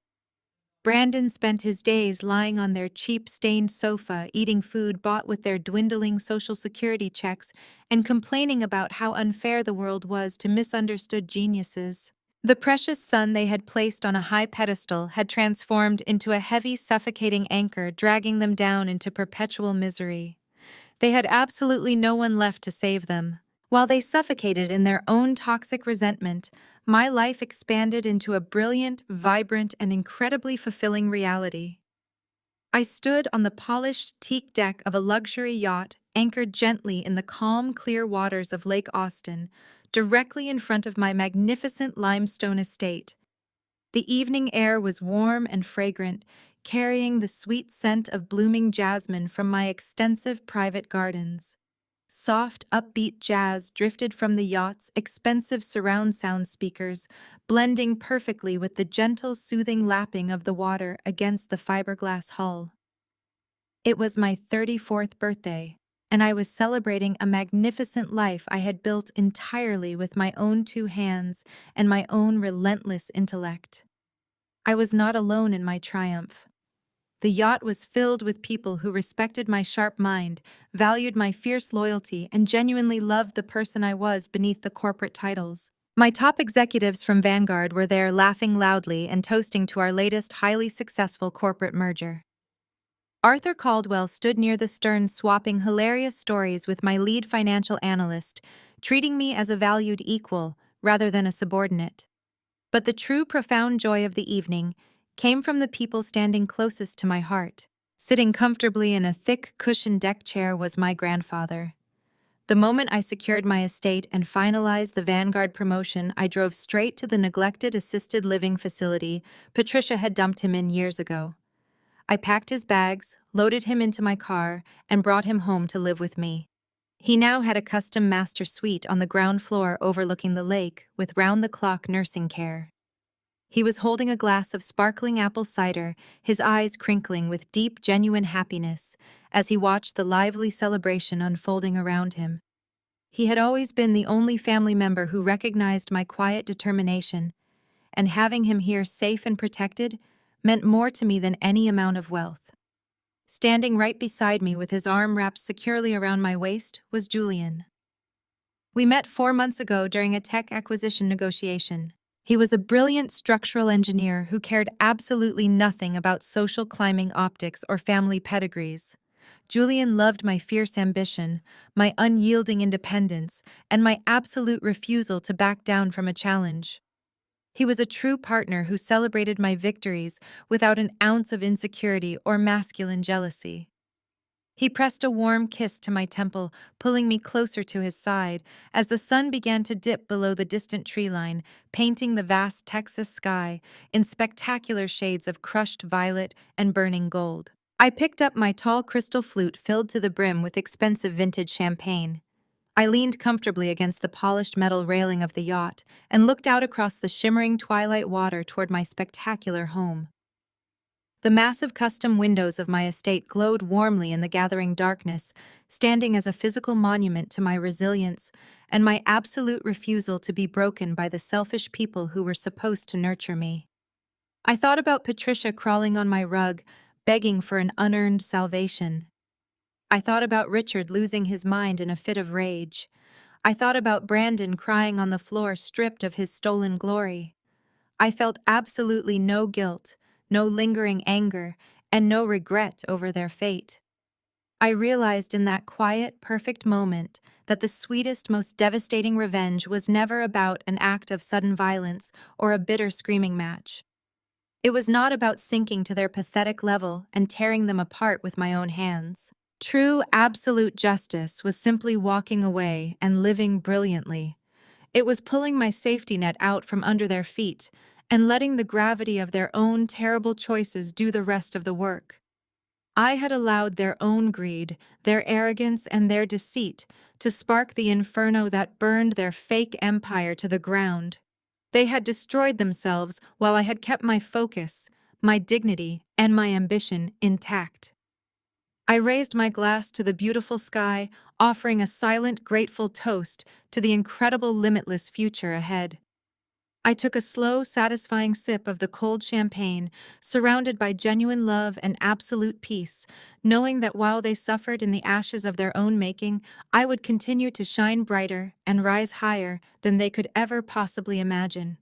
Brandon spent his days lying on their cheap, stained sofa, eating food bought with their dwindling Social Security checks, and complaining about how unfair the world was to misunderstood geniuses. The precious sun they had placed on a high pedestal had transformed into a heavy, suffocating anchor, dragging them down into perpetual misery. They had absolutely no one left to save them. While they suffocated in their own toxic resentment, my life expanded into a brilliant, vibrant, and incredibly fulfilling reality. I stood on the polished teak deck of a luxury yacht anchored gently in the calm, clear waters of Lake Austin, directly in front of my magnificent limestone estate. The evening air was warm and fragrant, carrying the sweet scent of blooming jasmine from my extensive private gardens. Soft, upbeat jazz drifted from the yacht's expensive surround sound speakers, blending perfectly with the gentle, soothing lapping of the water against the fiberglass hull. It was my 34th birthday, and I was celebrating a magnificent life I had built entirely with my own two hands and my own relentless intellect. I was not alone in my triumph. The yacht was filled with people who respected my sharp mind, valued my fierce loyalty, and genuinely loved the person I was beneath the corporate titles. My top executives from Vanguard were there laughing loudly and toasting to our latest highly successful corporate merger. Arthur Caldwell stood near the stern swapping hilarious stories with my lead financial analyst, treating me as a valued equal rather than a subordinate. But the true profound joy of the evening came from the people standing closest to my heart. Sitting comfortably in a thick, cushioned deck chair was my grandfather. The moment I secured my estate and finalized the Vanguard promotion, I drove straight to the neglected assisted living facility Patricia had dumped him in years ago. I packed his bags, loaded him into my car, and brought him home to live with me. He now had a custom master suite on the ground floor overlooking the lake with round-the-clock nursing care. He was holding a glass of sparkling apple cider, his eyes crinkling with deep, genuine happiness as he watched the lively celebration unfolding around him. He had always been the only family member who recognized my quiet determination, and having him here safe and protected meant more to me than any amount of wealth. Standing right beside me with his arm wrapped securely around my waist was Julian. We met 4 months ago during a tech acquisition negotiation. He was a brilliant structural engineer who cared absolutely nothing about social climbing optics or family pedigrees. Julian loved my fierce ambition, my unyielding independence, and my absolute refusal to back down from a challenge. He was a true partner who celebrated my victories without an ounce of insecurity or masculine jealousy. He pressed a warm kiss to my temple, pulling me closer to his side as the sun began to dip below the distant tree line, painting the vast Texas sky in spectacular shades of crushed violet and burning gold. I picked up my tall crystal flute filled to the brim with expensive vintage champagne. I leaned comfortably against the polished metal railing of the yacht and looked out across the shimmering twilight water toward my spectacular home. The massive custom windows of my estate glowed warmly in the gathering darkness, standing as a physical monument to my resilience and my absolute refusal to be broken by the selfish people who were supposed to nurture me. I thought about Patricia crawling on my rug, begging for an unearned salvation. I thought about Richard losing his mind in a fit of rage. I thought about Brandon crying on the floor, stripped of his stolen glory. I felt absolutely no guilt, no lingering anger, and no regret over their fate. I realized in that quiet, perfect moment that the sweetest, most devastating revenge was never about an act of sudden violence or a bitter screaming match. It was not about sinking to their pathetic level and tearing them apart with my own hands. True, absolute justice was simply walking away and living brilliantly. It was pulling my safety net out from under their feet and letting the gravity of their own terrible choices do the rest of the work. I had allowed their own greed, their arrogance, and their deceit to spark the inferno that burned their fake empire to the ground. They had destroyed themselves while I had kept my focus, my dignity, and my ambition intact. I raised my glass to the beautiful sky, offering a silent, grateful toast to the incredible, limitless future ahead. I took a slow, satisfying sip of the cold champagne, surrounded by genuine love and absolute peace, knowing that while they suffered in the ashes of their own making, I would continue to shine brighter and rise higher than they could ever possibly imagine.